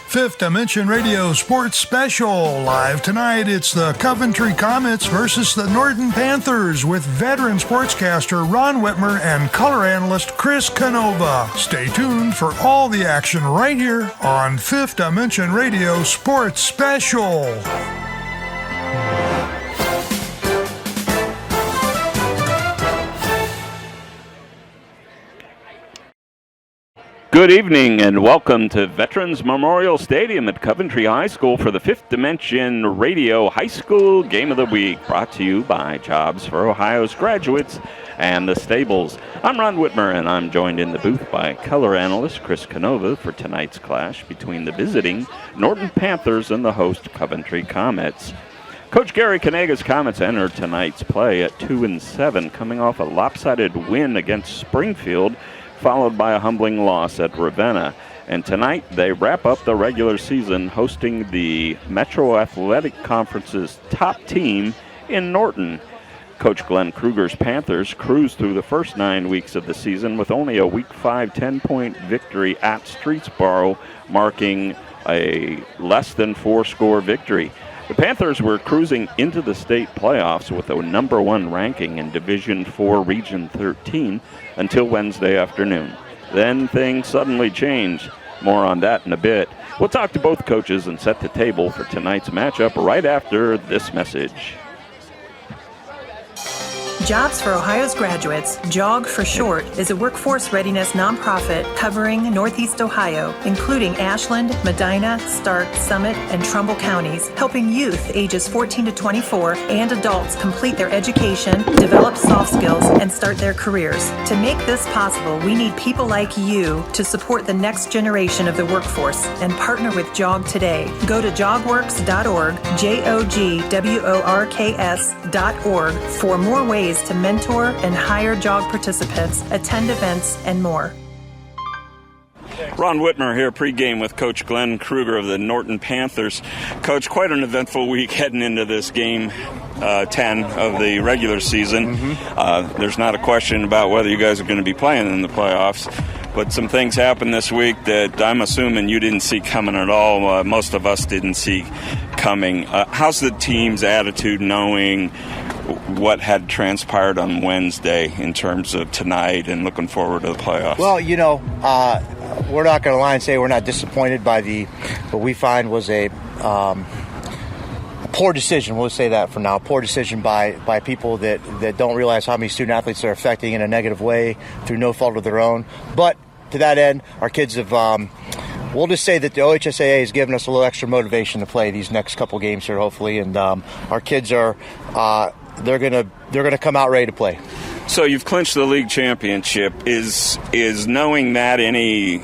Fifth Dimension Radio Sports Special. Live tonight, it's the Coventry Comets versus the Norton Panthers with veteran sportscaster Ron Whitmer and color analyst Chris Canova. Stay tuned for all the action right here on Fifth Dimension Radio Sports Special. Good evening and welcome to Veterans Memorial Stadium at Coventry High School for the Fifth Dimension Radio High School Game of the Week, brought to you by Jobs for Ohio's Graduates and the Stables. I'm Ron Whitmer, and I'm joined in the booth by color analyst Chris Canova for tonight's clash between the visiting Norton Panthers and the host Coventry Comets. Coach Gary Kanega's Comets entered tonight's play at 2-7, coming off a lopsided win against Springfield, followed by a humbling loss at Ravenna. And tonight they wrap up the regular season hosting the Metro Athletic Conference's top team in Norton. Coach Glenn Kruger's Panthers cruised through the first 9 weeks of the season with only a Week 5 10-point victory at Streetsboro, marking a less than 4-score victory. The Panthers were cruising into the state playoffs with a number 1 ranking in Division 4 Region 13 until Wednesday afternoon. Then things suddenly changed. More on that in a bit. We'll talk to both coaches and set the table for tonight's matchup right after this message. Jobs for Ohio's Graduates, JOG for short, is a workforce readiness nonprofit covering Northeast Ohio, including Ashland, Medina, Stark, Summit, and Trumbull counties, helping youth ages 14 to 24 and adults complete their education, develop soft skills, and start their careers. To make this possible, we need people like you to support the next generation of the workforce and partner with JOG today. Go to jogworks.org, JOGWORKS.org for more ways to mentor and hire JOG participants, attend events, and more. Ron Whitmer here pregame with Coach Glenn Kruger of the Norton Panthers. Coach, quite an eventful week heading into this game 10 of the regular season. There's not a question about whether you guys are going to be playing in the playoffs, but some things happened this week that I'm assuming you didn't see coming at all. Most of us didn't see coming. How's the team's attitude knowing what had transpired on Wednesday in terms of tonight and looking forward to the playoffs? Well, we're not going to lie and say we're not disappointed by what we find was a poor decision. We'll say that for now. Poor decision by people that don't realize how many student athletes they're affecting in a negative way through no fault of their own. But to that end, our kids have we'll just say that the OHSAA has given us a little extra motivation to play these next couple games here, hopefully, and our kids are they're gonna come out ready to play. So you've clinched the league championship. Is knowing that any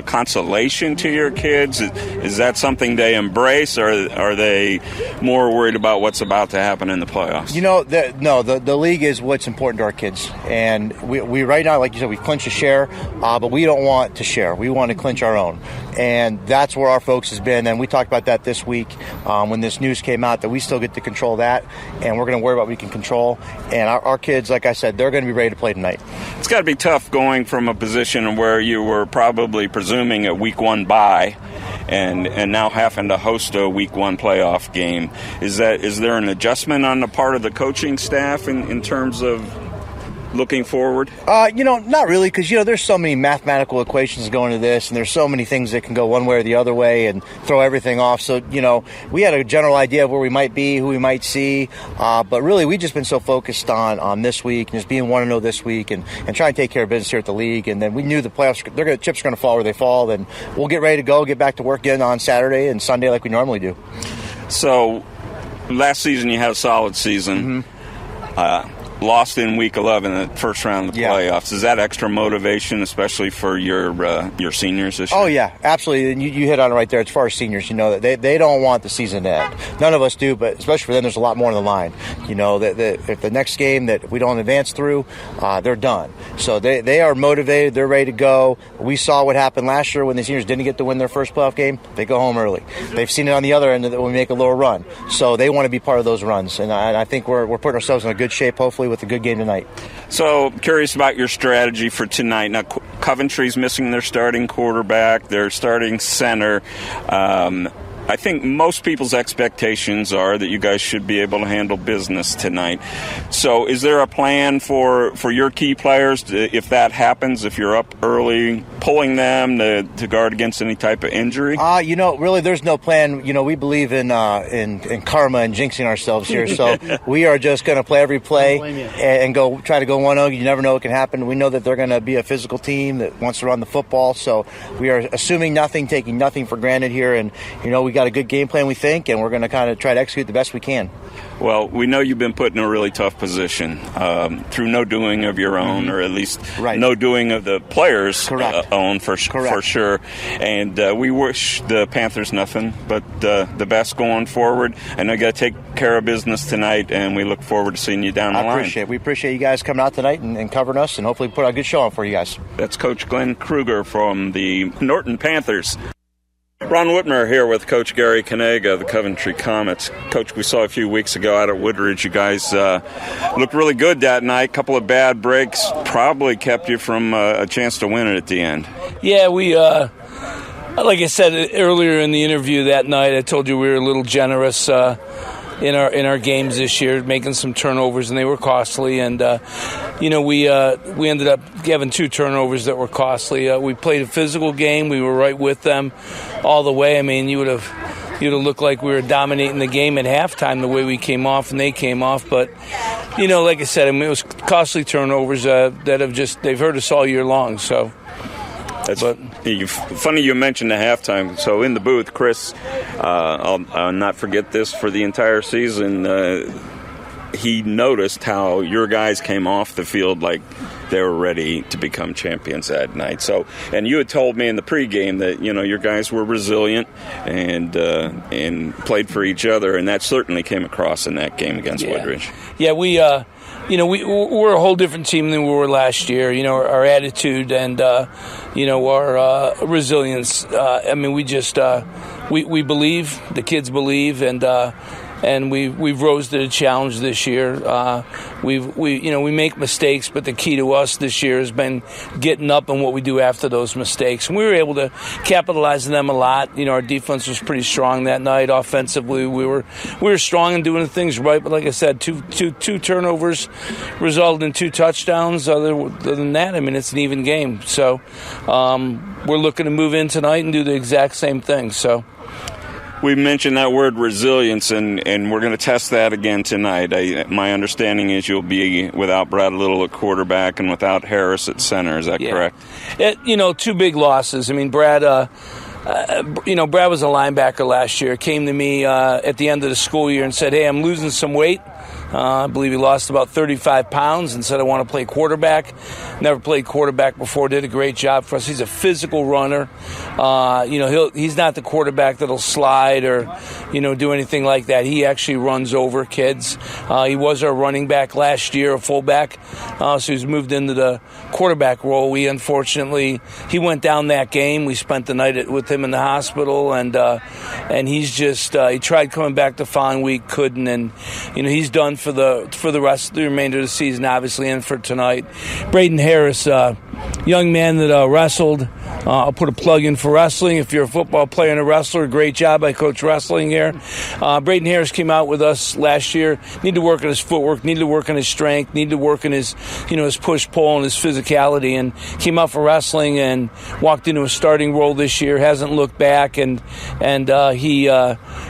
consolation to your kids? Is that something they embrace, or are they more worried about what's about to happen in the playoffs? The league is what's important to our kids, and we right now, like you said, we clinch a share, but we don't want to share. We want to clinch our own, and that's where our focus has been. And we talked about that this week when this news came out, that we still get to control that, and we're going to worry about what we can control. And our kids, like I said, they're going to be ready to play tonight. It's got to be tough going from a position where you were probably presuming a Week 1 bye and now having to host a Week 1 playoff game. Is there an adjustment on the part of the coaching staff in terms of looking forward? Not really, because, there's so many mathematical equations going to this, and there's so many things that can go one way or the other way and throw everything off. So, we had a general idea of where we might be, who we might see, but really we've just been so focused on this week and just being 1-0 this week and trying to take care of business here at the league. And then we knew the playoffs, chips are going to fall where they fall, and we'll get ready to go, get back to work again on Saturday and Sunday like we normally do. So, last season you had a solid season. Lost in Week 11, the first round of the playoffs. Is that extra motivation, especially for your seniors this year? Oh, yeah, absolutely. And you hit on it right there. As far as seniors, that they don't want the season to end. None of us do, but especially for them, there's a lot more on the line. If the next game that we don't advance through, they're done. So they are motivated. They're ready to go. We saw what happened last year when the seniors didn't get to win their first playoff game. They go home early. They've seen it on the other end when we make a little run. So they want to be part of those runs. And I think we're putting ourselves in a good shape, hopefully, with a good game tonight. So, curious about your strategy for tonight. Now, Coventry's missing their starting quarterback, their starting center. I think most people's expectations are that you guys should be able to handle business tonight. So is there a plan for your key players, if that happens, if you're up early, pulling them to guard against any type of injury? Really there's no plan. We believe in karma and jinxing ourselves here. So we are just going to play every play and try to go 1-0. You never know what can happen. We know that they're going to be a physical team that wants to run the football. So we are assuming nothing, taking nothing for granted here. And, we got a good game plan, we think, and we're going to kind of try to execute the best we can. Well, we know you've been put in a really tough position through no doing of your own, or at least no doing of the players' own for sure. And we wish the Panthers nothing but the best going forward. I know you got to take care of business tonight, and we look forward to seeing you down the line. We appreciate you guys coming out tonight and covering us, and hopefully put a good show on for you guys. That's Coach Glenn Kruger from the Norton Panthers. Ron Whitmer here with Coach Gary Kaniga of the Coventry Comets. Coach, we saw a few weeks ago out at Woodridge, you guys looked really good that night. A couple of bad breaks probably kept you from a chance to win it at the end. Yeah, we, like I said earlier in the interview that night, I told you we were a little generous in our games this year, making some turnovers, and they were costly. And we ended up having 2 turnovers that were costly. We played a physical game. We were right with them all the way. I mean, you'd have looked like we were dominating the game at halftime the way we came off and they came off. But like I said, it was costly turnovers that they've hurt us all year long. So. Funny you mentioned the halftime. So in the booth, Chris, I'll not forget this for the entire season. He noticed how your guys came off the field like they were ready to become champions that night. So, and you had told me in the pregame that your guys were resilient and played for each other, and that certainly came across in that game against Woodridge. Yeah, we're a whole different team than we were last year. Our attitude and our resilience. We believe, the kids believe, and we've rose to the challenge this year. We make mistakes, but the key to us this year has been getting up and what we do after those mistakes. And we were able to capitalize on them a lot. Our defense was pretty strong that night. Offensively, we were strong in doing things right. But like I said, two turnovers resulted in 2 touchdowns. Other than that, it's an even game. So we're looking to move in tonight and do the exact same thing. So. We mentioned that word resilience, and we're going to test that again tonight. My understanding is you'll be without Brad Little at quarterback and without Harris at center. Is that correct? 2 big losses. Brad was a linebacker last year. Came to me at the end of the school year and said, "Hey, I'm losing some weight." I believe he lost about 35 pounds and said, "I want to play quarterback." Never played quarterback before, did a great job for us. He's a physical runner. He's not the quarterback that'll slide or, do anything like that. He actually runs over kids. He was our running back last year, a fullback. So he's moved into the quarterback role. He went down that game. We spent the night with him in the hospital, and he's just he tried coming back the following week, couldn't, and he's done for the rest of the remainder of the season, obviously, and for tonight. Braden Harris, young man that wrestled. I'll put a plug in for wrestling. If you're a football player and a wrestler, great job. I coach wrestling here. Braden Harris came out with us last year. Need to work on his footwork, need to work on his strength, need to work on his, his push-pull and his physicality, and came out for wrestling and walked into a starting role this year. Hasn't looked back, and he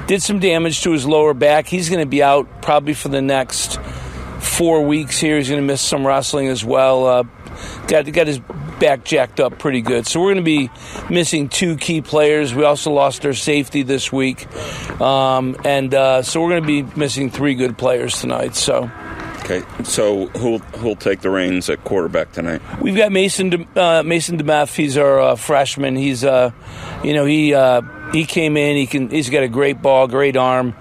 did some damage to his lower back. He's going to be out probably for the next 4 weeks here. He's going to miss some wrestling as well. Got his back jacked up pretty good. So we're going to be missing 2 key players. We also lost our safety this week. So we're going to be missing 3 good players tonight. So. Okay, so who'll take the reins at quarterback tonight? We've got Mason DeMeth. He's our freshman. He's he came in. He's got a great ball, great arm.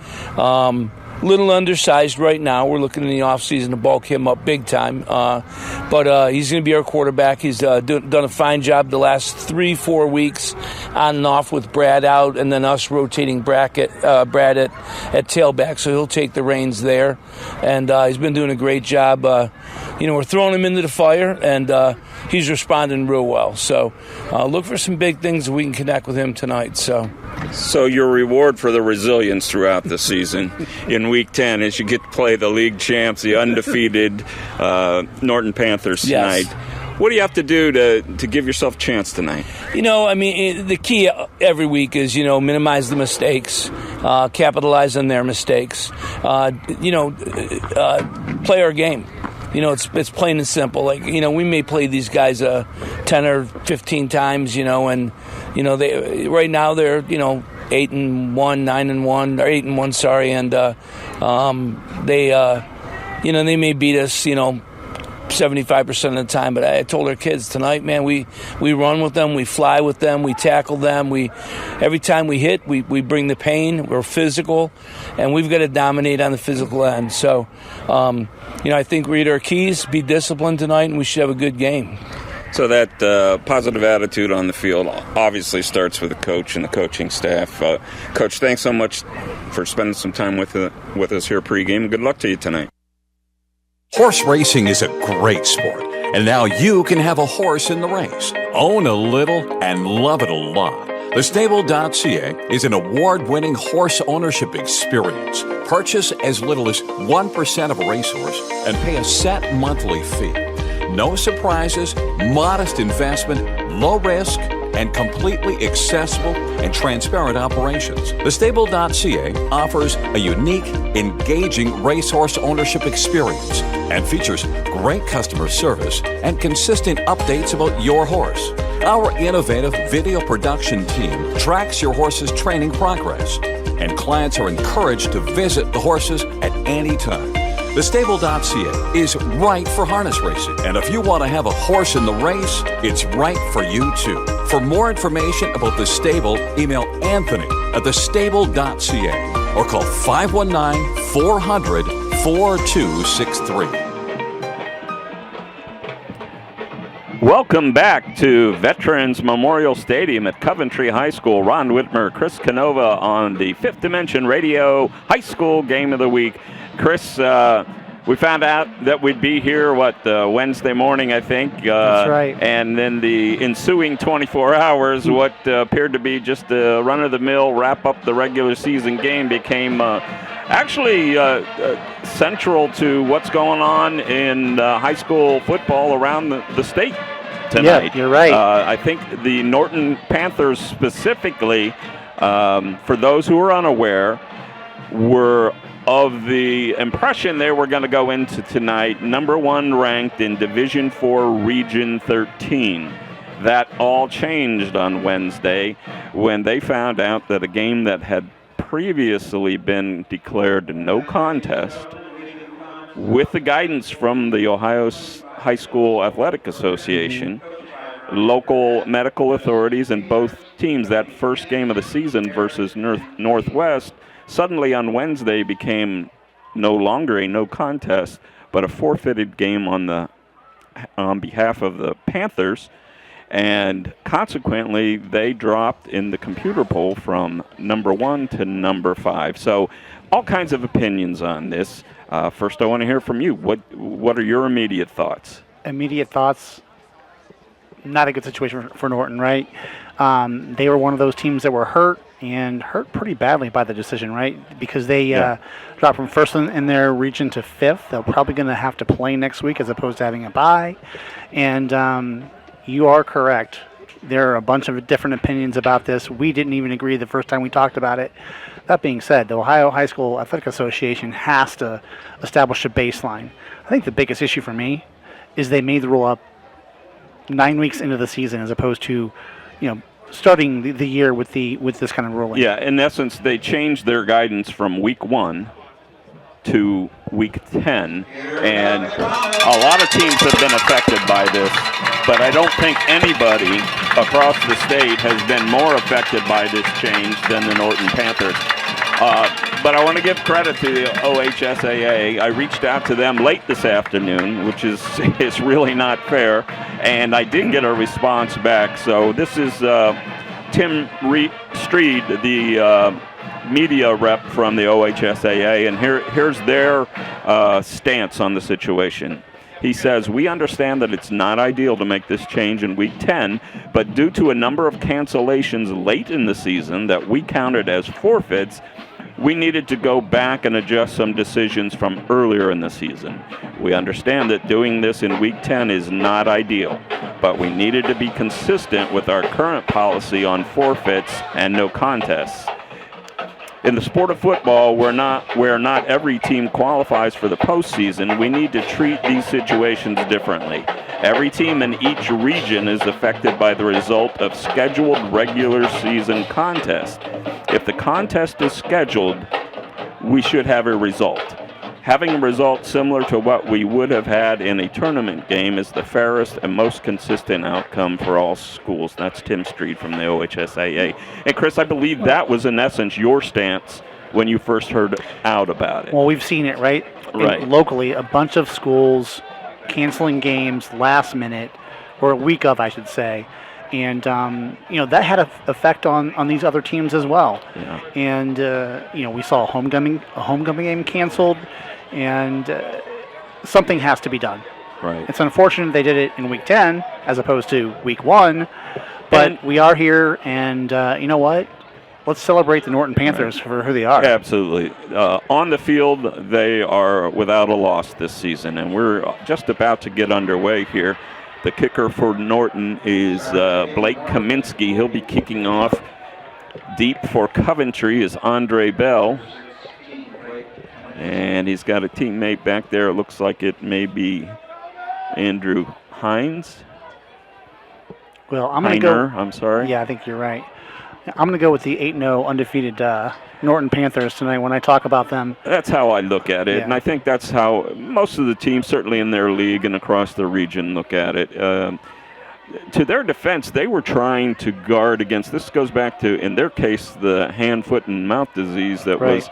Little undersized right now. We're looking in the offseason to bulk him up big time. But he's going to be our quarterback. He's done a fine job the last 3-4 weeks on and off with Brad out, and then us rotating Brad at tailback. So he'll take the reins there. And he's been doing a great job. we're throwing him into the fire, and he's responding real well. So look for some big things that we can connect with him tonight. So your reward for the resilience throughout the season in Week 10 is you get to play the league champs, the undefeated Norton Panthers tonight. Yes. What do you have to do to give yourself a chance tonight? The key every week is, minimize the mistakes, capitalize on their mistakes, play our game. It's plain and simple. We may play these guys 10 or 15 times, and they right now they're 8-1, 9-1, or 8-1, sorry, and they may beat us, 75% of the time. But I told our kids tonight, man, we run with them, we fly with them, we tackle them. Every time we hit, we bring the pain. We're physical, and we've got to dominate on the physical end. So, I think read our keys, be disciplined tonight, and we should have a good game. So that positive attitude on the field obviously starts with the coach and the coaching staff. Coach, thanks so much for spending some time with us here pregame. Good luck to you tonight. Horse racing is a great sport, and now you can have a horse in the race. Own a little and love it a lot. TheStable.ca is an award-winning horse ownership experience. Purchase as little as 1% of a racehorse and pay a set monthly fee. No surprises, modest investment, low risk, and completely accessible and transparent operations. TheStable.ca offers a unique, engaging racehorse ownership experience and features great customer service and consistent updates about your horse. Our innovative video production team tracks your horse's training progress, and clients are encouraged to visit the horses at any time. TheStable.ca is right for harness racing, and if you want to have a horse in the race, it's right for you too. For more information about The Stable, email Anthony at thestable.ca or call 519-400-4263. Welcome back to Veterans Memorial Stadium at Coventry High School. Ron Whitmer, Chris Canova on the Fifth Dimension Radio High School Game of the Week. Chris, we found out that we'd be here, Wednesday morning, I think. That's right. And then the ensuing 24 hours, what appeared to be just a run-of-the-mill wrap-up the regular season game became actually central to what's going on in high school football around the state tonight. Yeah, you're right. I think the Norton Panthers specifically, for those who are unaware, were of the impression they were going to go into tonight number 1 ranked in Division 4 Region 13. That all changed on Wednesday when they found out that a game that had previously been declared no contest, with the guidance from the Ohio High School Athletic Association, local medical authorities, and both teams, that first game of the season versus Northwest, suddenly on Wednesday became no longer a no contest, but a forfeited game on behalf of the Panthers, and consequently they dropped in the computer poll from number 1 to number 5. So all kinds of opinions on this. First, I want to hear from you. What are your immediate thoughts? Immediate thoughts, not a good situation for Norton, right? They were one of those teams that were hurt pretty badly by the decision, right? Because they dropped from first in their region to 5th. They're probably going to have to play next week as opposed to having a bye. And you are correct. There are a bunch of different opinions about this. We didn't even agree the first time we talked about it. That being said, the Ohio High School Athletic Association has to establish a baseline. I think the biggest issue for me is they made the rule up 9 weeks into the season as opposed to, starting the year with this kind of ruling. Yeah, in essence, they changed their guidance from week 1 to week 10, and a lot of teams have been affected by this, but I don't think anybody across the state has been more affected by this change than the Norton Panthers. But I want to give credit to the OHSAA. I reached out to them late this afternoon, which is really not fair, and I did get a response back. So this is Tim Streed, the media rep from the OHSAA, and here's their stance on the situation. He says, "We understand that it's not ideal to make this change in Week 10, but due to a number of cancellations late in the season that we counted as forfeits, we needed to go back and adjust some decisions from earlier in the season. We understand that doing this in Week 10 is not ideal, but we needed to be consistent with our current policy on forfeits and no contests. In the sport of football, where not every team qualifies for the postseason, we need to treat these situations differently. Every team in each region is affected by the result of scheduled regular season contests. If the contest is scheduled, we should have a result. Having a result similar to what we would have had in a tournament game is the fairest and most consistent outcome for all schools." That's Tim Street from the OHSAA. And Chris, I believe that was in essence your stance when you first heard out about it. Well, we've seen it, right? Right. Locally, a bunch of schools canceling games last minute, or a week of, I should say. And, that had an effect on these other teams as well. Yeah. And, we saw a homecoming game canceled, and something has to be done. Right. It's unfortunate they did it in Week 10 as opposed to Week 1, but we are here, and you know what? Let's celebrate the Norton Panthers for who they are. Absolutely. On the field, they are without a loss this season, and we're just about to get underway here. The kicker for Norton is Blake Kaminsky. He'll be kicking off. Deep for Coventry is Andre Bell. And he's got a teammate back there. It looks like it may be Andrew Hines. Well, I'm going to go. I'm sorry. Yeah, I think you're right. I'm going to go with the 8-0 undefeated Norton Panthers tonight when I talk about them. That's how I look at it, Yeah. and I think that's how most of the teams, certainly in their league and across the region, look at it. To their defense, they were trying to guard against, this goes back to, in their case, the hand, foot, and mouth disease that was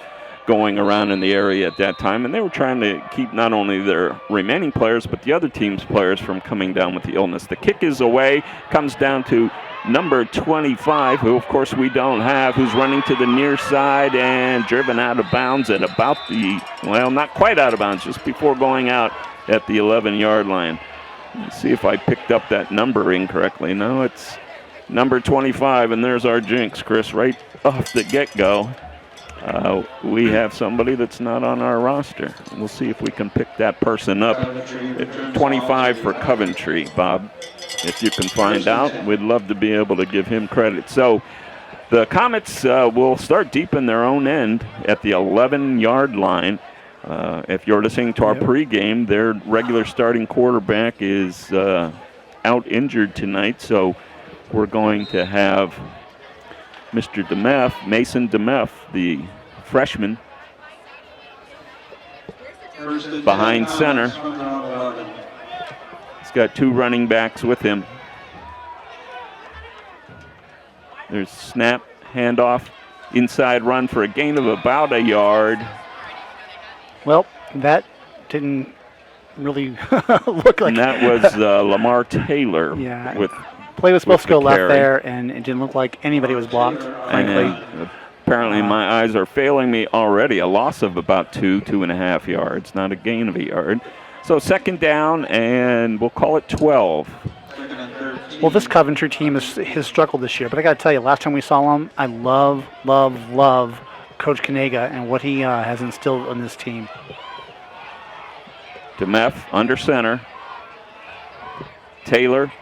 going around in the area at that time, and they were trying to keep not only their remaining players, but the other team's players from coming down with the illness. The kick is away, comes down to number 25, who of course we don't have, who's running to the near side and driven out of bounds at about not quite out of bounds, just before going out at the 11-yard line. Let's see if I picked up that number incorrectly. No, it's number 25, and there's our jinx, Chris, right off the get-go. We have somebody that's not on our roster. We'll see if we can pick that person up. 25 for Coventry, Bob. If you can find out, we'd love to be able to give him credit. So the Comets will start deep in their own end at the 11-yard line. If you're listening to our pregame, their regular starting quarterback is out injured tonight, so we're going to have Mr. DeMeff, Mason DeMeff, the freshman, behind center. He's got two running backs with him. There's snap, handoff, inside run for a gain of about a yard. Well, that didn't really look like. And that was Lamar Taylor. Yeah. With play was supposed to go left carry. there, and it didn't look like anybody was blocked, frankly. And apparently my eyes are failing me already. A loss of about 2.5 yards, not a gain of a yard. So second down, and we'll call it 12. Well, this Coventry team has struggled this year, but I got to tell you, last time we saw him, I love Coach Kanega and what he has instilled in this team. DeMeff under center. Taylor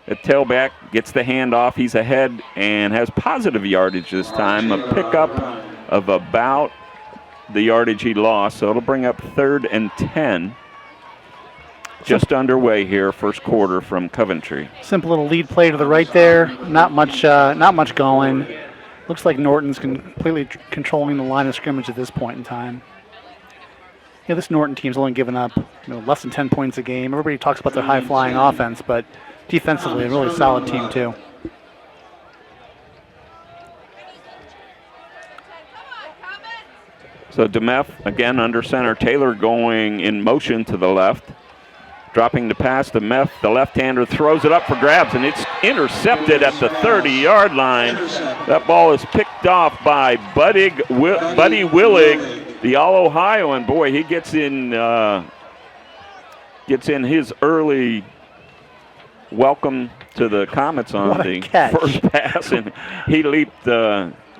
at tailback gets the handoff. He's ahead and has positive yardage this time. A pickup of about the yardage he lost, so it'll bring up 3rd and 10. Just underway here, first quarter from Coventry. Simple little lead play to the right there. Not much going. Looks like Norton's completely controlling the line of scrimmage at this point in time. Yeah, this Norton team's only given up less than 10 points a game. Everybody talks about their high-flying offense, but defensively, a really solid team too. So DeMeff again under center. Taylor going in motion to the left. Dropping the pass, DeMeff, the left-hander, throws it up for grabs, and it's intercepted at the 30-yard line. That ball is picked off by Buddy Willig, the All-Ohio, and boy, he gets in gets in his early welcome to the Comets on What a the catch. first pass, and he leaped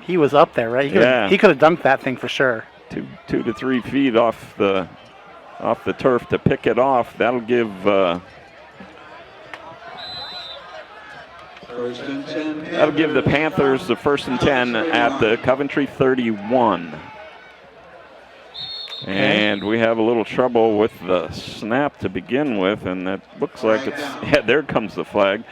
He was up there, right? He could have dunked that thing for sure. 2 to 3 feet off the turf to pick it off. That'll give the Panthers the 1st and 10 at the Coventry 31. And we have a little trouble with the snap to begin with, and that looks like it's, yeah, there comes the flag.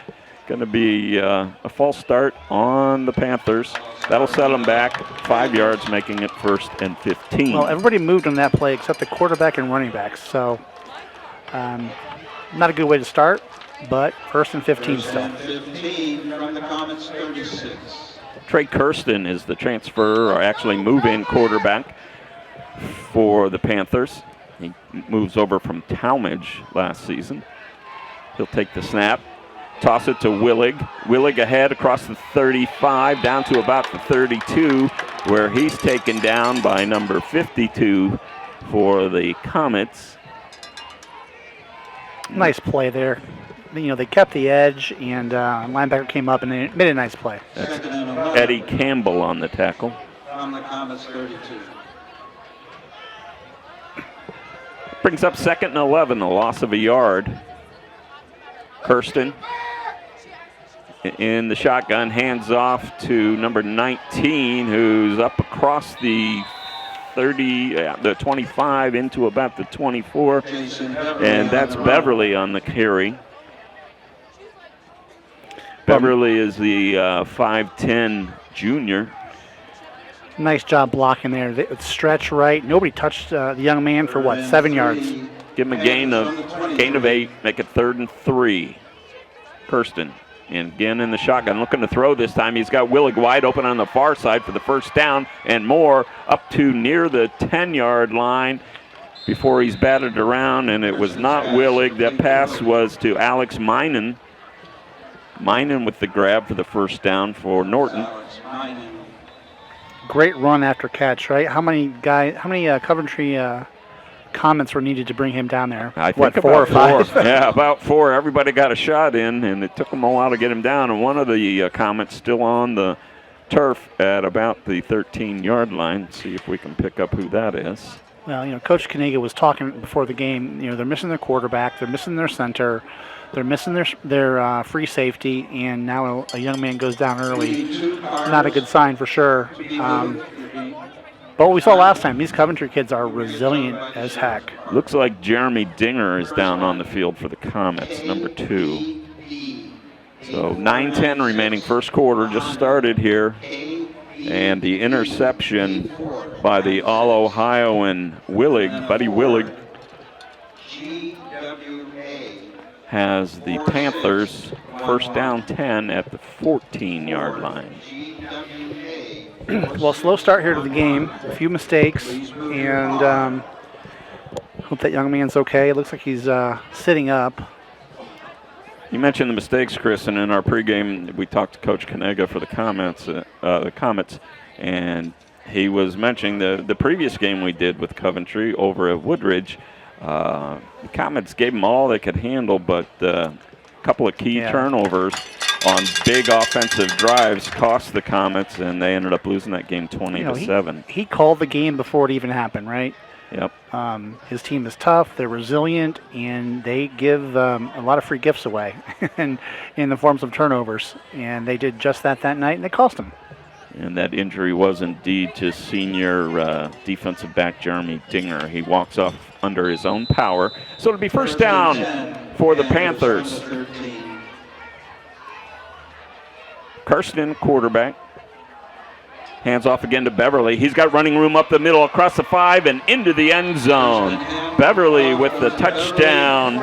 Going to be a false start on the Panthers. That'll set them back 5 yards, making it 1st and 15. Well, everybody moved on that play except the quarterback and running backs, so not a good way to start, but 1st and 15 still. 15 from the Comets 36. Trey Kirsten is the transfer, or actually move-in quarterback for the Panthers. He moves over from Talmadge last season. He'll take the snap, toss it to Willig. Willig ahead across the 35, down to about the 32, where he's taken down by number 52 for the Comets. Nice play there. You know, they kept the edge, and linebacker came up and they made a nice play. That's Eddie Campbell on the tackle. From the Comets 32. Brings up 2nd and 11, a loss of a yard. Kirsten in the shotgun, hands off to number 19, who's up across the 30, the 25 into about the 24, and that's Beverly on the carry. Beverly is the 5'10 junior. Nice job blocking there. They stretch right. Nobody touched the young man for, 7 yards? Give him a gain of 8, make it 3rd and 3. Kirsten, and again in the shotgun, looking to throw this time. He's got Willig wide open on the far side for the 1st down and more, up to near the 10-yard line before he's batted around, and it was not Willig. That pass was to Alex Minen. Minen with the grab for the 1st down for Norton. Great run after catch, right? How many Coventry Comets were needed to bring him down there? I think 4 or 5? Yeah, about 4. Everybody got a shot in, and it took them a while to get him down. And one of the Comets still on the turf at about the 13-yard line. See if we can pick up who that is. Well, you know, Coach Kaniga was talking before the game. You know, they're missing their quarterback, they're missing their center, they're missing their free safety, and now a young man goes down early. Not a good sign for sure. But what we saw last time, these Coventry kids are resilient as heck. Looks like Jeremy Dinger is down on the field for the Comets, number 2. So 9:10 remaining, 1st quarter just started here. And the interception by the All-Ohioan Willig, Buddy Willig, has the Panthers 1st down 10 at the 14-yard line. Well, slow start here to the game. A few mistakes, and hope that young man's okay. It looks like he's sitting up. You mentioned the mistakes, Chris, and in our pregame, we talked to Coach Kaniga for the Comets, and he was mentioning the previous game we did with Coventry over at Woodridge. The Comets gave them all they could handle, but a couple of key turnovers on big offensive drives cost the Comets, and they ended up losing that game 20-7. He called the game before it even happened, right? Yep. His team is tough, they're resilient, and they give a lot of free gifts away in the forms of turnovers. And they did just that night, and they cost them. And that injury was indeed to senior defensive back Jeremy Dinger. He walks off under his own power. So it'll be 1st down for the Panthers. Kirsten, quarterback. Hands off again to Beverly. He's got running room up the middle, across the 5, and into the end zone. Beverly with the touchdown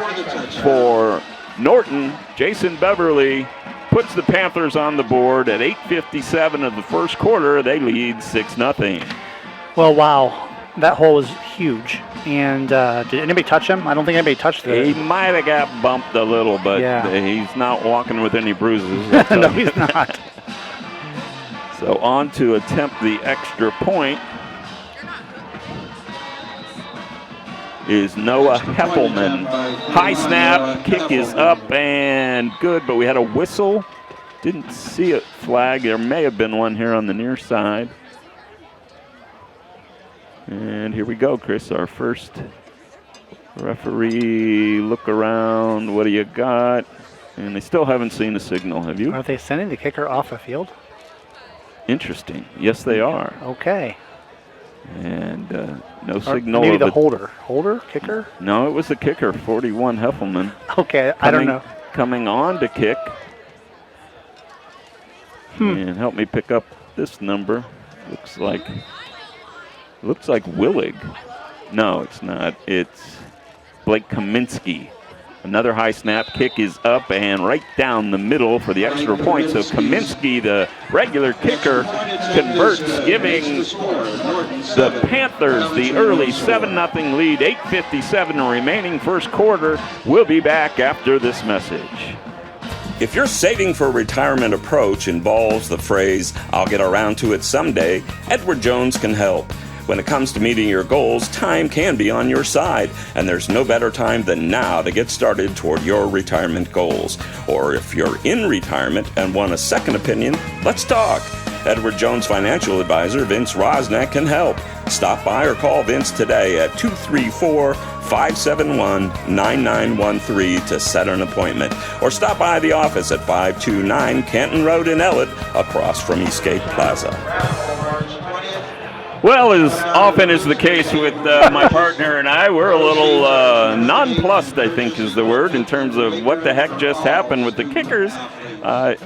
for Norton. Jason Beverly puts the Panthers on the board at 8:57 of the 1st quarter. They lead 6-0. Well, wow. That hole was huge. And did anybody touch him? I don't think anybody touched it. He might have got bumped a little, but he's not walking with any bruises. No, he's not. So on to attempt the extra point. is Noah Heffelman. High snap, kick is up and good, but we had a whistle. Didn't see a flag. There may have been one here on the near side. And here we go, Chris, our first referee look around. What do you got? And they still haven't seen a signal, have you? Are they sending the kicker off the field? Interesting. Yes, they are. Okay. And no signal. Maybe of the holder, kicker? No, it was the kicker, 41 Heffelman. Okay, I don't know. Coming on to kick. And help me pick up this number. Looks like Willig. No, it's not. It's Blake Kaminsky. Another high snap, kick is up and right down the middle for the extra point. So Kaminsky, the regular kicker, converts, giving the Panthers the early 7-0 lead. 8:57 remaining first quarter. We'll be back after this message. If your saving for retirement approach involves the phrase, "I'll get around to it someday," Edward Jones can help. When it comes to meeting your goals, time can be on your side, and there's no better time than now to get started toward your retirement goals. Or if you're in retirement and want a second opinion, let's talk. Edward Jones financial advisor Vince Rosnack can help. Stop by or call Vince today at 234-571-9913 to set an appointment. Or stop by the office at 529 Canton Road in Ellett, across from Eastgate Plaza. Well, as often is the case with my partner and I, we're a little nonplussed, I think is the word, in terms of what the heck just happened with the kickers.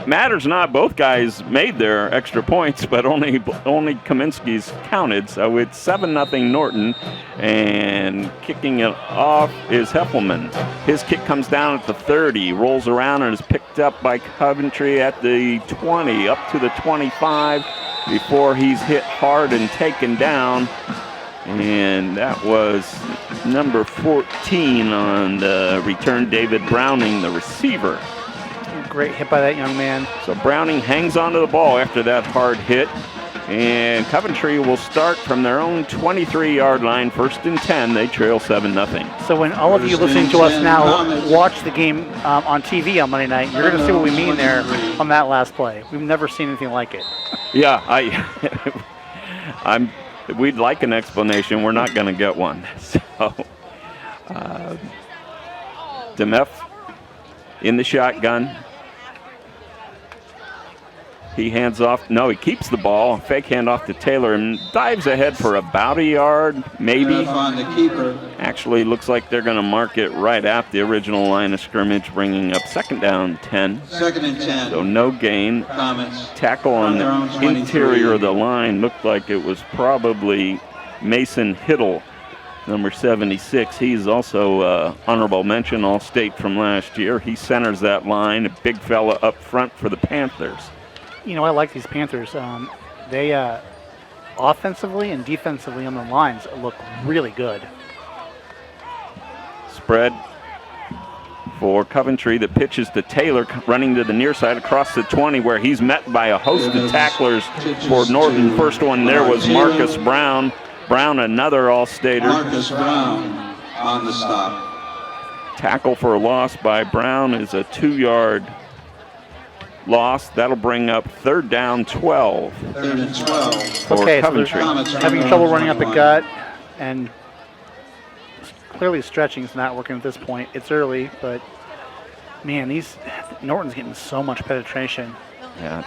Matters not, both guys made their extra points, but only Kaminsky's counted. So it's 7-0 Norton, and kicking it off is Heffelman. His kick comes down at the 30, rolls around and is picked up by Coventry at the 20, up to the 25. Before he's hit hard and taken down. And that was number 14 on the return, David Browning, the receiver. Great hit by that young man. So Browning hangs onto the ball after that hard hit. And Coventry will start from their own 23-yard line, 1st and 10. They trail 7-0. So when all of you listening to us now watch the game on TV on Monday night, you're going to see what we mean there on that last play. We've never seen anything like it. Yeah, we'd like an explanation. We're not going to get one. So, Demeth in the shotgun. He hands off. No, he keeps the ball. Fake handoff to Taylor and dives ahead for about a yard, maybe. Actually, looks like they're going to mark it right at the original line of scrimmage, bringing up 2nd down 10. 2nd and 10. So no gain. Tackle on the interior of the line looked like it was probably Mason Hiddle, number 76. He's also honorable mention, All-State from last year. He centers that line, a big fella up front for the Panthers. You know, I like these Panthers. They offensively and defensively on the lines look really good. Spread for Coventry. The pitch is to Taylor, running to the near side across the 20, where he's met by a host of tacklers for Norton. First one there was Marcus Brown. Brown, another All-Stater. Marcus Brown on the stop. Tackle for a loss by Brown is a 2-yard loss. That'll bring up 3rd down 12. 3rd and 12. For okay, Coventry. So having trouble running up the gut, and clearly stretching is not working at this point. It's early, but man, Norton's getting so much penetration. Yeah,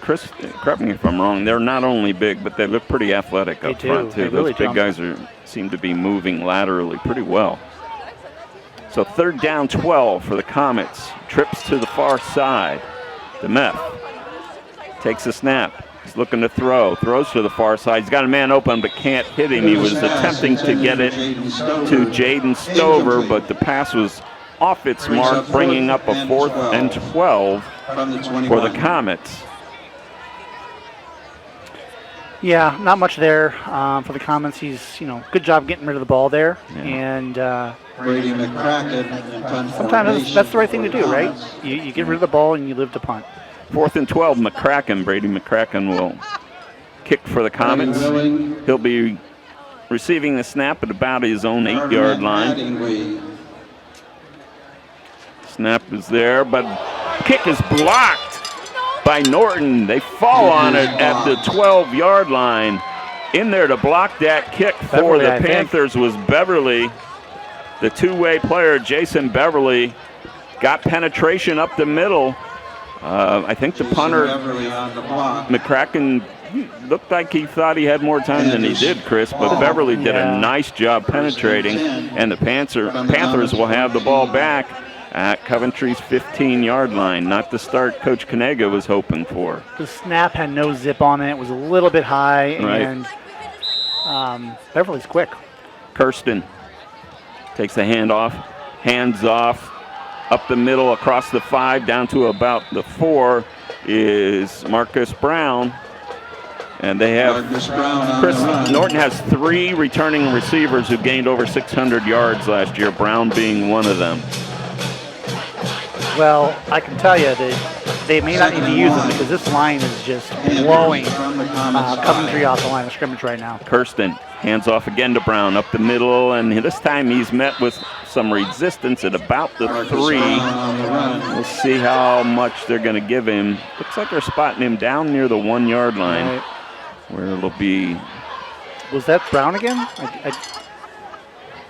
Chris, correct me if I'm wrong, they're not only big, but they look pretty athletic up front, too. Those big guys seem to be moving laterally pretty well. So 3rd down 12 for the Comets. Trips to the far side. Demeth takes a snap. He's looking to throw. Throws to the far side. He's got a man open but can't hit him. He was attempting to get it to Jaden Stover, but the pass was off its mark, bringing up a 4th and 12 for the Comets. Yeah, not much there for the Comets. He's, good job getting rid of the ball there. Yeah. And Brady McCracken. sometimes that's the right thing to do, right? You get rid of the ball and you live to punt. 4th and 12, McCracken. Brady McCracken will kick for the Comets. He'll be receiving the snap at about his own 8-yard line. Mattingly. Snap is there, but kick is blocked by Norton. They fall on it at the 12-yard line. In there to block that kick for Beverly, the I think. Panthers was Beverly. The two-way player, Jason Beverly, got penetration up the middle. I think the Jason punter, Beverly on the block. McCracken, looked like he thought he had more time than he did, Chris, but Beverly did a nice job penetrating, and the Panthers will have the ball back at Coventry's 15-yard line, not the start Coach Kanega was hoping for. The snap had no zip on it. It was a little bit high, Right. and Beverly's quick. Kirsten takes the handoff, hands off, up the middle, across the 5, down to about the 4 is Marcus Brown. And they have, Marcus Brown on Chris, the run. Norton has 3 returning receivers who gained over 600 yards last year, Brown being one of them. Well, I can tell you that they may not need to use them because this line is just blowing Coventry off the line of scrimmage right now. Kirsten hands off again to Brown up the middle, and this time he's met with some resistance at about the Marcus 3. Brown on the run. We'll see how much they're going to give him. Looks like they're spotting him down near the 1-yard line, Right. where it'll be. Was that Brown again?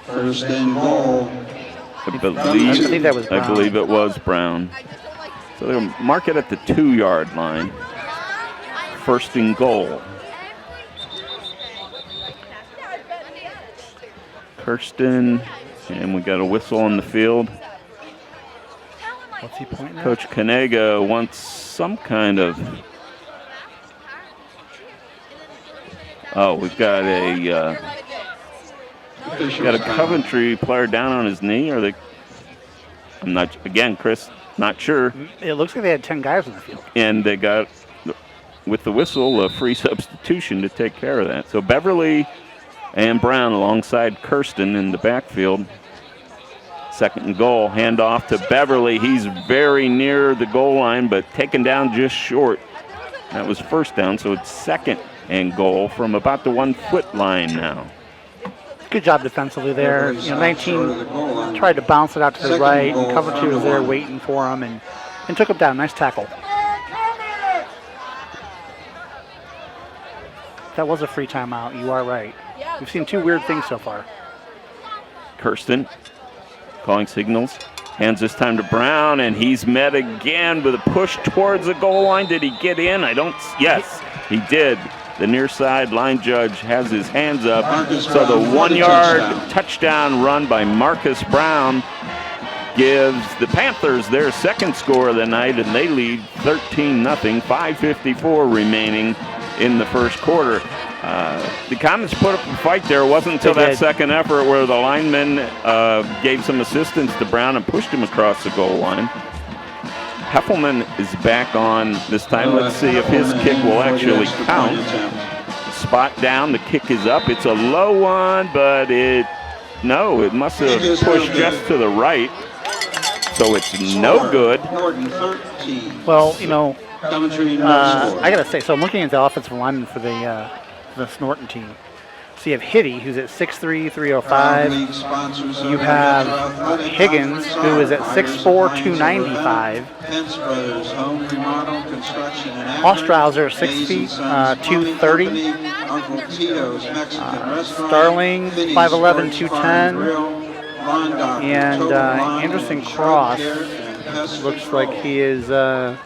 First and goal. I I think that was I Brown. believe it was Brown. So they'll mark it at the 2-yard line. First and goal. Kirsten, and we got a whistle on the field. What's he pointing at? Coach Kanega wants some kind of. Oh, we've got a Coventry player down on his knee. Or they? I'm not. Again, Chris, not sure. It looks like they had 10 guys on the field. And they got, with the whistle, a free substitution to take care of that. So Beverly and Brown alongside Kirsten in the backfield. Second and goal, handoff to Beverly. He's very near the goal line, but taken down just short. That was first down, so it's second and goal from about the 1-foot line now. Good job defensively there. 19 tried to bounce it out to the right, and Coventry was there waiting for him and took him down. Nice tackle. That was a free timeout. You are right. We've seen 2 weird things so far. Kirsten calling signals. Hands this time to Brown, and he's met again with a push towards the goal line. Did he get in? Yes, he did. The near side line judge has his hands up. So the 1-yard touchdown run by Marcus Brown gives the Panthers their second score of the night, and they lead 13-0, 5:54 remaining in the first quarter. The Comets put up a fight there. It wasn't until that second effort where the lineman gave some assistance to Brown and pushed him across the goal line. Heffelman is back on this time. Let's see if his kick will actually count. Spot down, the kick is up. It's a low one, but it must have pushed just to the right. So it's no good. Norton 13. Well, Coventry no score. I got to say, so I'm looking at the offensive lineman for the Norton team. So you have Hitty, who's at 6'3", 305. League sponsors You of have Athletic Higgins, who is at 6'4", 295. Pence Brothers Home Remodel Construction and Ostrauser, 6 feet, 230. Uncle Tito's Mexican Restaurant. Starling, Finney's 5'11", Sports Bar 210. Grill, Lawn Doctor, And Total Lawn Anderson and Cross Child Care, and Pest looks Control. like he is the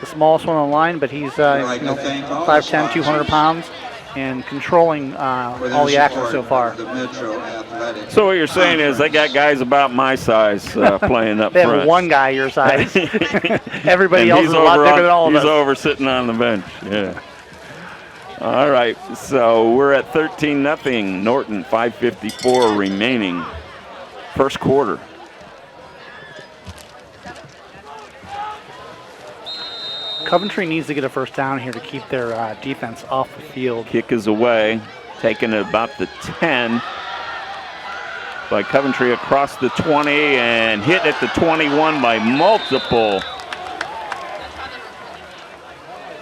smallest one on the line, but he's 5'10", 200 pounds, and controlling all the action so far. The Metro Athletic. So what you're saying is they got guys about my size playing up They have front. one guy your size. Everybody And else he's is a lot over bigger than all of He's us. over sitting on the bench. Yeah. All right. So we're at 13-0. Norton, 5:54 remaining. First quarter. Coventry needs to get a first down here to keep their defense off the field. Kick is away. Taken at about the 10 by Coventry across the 20 and hit at the 21 by multiple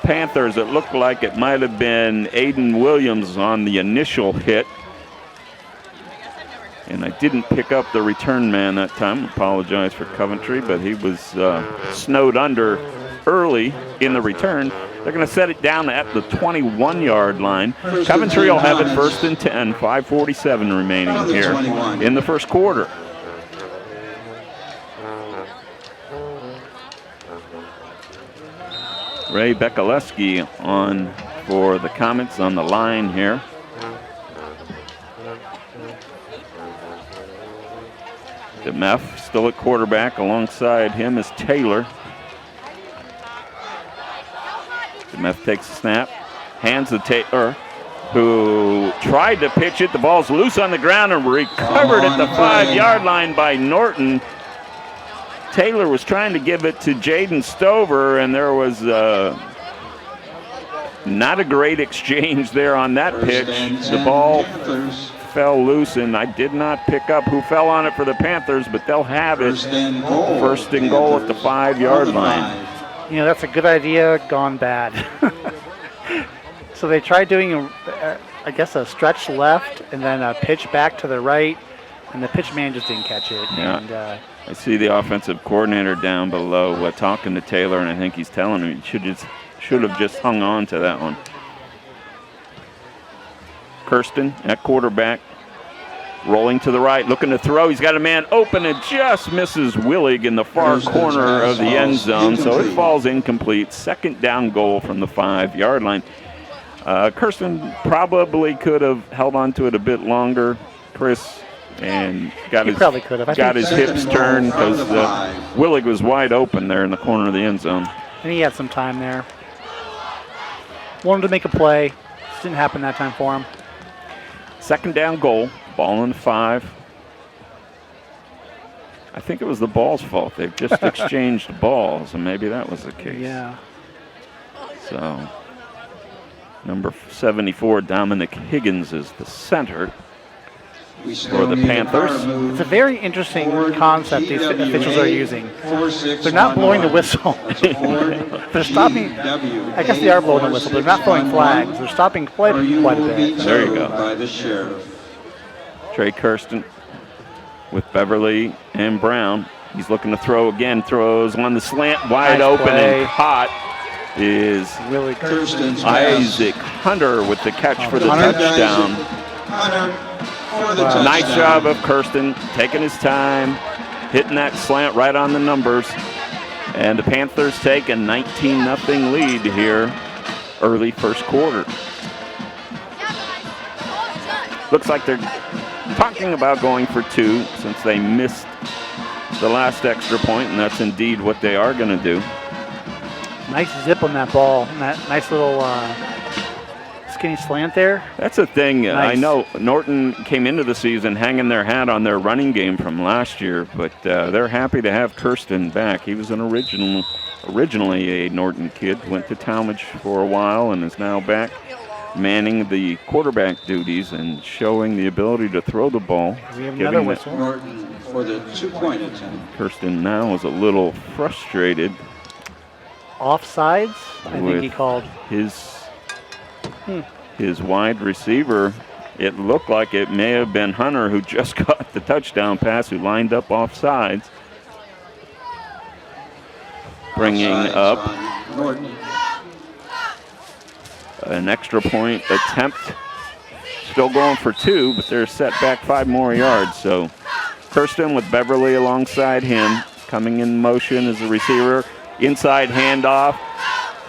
Panthers. It looked like it might have been Aiden Williams on the initial hit. And I didn't pick up the return man that time. Apologize for Coventry, but he was snowed under early in the return. They're going to set it down at the 21-yard line. Coventry will have it 1st and 10, 5:47 remaining here in the first quarter. Ray Bekaleski on for the Comets on the line here. DeMeff still at quarterback. Alongside him is Taylor. DeMeff takes the snap, hands to Taylor, who tried to pitch it. The ball's loose on the ground and recovered at the 5-yard line by Norton. Taylor was trying to give it to Jaden Stover, and there was not a great exchange there on that pitch. The ball fell loose, and I did not pick up who fell on it for the Panthers, but they'll have it 1st and goal at the 5-yard line. You know, that's a good idea gone bad. So they tried doing, I guess, a stretch left and then a pitch back to the right, and the pitch man just didn't catch it. Yeah. And, I see the offensive coordinator down below talking to Taylor, and I think he's telling him he should have just hung on to that one. Kirsten at quarterback, rolling to the right, looking to throw. He's got a man open and just misses Willig in the far corner of the end zone, so it falls incomplete. 2nd down goal from the 5-yard line. Kirsten probably could have held on to it a bit longer, Chris, and got his hips turned because Willig was wide open there in the corner of the end zone. And he had some time there. Wanted to make a play. Just didn't happen that time for him. 2nd down goal, ball on the 5. I think it was the ball's fault. They've just exchanged balls, and maybe that was the case. Yeah. So, number 74, Dominic Higgins, is the center for the Panthers. It's a very interesting concept these officials are using. They're not blowing the whistle. They're stopping. I guess they are blowing the whistle. They're not throwing flags. They're stopping quite a bit. There you go. Trey Kirsten with Beverly and Brown. He's looking to throw again. Throws on the slant, wide open and caught is really Isaac Hunter with the catch for the touchdown. Nice job of Kirsten, taking his time, hitting that slant right on the numbers. And the Panthers take a 19-0 lead here, early first quarter. Looks like they're talking about going for 2 since they missed the last extra point, and that's indeed what they are going to do. Nice zip on that ball, and that nice little skinny slant there. That's a thing. Nice. I know Norton came into the season hanging their hat on their running game from last year, but they're happy to have Kirsten back. He was originally a Norton kid, went to Talmadge for a while and is now back manning the quarterback duties and showing the ability to throw the ball. We have another whistle. Norton for the 2-point attempt. Kirsten now is a little frustrated. Offsides, I think he called. His wide receiver, it looked like it may have been Hunter who just got the touchdown pass, who lined up offsides. Bringing up an extra point attempt. Still going for 2, but they're set back 5 more yards. So Kirsten with Beverly alongside him, coming in motion as a receiver. Inside handoff.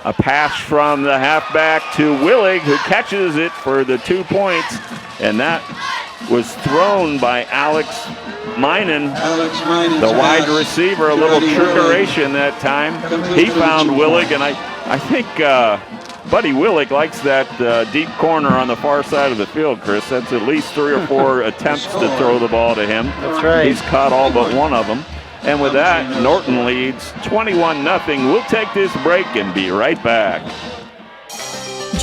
A pass from the halfback to Willig, who catches it for the 2 points. And that was thrown by Alex Minen, the wide receiver. A little trickeration that time. He found Willig, and I think Buddy Willig likes that deep corner on the far side of the field, Chris. That's at least 3 or 4 attempts to throw the ball to him. That's right. He's caught all but one of them. And with that, Norton leads 21-0. We'll take this break and be right back.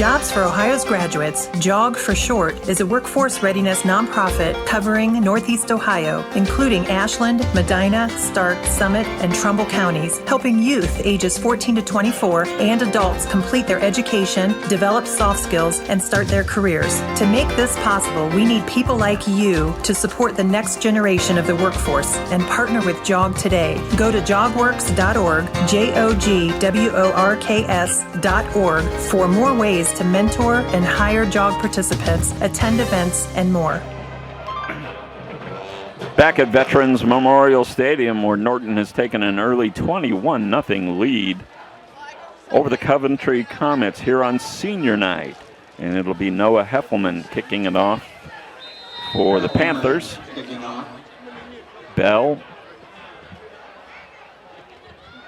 Jobs for Ohio's Graduates, JOG for short, is a workforce readiness nonprofit covering Northeast Ohio, including Ashland, Medina, Stark, Summit, and Trumbull counties, helping youth ages 14 to 24 and adults complete their education, develop soft skills, and start their careers. To make this possible, we need people like you to support the next generation of the workforce and partner with JOG today. Go to jogworks.org, JOGWORKS.org for more ways to mentor and hire JOG participants, attend events, and more. Back at Veterans Memorial Stadium, where Norton has taken an early 21-0 lead over the Coventry Comets here on senior night. And it'll be Noah Heffelman kicking it off for the Panthers. Bell.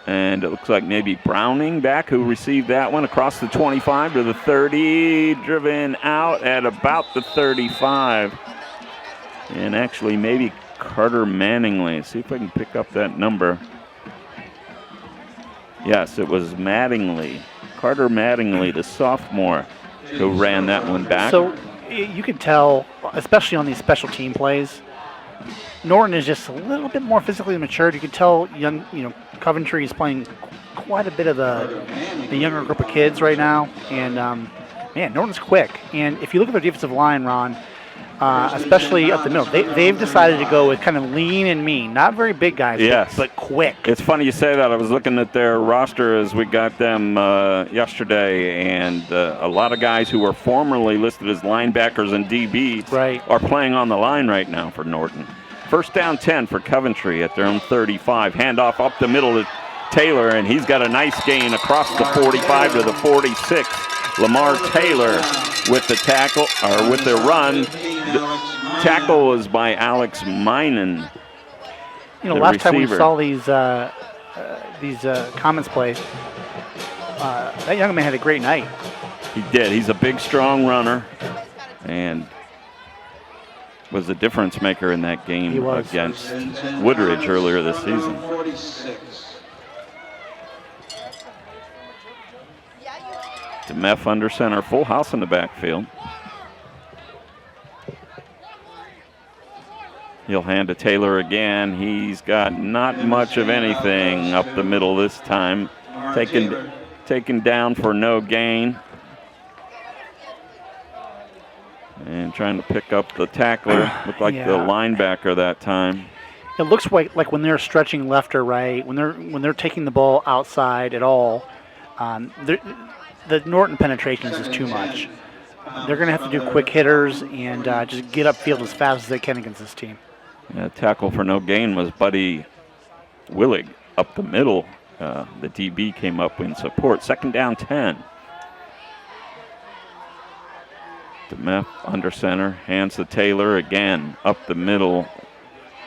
And it looks like maybe Browning back, who received that one across the 25 to the 30, driven out at about the 35. And actually maybe Carter Manningly. Let's see if I can pick up that number. Yes, it was Mattingly. Carter Mattingly, the sophomore, who ran that one back. So you can tell, especially on these special team plays, Norton is just a little bit more physically matured. You can tell Coventry is playing quite a bit of the younger group of kids right now. And, man, Norton's quick. And if you look at their defensive line, Ron, especially up the middle, they've decided to go with kind of lean and mean. Not very big guys, yes, but quick. It's funny you say that. I was looking at their roster as we got them yesterday, and a lot of guys who were formerly listed as linebackers and DBs are playing on the line right now for Norton. First down 10 for Coventry at their own 35. Handoff up the middle to Taylor, and he's got a nice gain across the 45 to the 46. Lamar Taylor with the tackle, or with the run. The tackle was by Alex Minen. Last time we saw these Comets play, that young man had a great night. He did. He's a big, strong runner, and was a difference maker in that game against Woodridge earlier this season. DeMeff under center, full house in the backfield. He'll hand to Taylor again. He's got not much of anything up the middle this time. Taken down for no gain. And trying to pick up the tackler. Looked like the linebacker that time. It looks like when they're stretching left or right, when they're taking the ball outside at all, the Norton penetrations is too much. They're going to have to do quick hitters and just get upfield as fast as they can against this team. Yeah, tackle for no gain was Buddy Willig up the middle. The DB came up in support. Second down 10. DeMeff under center, hands to Taylor again, up the middle.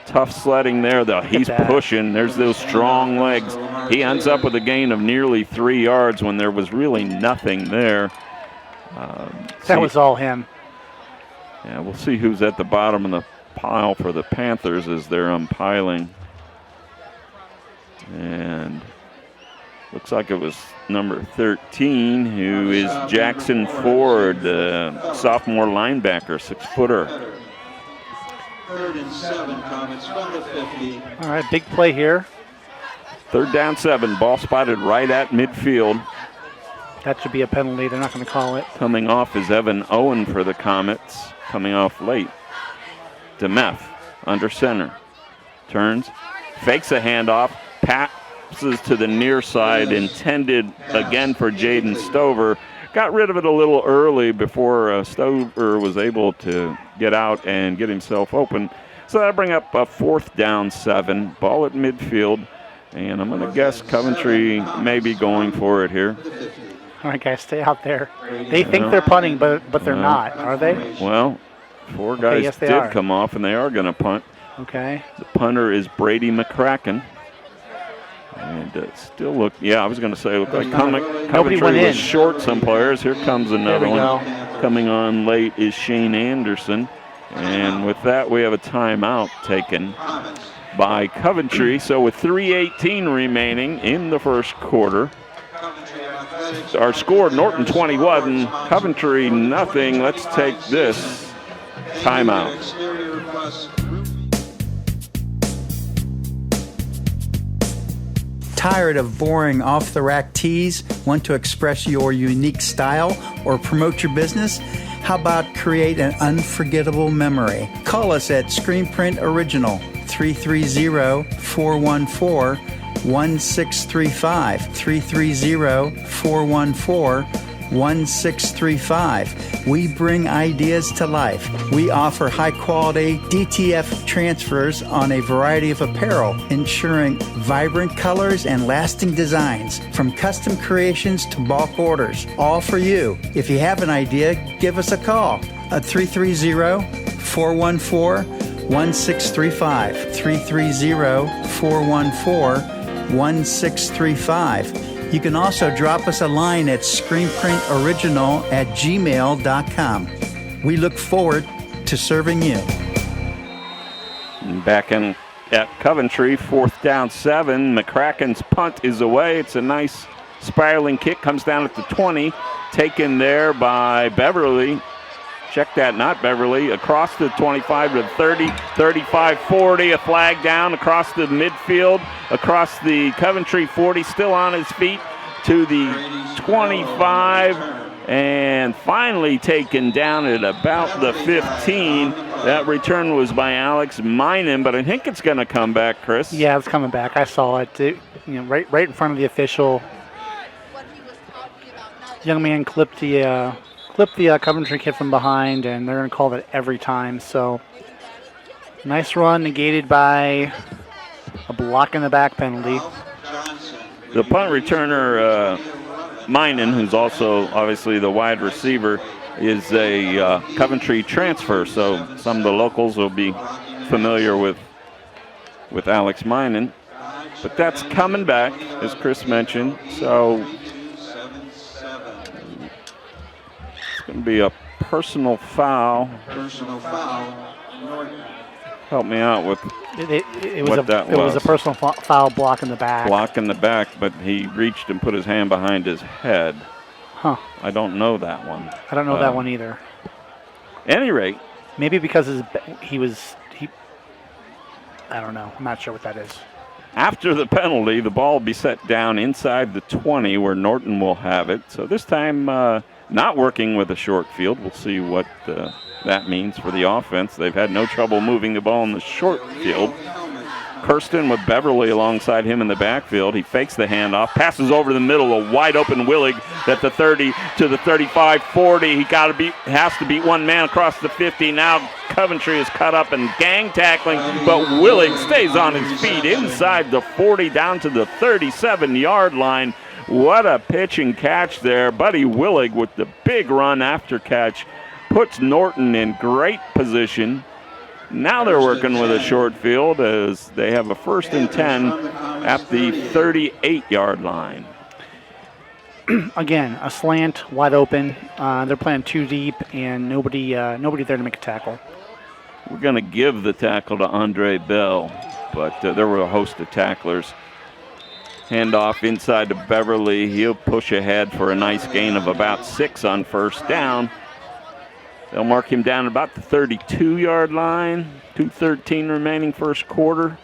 Tough sledding there, though. He's pushing. There's those strong legs. He ends up with a gain of nearly 3 yards when there was really nothing there. That was all him. Yeah, we'll see who's at the bottom of the pile for the Panthers as they're umpiling. And looks like it was number 13, who is Jackson Ford, sophomore linebacker, 6-footer. 3rd and 7, Comets from the 50. All right, big play here. 3rd down 7, ball spotted right at midfield. That should be a penalty. They're not going to call it. Coming off is Evan Owen for the Comets, coming off late. DeMeff under center. Turns, fakes a handoff, passes to the near side, intended again for Jaden Stover. Got rid of it a little early before Stover was able to get out and get himself open. So that'll bring up a 4th down 7, ball at midfield. And I'm going to guess Coventry may be going for it here. All right, guys, stay out there. They think they're punting, but they're not, are they? Well, 4 guys did come off, and they are going to punt. Okay. The punter is Brady McCracken. And still look, I was going to say, look like Coventry was short some players. Here comes another one. Coming on late is Shane Anderson. And with that, we have a timeout taken by Coventry. So with 3:18 remaining in the first quarter, our score, Norton 21, Coventry nothing. Let's take this timeout. Exterior plus roof. Tired of boring off-the-rack tees? Want to express your unique style or promote your business? How about create an unforgettable memory? Call us at Screen Print Original, 330-414-1635, 330-414-1635. We bring ideas to life. We offer high-quality DTF transfers on a variety of apparel, ensuring vibrant colors and lasting designs, from custom creations to bulk orders, all for you. If you have an idea, give us a call at 330-414-1635, 330-414-1635. You can also drop us a line at screenprintoriginal@gmail.com. We look forward to serving you. Back in at Coventry, 4th down 7. McCracken's punt is away. It's a nice spiraling kick, comes down at the 20, taken there by Beverly. Check that, not Beverly. Across the 25 to 30, 35, 40. A flag down across the midfield, across the Coventry 40, still on his feet to the 25, and finally taken down at about the 15. That return was by Alex Minen, but I think it's going to come back, Chris. Yeah, it's coming back. I saw it. Right in front of the official. Young man clipped the Coventry kid from behind, and they're going to call that every time. So, nice run, negated by a block in the back penalty. The punt returner, Minen, who's also obviously the wide receiver, is a Coventry transfer. So some of the locals will be familiar with Alex Minen. But that's coming back, as Chris mentioned. So going to be a personal foul. Personal foul. Help me out with it what that was. It was a personal foul, block in the back. Block in the back, but he reached and put his hand behind his head. Huh. I don't know that one. I don't know that one either. Any rate. Maybe because I don't know. I'm not sure what that is. After the penalty, the ball will be set down inside the 20 where Norton will have it. So this time not working with a short field. We'll see what that means for the offense. They've had no trouble moving the ball in the short field. Kirsten with Beverly alongside him in the backfield. He fakes the handoff, passes over the middle, a wide open Willig at the 30 to the 35, 40. He has to beat one man across the 50. Now Coventry is cut up and gang tackling, but Willig stays on his feet inside the 40 down to the 37-yard line. What a pitch and catch there. Buddy Willig with the big run after catch puts Norton in great position. Now they're working with a short field as they have a 1st and 10 at the 38-yard line. Again, a slant, wide open. They're playing too deep, and nobody there to make a tackle. We're going to give the tackle to Andre Bell, but there were a host of tacklers. Handoff inside to Beverly. He'll push ahead for a nice gain of about 6 on 1st down. They'll mark him down about the 32-yard line. 2:13 remaining first quarter.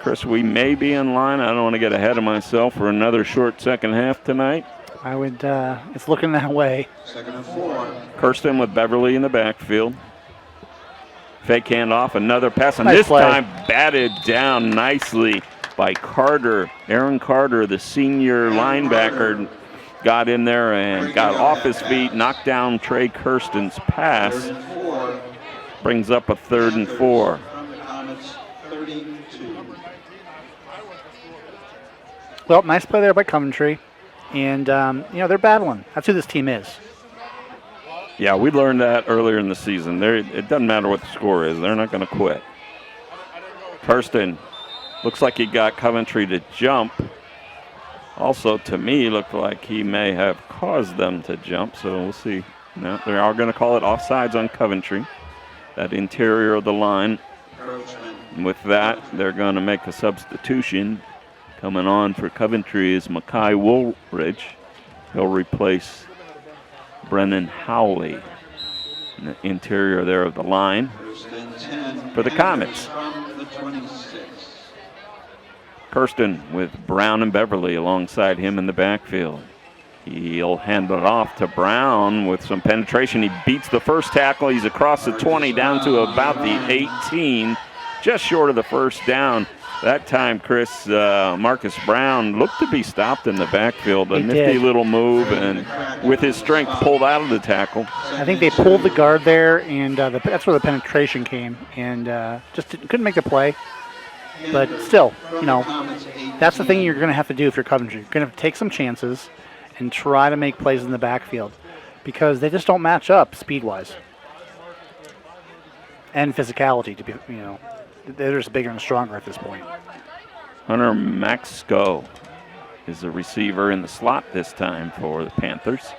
Chris, we may be in line. I don't want to get ahead of myself for another short second half tonight. I would. It's looking that way. 2nd and 4. Kirsten with Beverly in the backfield. Fake handoff, another pass, and nice this play. time batted down nicely by Carter. Aaron Carter, the senior linebacker, got in there and got off his feet, knocked down Trey Kirsten's pass. Brings up a 3rd and 4. Well, nice play there by Coventry. And, they're battling. That's who this team is. Yeah, we learned that earlier in the season. It doesn't matter what the score is. They're not going to quit. Kirsten looks like he got Coventry to jump. Also, to me, looked like he may have caused them to jump, so we'll see. No, they are going to call it offsides on Coventry, that interior of the line. And with that, they're going to make a substitution. Coming on for Coventry is Makai Woolridge. He'll replace Brennan Howley in the interior there of the line for the Comets. Kirsten with Brown and Beverly alongside him in the backfield. He'll hand it off to Brown with some penetration. He beats the first tackle. He's across the 20 down to about the 18, just short of the first down. That time, Chris, Marcus Brown looked to be stopped in the backfield. A nifty little move, and with his strength pulled out of the tackle. I think they pulled the guard there, and that's where the penetration came, and just couldn't make the play. But still, that's the thing you're going to have to do if you're Coventry. You're going to take some chances and try to make plays in the backfield because they just don't match up speed-wise and physicality. To be, they're just bigger and stronger at this point. Hunter Maxco is the receiver in the slot this time for the Panthers.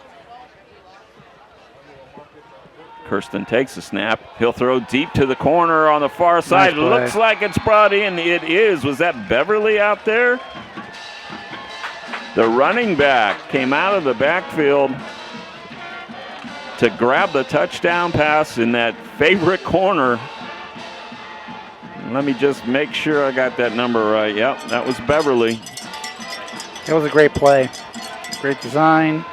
Kirsten takes the snap. He'll throw deep to the corner on the far side. Looks like it's brought in. It is. Was that Beverly out there? The running back came out of the backfield to grab the touchdown pass in that favorite corner. Let me just make sure I got that number right. Yep, that was Beverly. It was a great play. Great design.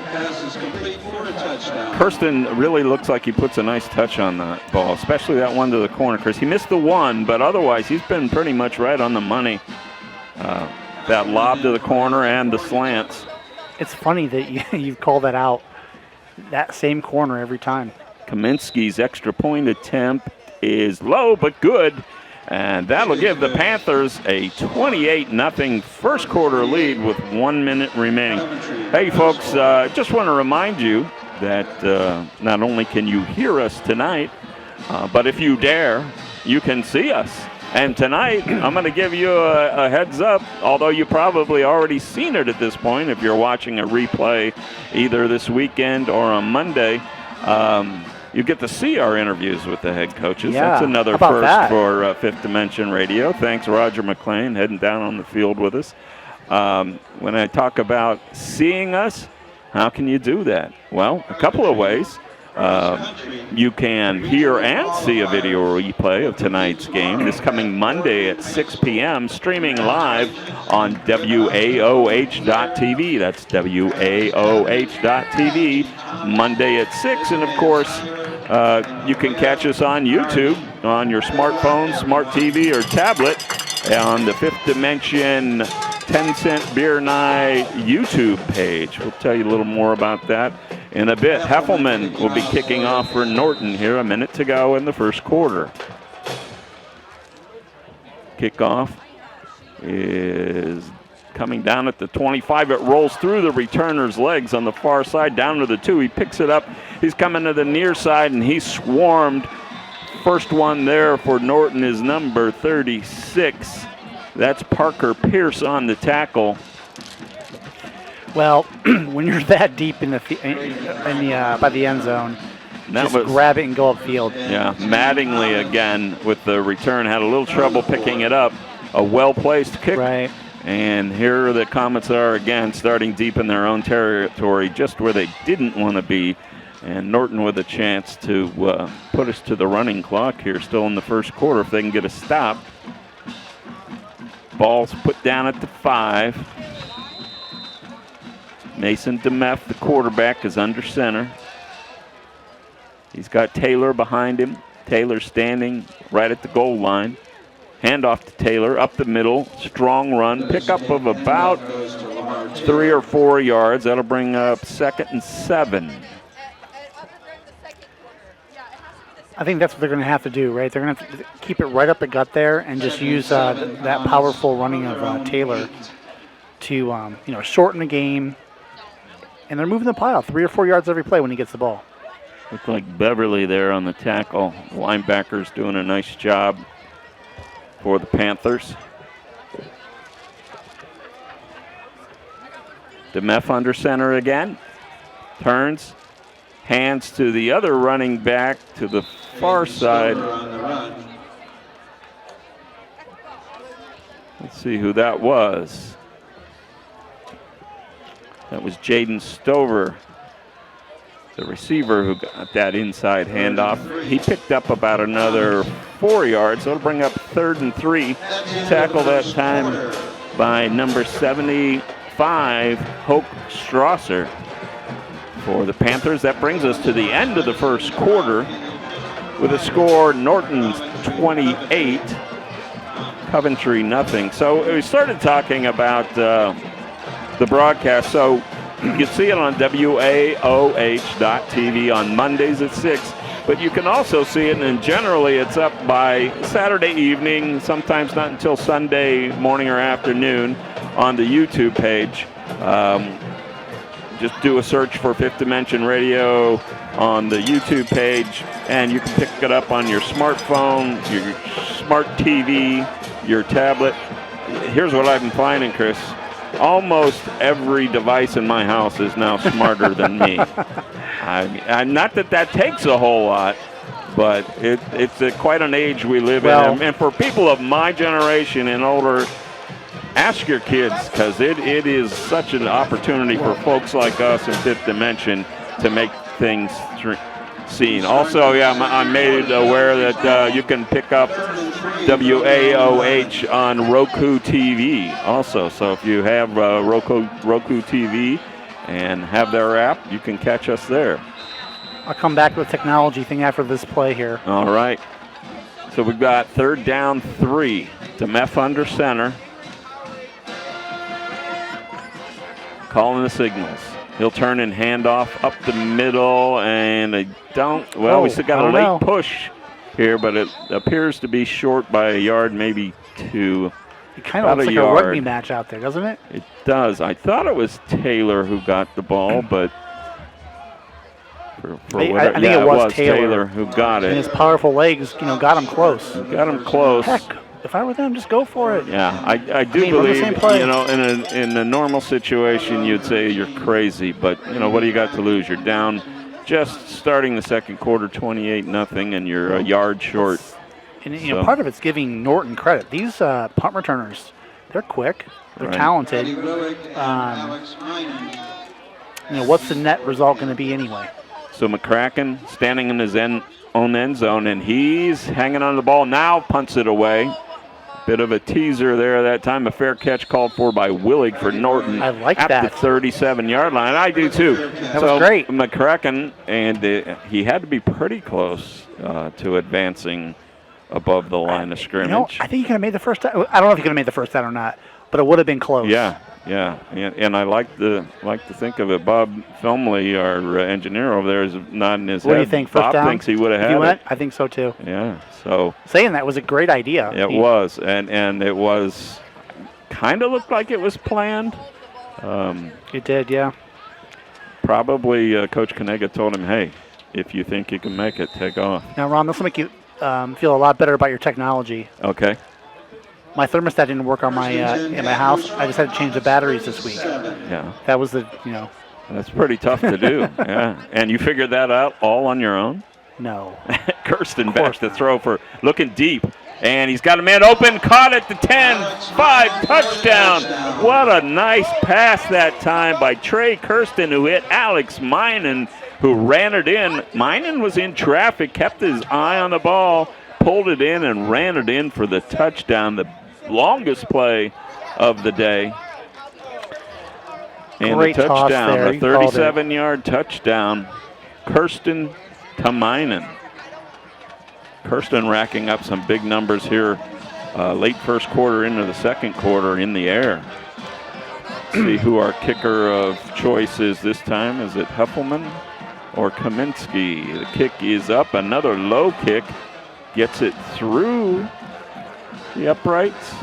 Pass is complete for a touchdown. Kirsten really looks like he puts a nice touch on that ball, especially that one to the corner, Chris. He missed the one, but otherwise he's been pretty much right on the money. That lob to the corner and the slants. It's funny that you call that out, that same corner every time. Kaminsky's extra point attempt is low but good, and that'll give the Panthers a 28-0 first quarter lead with 1 minute remaining. Hey, folks, just want to remind you that not only can you hear us tonight, but if you dare, you can see us. And tonight, I'm going to give you a heads up, although you probably already seen it at this point if you're watching a replay either this weekend or on Monday. You get to see our interviews with the head coaches. Yeah, that's another how about first that? for Fifth Dimension Radio. Thanks, Roger McLean, heading down on the field with us. When I talk about seeing us, how can you do that? Well, a couple of ways. You can hear and see a video replay of tonight's game this coming Monday at 6 p.m. streaming live on WAOH.TV. That's WAOH.TV Monday at 6. And, of course, you can catch us on YouTube on your smartphone, smart TV, or tablet on the Fifth Dimension 10-Cent Beer Night YouTube page. We'll tell you a little more about that in a bit. Heffelman will be kicking off for Norton here, a minute to go in the first quarter. Kickoff is coming down at the 25. It rolls through the returner's legs on the far side down to the 2. He picks it up. He's coming to the near side, and he's swarmed. First one there for Norton is number 36. That's Parker Pierce on the tackle. Well, when you're that deep by the end zone, just grab it and go upfield. Yeah, Mattingly again with the return had a little trouble picking it up. A well-placed kick. Right. And here the Comets are again starting deep in their own territory, just where they didn't want to be. And Norton with a chance to put us to the running clock here, still in the first quarter, if they can get a stop. Ball's put down at the 5. Mason DeMeff, the quarterback, is under center. He's got Taylor behind him. Taylor standing right at the goal line. Handoff to Taylor, up the middle, strong run. Pickup of about 3 or 4 yards. That'll bring up 2nd and 7. I think that's what they're going to have to do, right? They're going to have to keep it right up the gut there and just use that powerful running of Taylor to shorten the game. And they're moving the pile 3 or 4 yards every play when he gets the ball. Looked like Beverly there on the tackle. The linebacker's doing a nice job for the Panthers. DeMeff under center again. Turns. Hands to the other running back to the far side. Let's see who that was. That was Jaden Stover, the receiver, who got that inside handoff. He picked up about another 4 yards, so it'll bring up 3rd and 3. Tackle that time by number 75, Hoke Strasser. For the Panthers, that brings us to the end of the first quarter with a score, Norton's 28, Coventry nothing. So we started talking about the broadcast. So you can see it on WAOH.TV on Mondays at 6. But you can also see it, and generally it's up by Saturday evening, sometimes not until Sunday morning or afternoon on the YouTube page. Just do a search for Fifth Dimension Radio on the YouTube page, and you can pick it up on your smartphone, your smart TV, your tablet. Here's what I've been finding, Chris. Almost every device in my house is now smarter than me. Not that takes a whole lot, but it's quite an age we live in. And for people of my generation and older, ask your kids, because it is such an opportunity for folks like us in Fifth Dimension to make things seen. Also, I'm made aware that you can pick up WAOH on Roku TV also. So if you have Roku TV and have their app, you can catch us there. I'll come back to the technology thing after this play here. All right. So we've got 3rd down 3. DeMeff under center. Calling the signals. He'll turn and hand off up the middle, and we still got a late push here, but it appears to be short by a yard, maybe 2. It kind of looks like a rugby match out there, doesn't it? It does. I thought it was Taylor who got the ball, but I think it was Taylor who got it. And his powerful legs, got him close. Got him close. Heck, if I were them, just go for it. Yeah, I do believe, in a normal situation, you'd say you're crazy, but, what do you got to lose? You're down just starting the second quarter, 28-0, and you're a yard short. And, part of it's giving Norton credit. These punt returners, they're quick. They're talented. What's the net result going to be anyway? So McCracken standing in his own end zone, and he's hanging on the ball now, punts it away. Bit of a teaser there that time. A fair catch called for by Willig for Norton. I like at that. At the 37-yard line. I do, too. That was great. McCracken, and he had to be pretty close to advancing above the line of scrimmage. I think he could have made the first down. I don't know if he could have made the first down or not, but it would have been close. Yeah. And I like to think of it. Bob Filmley, our engineer over there, is nodding his head. What do you think? First Bob down? Thinks he would have had it. I think so too. Yeah. So saying that was a great idea. It was, and it was kind of looked like it was planned. It did, yeah. Probably Coach Kanega told him, "Hey, if you think you can make it, take off." Now, Ron, this will make you feel a lot better about your technology. Okay. My thermostat didn't work on my in my house. I just had to change the batteries this week. Yeah. That was That's pretty tough to do. Yeah. And you figured that out all on your own? No. Kirsten back to throw for looking deep. And he's got a man open, caught at the 10-5, touchdown. What a nice pass that time by Trey Kirsten, who hit Alex Minen, who ran it in. Minen was in traffic, kept his eye on the ball, pulled it in, and ran it in for the touchdown, the longest play of the day. And great the touchdown, toss there. a 37-yard touchdown. Kirsten to Minen. Kirsten racking up some big numbers here late first quarter into the second quarter in the air. See who our kicker of choice is this time. Is it Heffelman or Kaminsky? The kick is up. Another low kick. Gets it through the uprights.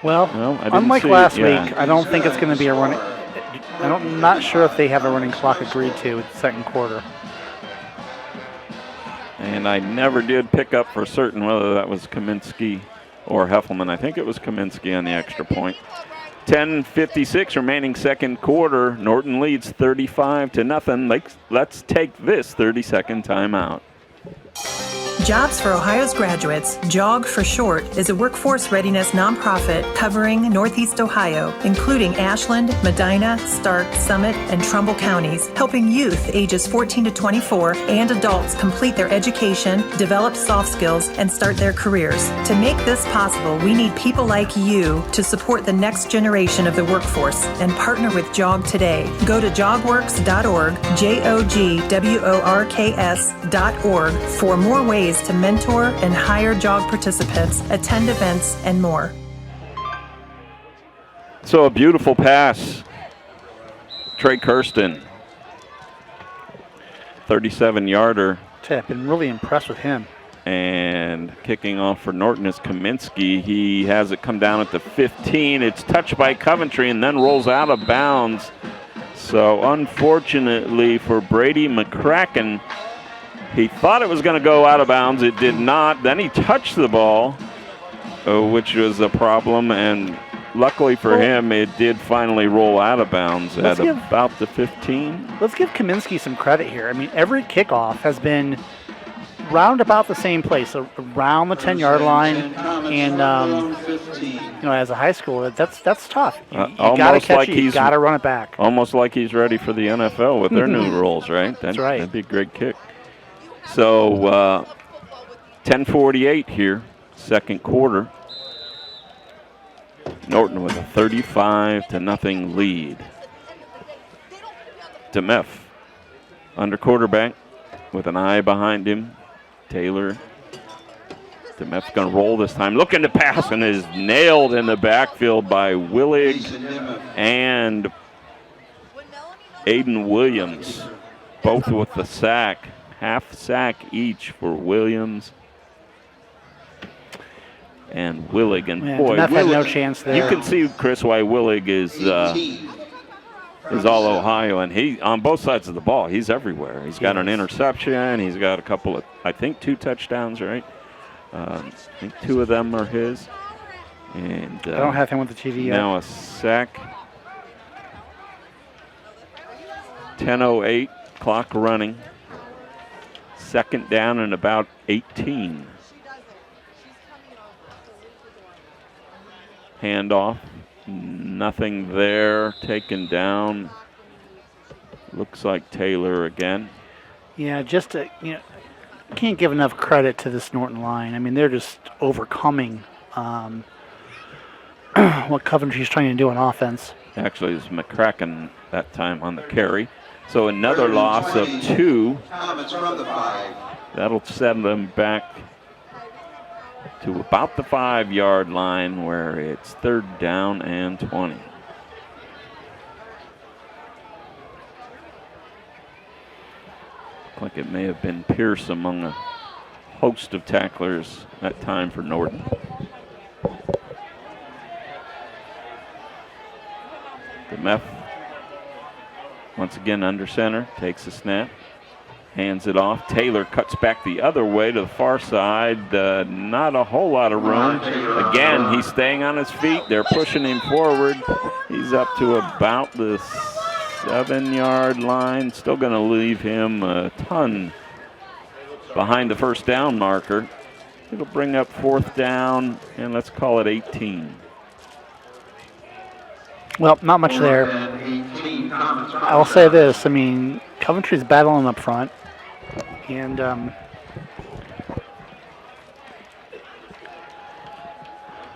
Well, unlike last week, I don't think it's going to be a running. I'm not sure if they have a running clock agreed to in the second quarter. And I never did pick up for certain whether that was Kaminsky or Heffelman. I think it was Kaminsky on the extra point. 10:56 remaining second quarter. Norton leads 35-0. Let's take this 30-second timeout. Jobs for Ohio's Graduates, JOG for short, is a workforce readiness nonprofit covering Northeast Ohio, including Ashland, Medina, Stark, Summit, and Trumbull counties, helping youth ages 14 to 24 and adults complete their education, develop soft skills, and start their careers. To make this possible, we need people like you to support the next generation of the workforce and partner with JOG today. Go to jogworks.org, JOGWORKS.org for more ways to mentor and hire JOG participants, attend events, and more. So a beautiful pass. Trey Kirsten, 37-yarder. I've been really impressed with him. And kicking off for Norton is Kaminsky. He has it come down at the 15. It's touched by Coventry and then rolls out of bounds. So unfortunately for Brady McCracken, he thought it was going to go out of bounds. It did not. Then he touched the ball, which was a problem. And luckily for him, it did finally roll out of bounds at about the 15. Let's give Kaminsky some credit here. I mean, every kickoff has been round about the same place, around the 10-yard line. And, as a high schooler, that's tough. You got to catch it. You got to run it back. Almost like he's ready for the NFL with their new rules, right? That's right. That'd be a great kick. So 10:48 here, second quarter. Norton with a 35-0 lead. DeMeff under quarterback with an eye behind him. Taylor. DeMeff's going to roll this time. Looking to pass and is nailed in the backfield by Willig and Aiden Williams. Both with the sack. Half sack each for Williams and Willig. And boy, DeMeff had no chance there. You can see, Chris, why Willig is all Ohio, and he on both sides of the ball. He's everywhere. He's got an interception. He's got a couple of, I think, 2 touchdowns, right? I think 2 of them are his. And I don't have him with the TV yet. Now a sack. 10:08, clock running. Second down and about 18. Handoff. Nothing there. Taken down. Looks like Taylor again. Yeah, can't give enough credit to this Norton line. I mean, they're just overcoming what Coventry's trying to do on offense. Actually, it's McCracken that time on the carry. So another loss of 2. That'll send them back to about the 5-yard line where it's 3rd down and 20. Looked like it may have been Pierce among a host of tacklers that time for Norton. DeMeff once again under center, takes a snap, hands it off. Taylor cuts back the other way to the far side. Not a whole lot of room. Again, he's staying on his feet. They're pushing him forward. He's up to about the 7-yard line. Still going to leave him a ton behind the first down marker. It'll bring up 4th down, and let's call it 18. Well, not much there. I'll say this. I mean, Coventry's battling up front. And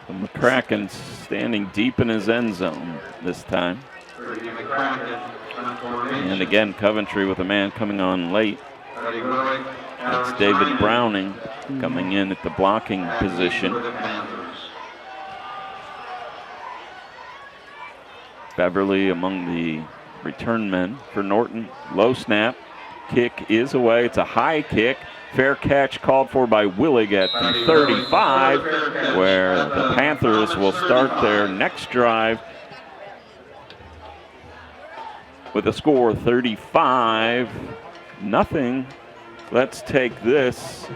McCracken standing deep in his end zone this time. And again, Coventry with a man coming on late. That's David Browning coming in at the blocking position. Beverly among the return men for Norton. Low snap. Kick is away. It's a high kick. Fair catch called for by Willig at the 35, where the Panthers will start their next drive with a score 35-0. Let's take this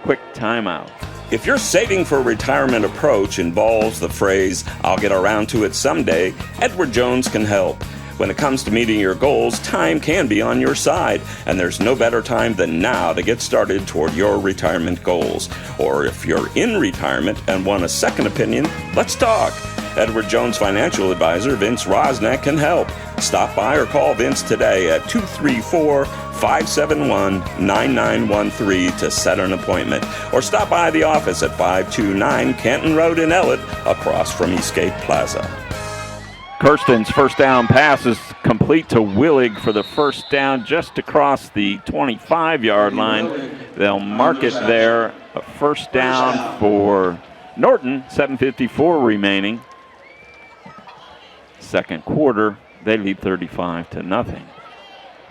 quick timeout. If your saving for retirement approach involves the phrase, "I'll get around to it someday," Edward Jones can help. When it comes to meeting your goals, time can be on your side, and there's no better time than now to get started toward your retirement goals. Or if you're in retirement and want a second opinion, let's talk. Edward Jones Financial Advisor Vince Rosnack can help. Stop by or call Vince today at 234-571-9913 to set an appointment. Or stop by the office at 529 Canton Road in Ellett, across from Eastgate Plaza. Kirsten's first down pass is complete to Willig for the first down just across the 25-yard line. They'll mark it there. A first down for Norton, 7:54 remaining. Second quarter, they lead 35-0.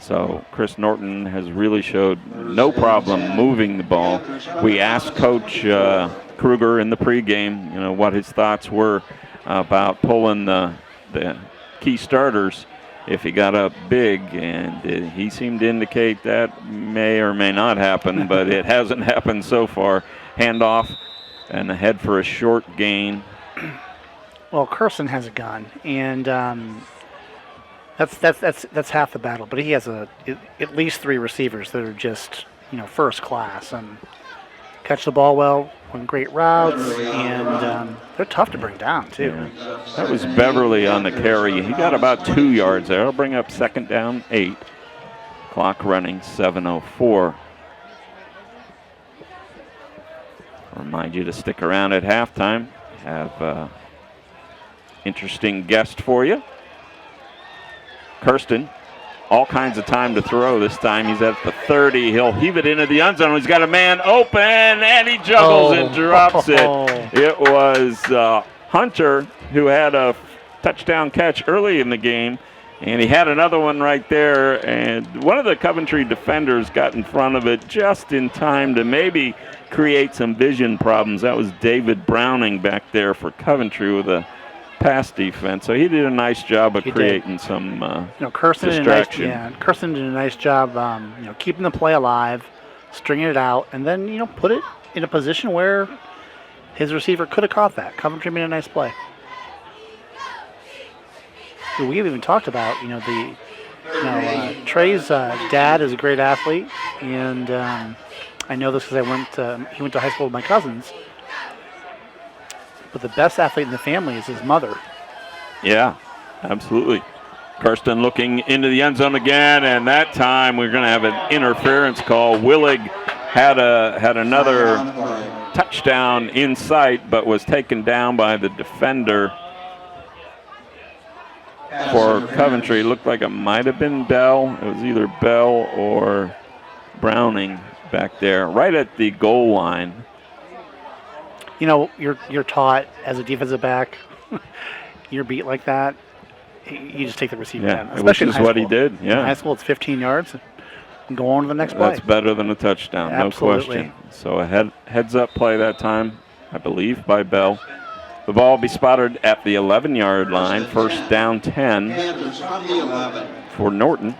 So Chris Norton has really showed no problem moving the ball. We asked Coach Kruger in the pregame, what his thoughts were about pulling the key starters if he got up big, and he seemed to indicate that may or may not happen, but it hasn't happened so far. Handoff and ahead for a short gain. Well, Kirsten has a gun, and that's half the battle. But he has at least 3 receivers that are just first class and catch the ball well, run great routes, and they're tough to bring down too. Yeah. That was Beverly on the carry. He got about 2 yards there. It'll bring up second down 8. Clock running 7:04. Remind you to stick around at halftime. Have interesting guest for you. Kirsten, all kinds of time to throw this time. He's at the 30. He'll heave it into the end zone. He's got a man open, and he juggles and drops it. It was Hunter who had a touchdown catch early in the game, and he had another one right there. And one of the Coventry defenders got in front of it just in time to maybe create some vision problems. That was David Browning back there for Coventry with a pass defense. So he did a nice job of creating some distraction. Kirsten did a nice job, keeping the play alive, stringing it out, and then put it in a position where his receiver could have caught that. Coventry made a nice play. We've even talked about Trey's dad is a great athlete, and I know this because he went to high school with my cousins. But the best athlete in the family is his mother. Yeah, absolutely. Kirsten looking into the end zone again, and that time we're going to have an interference call. Willig had another touchdown in sight, but was taken down by the defender for Coventry. Looked like it might have been Bell. It was either Bell or Browning back there, right at the goal line. You're taught as a defensive back, you're beat like that, you just take the receiver down. Especially which is what he did. Yeah, in high school it's 15 yards and go on to the next play. That's better than a touchdown, Absolutely. No question. So a heads-up play that time, I believe, by Bell. The ball will be spotted at the 11-yard line. First down 10 for Norton.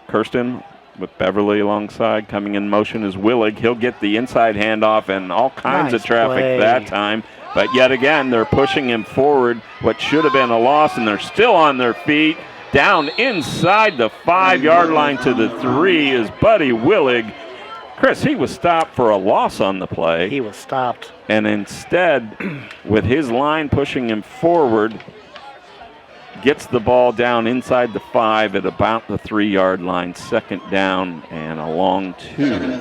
Kirsten with Beverly alongside. Coming in motion is Willig. He'll get the inside handoff and all kinds of traffic that time. But yet again, they're pushing him forward. What should have been a loss, and they're still on their feet. Down inside the 5-yard line to the 3 is Buddy Willig. Chris, he was stopped for a loss on the play. He was stopped. And instead, with his line pushing him forward, gets the ball down inside the 5 at about the 3-yard line. Second down and a long 2.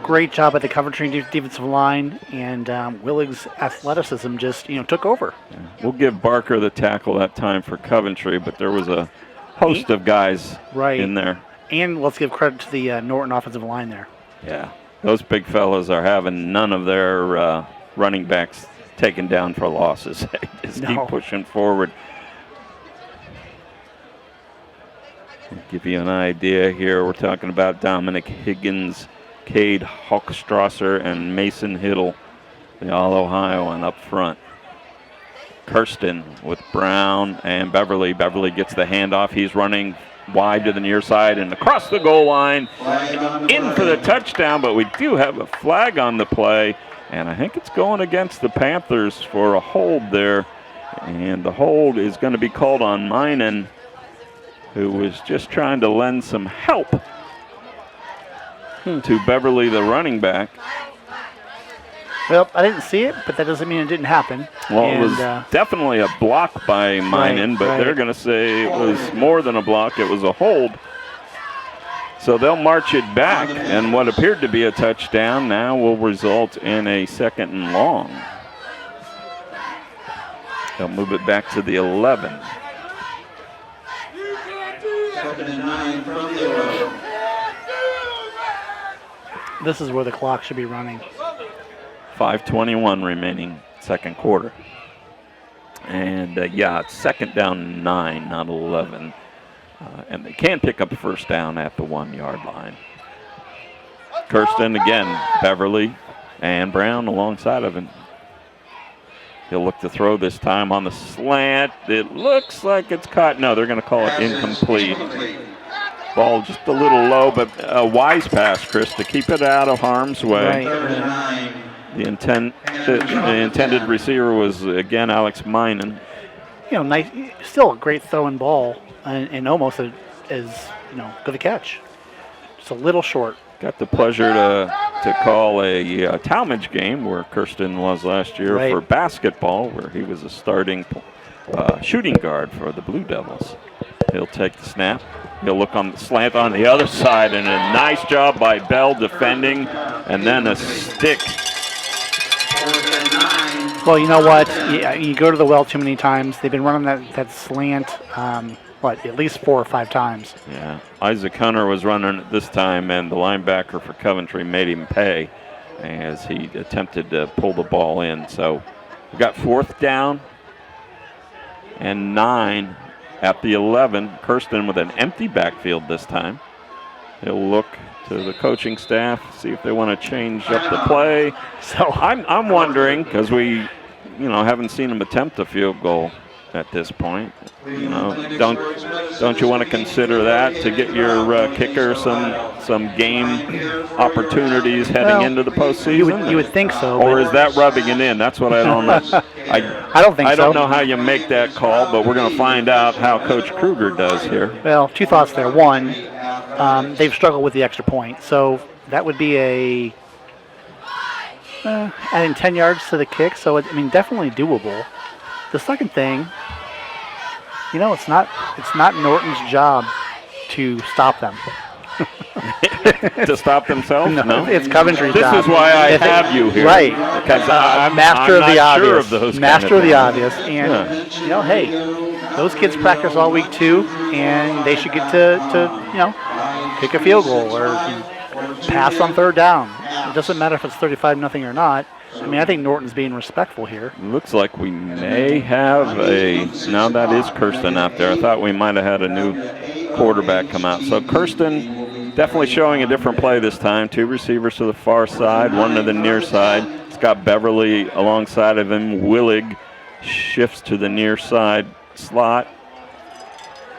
Great job at the Coventry defensive line, and Willig's athleticism just, took over. Yeah. We'll give Barker the tackle that time for Coventry, but there was a host of guys in there. And let's give credit to the Norton offensive line there. Yeah, those big fellas are having none of their running backs taken down for losses. They just keep pushing forward. I'll give you an idea here. We're talking about Dominic Higgins, Cade Hochstrasser, and Mason Hiddle, the All-Ohioan up front. Kirsten with Brown and Beverly. Beverly gets the handoff. He's running wide to the near side and across the goal line in for the touchdown, but we do have a flag on the play, and I think it's going against the Panthers for a hold there. And the hold is going to be called on Minen, who was just trying to lend some help to Beverly, the running back. Well, I didn't see it, but that doesn't mean it didn't happen. Well, and, it was definitely a block by Minen, but they're going to say it was more than a block. It was a hold. So they'll march it back, and what appeared to be a touchdown now will result in a 2nd and long. They'll move it back to the 11. 2nd and 9 from the 11. This is where the clock should be running. 5:21 remaining, second quarter. And it's 2nd down 9, not 11. And they can pick up a first down at the 1-yard line. Kirsten again, Beverly and Brown alongside of him. He'll look to throw this time on the slant. It looks like it's caught. No, they're going to call it incomplete. Ball just a little low, but a wise pass, Chris, to keep it out of harm's way. Right. The intended receiver was, again, Alex Minen. Nice, still a great throwing ball, and almost as good a catch. Just a little short. Got the pleasure to call a Talmadge game where Kirsten was last year for basketball, where he was a starting shooting guard for the Blue Devils. He'll take the snap. He'll look on the slant on the other side, and a nice job by Bell defending, and then a stick. Well, you know what? You go to the well too many times. They've been running that slant, at least 4 or 5 times. Yeah. Isaac Hunter was running it this time, and the linebacker for Coventry made him pay as he attempted to pull the ball in. So we got 4th down and 9 at the 11. Kirsten with an empty backfield this time. He'll look to the coaching staff, see if they want to change up the play. So I'm wondering, because we, haven't seen him attempt a field goal at this point. Don't you want to consider that to get your kicker some game opportunities heading into the postseason? You would think so. Or is that rubbing it in? That's what I don't know. I don't think so. I don't know how you make that call, but we're going to find out how Coach Kruger does here. Well, 2 thoughts there. One, they've struggled with the extra point, so that would be adding 10 yards to the kick. So definitely doable. The second thing, it's not Norton's job to stop them. To stop themselves? No. It's Coventry's this job. This is why I have you here. Right. Because I'm master of the not obvious. Sure of those master of the things. obvious. And, hey, those kids practice all week too, and they should get to kick a field goal or pass on 3rd down. It doesn't matter if it's 35-0 or not. I think Norton's being respectful here. Looks like we may have now that is Kirsten out there. I thought we might have had a new quarterback come out. So Kirsten definitely showing a different play this time. 2 receivers to the far side, 1 to the near side. It's got Beverly alongside of him. Willig shifts to the near side slot.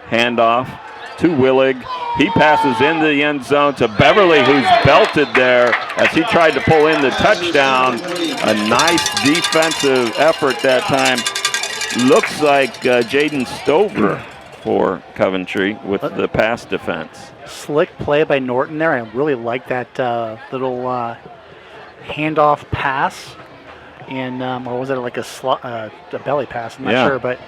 Handoff to Willig. He passes into the end zone to Beverly, who's belted there as he tried to pull in the touchdown. A nice defensive effort that time. Looks like Jaden Stover for Coventry with the pass defense. Slick play by Norton there. I really like that little handoff pass. And or was it like a belly pass? I'm not sure. But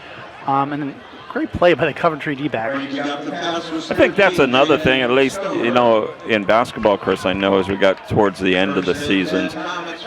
and then great play by the Coventry D-back. I think that's another thing, at least, in basketball, Chris, I know as we got towards the end of the seasons,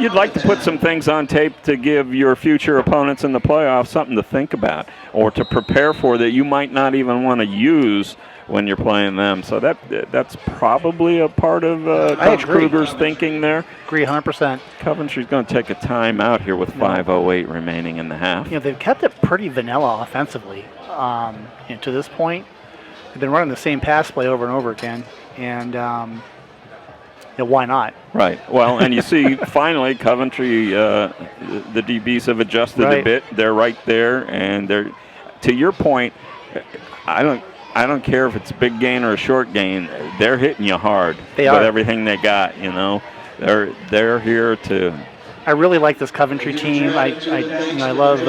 you'd like to put some things on tape to give your future opponents in the playoffs something to think about or to prepare for that you might not even want to use when you're playing them. So that's probably a part of Coach Kruger's thinking there. Agree 100%. Coventry's going to take a time out here with 5:08 remaining in the half. They've kept it pretty vanilla offensively. To this point, they've been running the same pass play over and over again, and why not? Right. Well, and you see, finally, Coventry, the DBs have adjusted a bit. They're right there, and they're. To your point, I don't care if it's a big gain or a short gain. They're hitting you hard with everything they got. They're here to. I really like this Coventry team. I love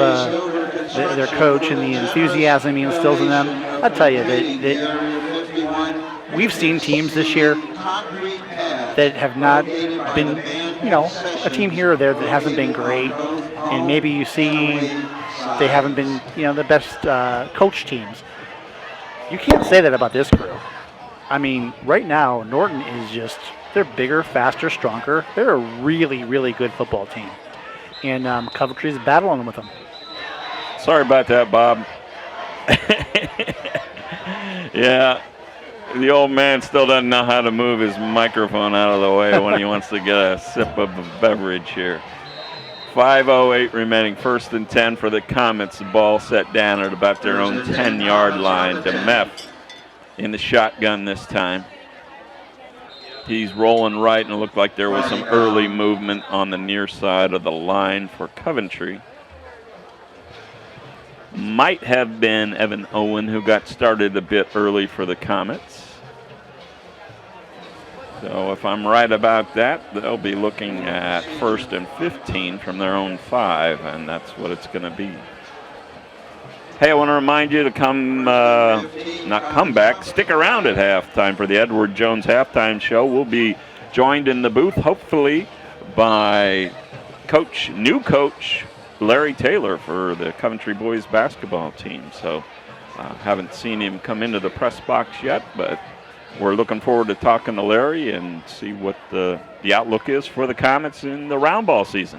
their coach and the enthusiasm he instills in them. I'll tell you that we've seen teams this year that have not been, a team here or there that hasn't been great, and maybe you see they haven't been, the best coach teams. You can't say that about this crew. I mean, right now, Norton is they're bigger, faster, stronger. They're a really, really good football team. And Coventry's battling with them. Sorry about that, Bob. Yeah, the old man still doesn't know how to move his microphone out of the way when he wants to get a sip of a beverage here. 5:08 remaining, 1st and 10 for the Comets. The ball set down at about their own 10-yard line. DeMeff in the shotgun this time. He's rolling right, and it looked like there was some early movement on the near side of the line for Coventry. Might have been Evan Owen who got started a bit early for the Comets. So if I'm right about that, they'll be looking at 1st and 15 from their own 5, and that's what it's going to be. Hey, I want to remind you to stick around at halftime for the Edward Jones Halftime Show. We'll be joined in the booth, hopefully, by new coach Larry Taylor for the Coventry boys basketball team. So haven't seen him come into the press box yet, but we're looking forward to talking to Larry and see what the outlook is for the Comets in the round ball season.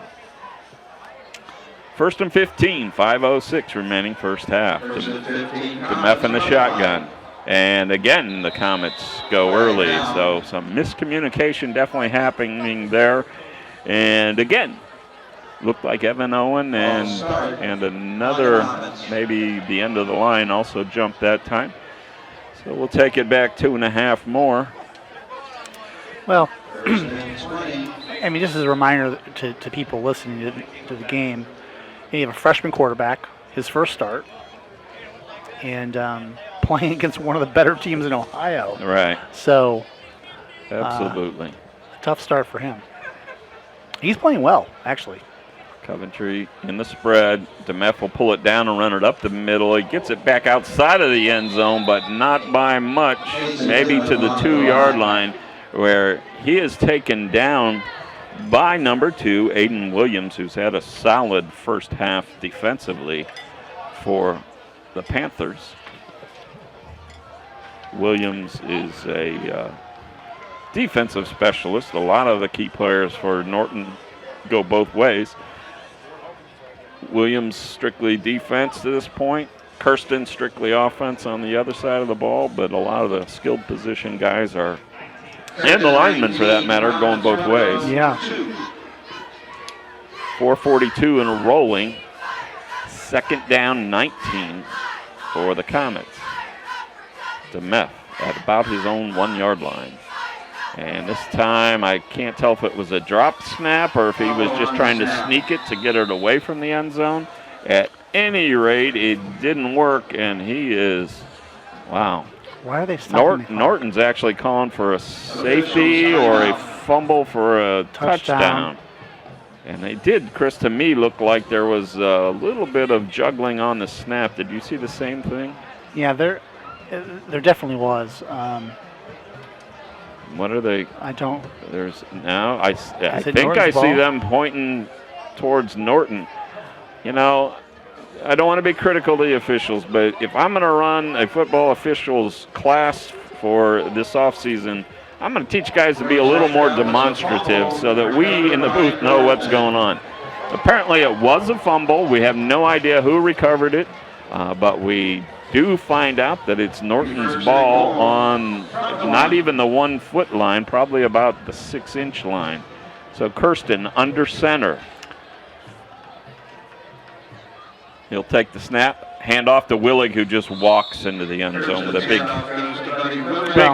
1st and 15, 5:06 remaining, first half. DeMeff in the shotgun. And again, the Comets go early, so some miscommunication definitely happening there. And again, looked like Evan Owen and another, maybe the end of the line also jumped that time. So we'll take it back 2.5 more. Well, I mean, just as a reminder to people listening to the game, you have a freshman quarterback, his first start, and playing against one of the better teams in Ohio. Right. So, absolutely. A tough start for him. He's playing well, actually. Coventry in the spread. DeMeff will pull it down and run it up the middle. He gets it back outside of the end zone, but not by much, maybe to the 2-yard line, where he is taken down by number 2, Aiden Williams, who's had a solid first half defensively for the Panthers. Williams is a defensive specialist. A lot of the key players for Norton go both ways. Williams strictly defense to this point. Kirsten strictly offense on the other side of the ball, but a lot of the skilled position guys are, and the linemen for that matter, going both ways. Yeah. 4:42 and rolling. 2nd down, 19 for the Comets. DeMeff at about his own 1-yard line. And this time, I can't tell if it was a drop snap or if he was just trying to sneak it to get it away from the end zone. At any rate, it didn't work, and he is, wow. Why are they stopping Norton's actually calling for a safety or a fumble for a touchdown. And they did, Chris, to me, look like there was a little bit of juggling on the snap. Did you see the same thing? Yeah, there definitely was. What are they? I don't. There's now. I think Norton's I see ball? them pointing towards Norton. You know, I don't want to be critical of the officials, but if I'm going to run a football officials class for this offseason, I'm going to teach guys to be a little more demonstrative so that we in the booth know what's going on. Apparently, it was a fumble. We have no idea who recovered it, but we do find out that it's Norton's ball on not even the 1-foot line, probably about the 6-inch line. So Kirsten under center. He'll take the snap, hand off to Willig, who just walks into the end zone with a big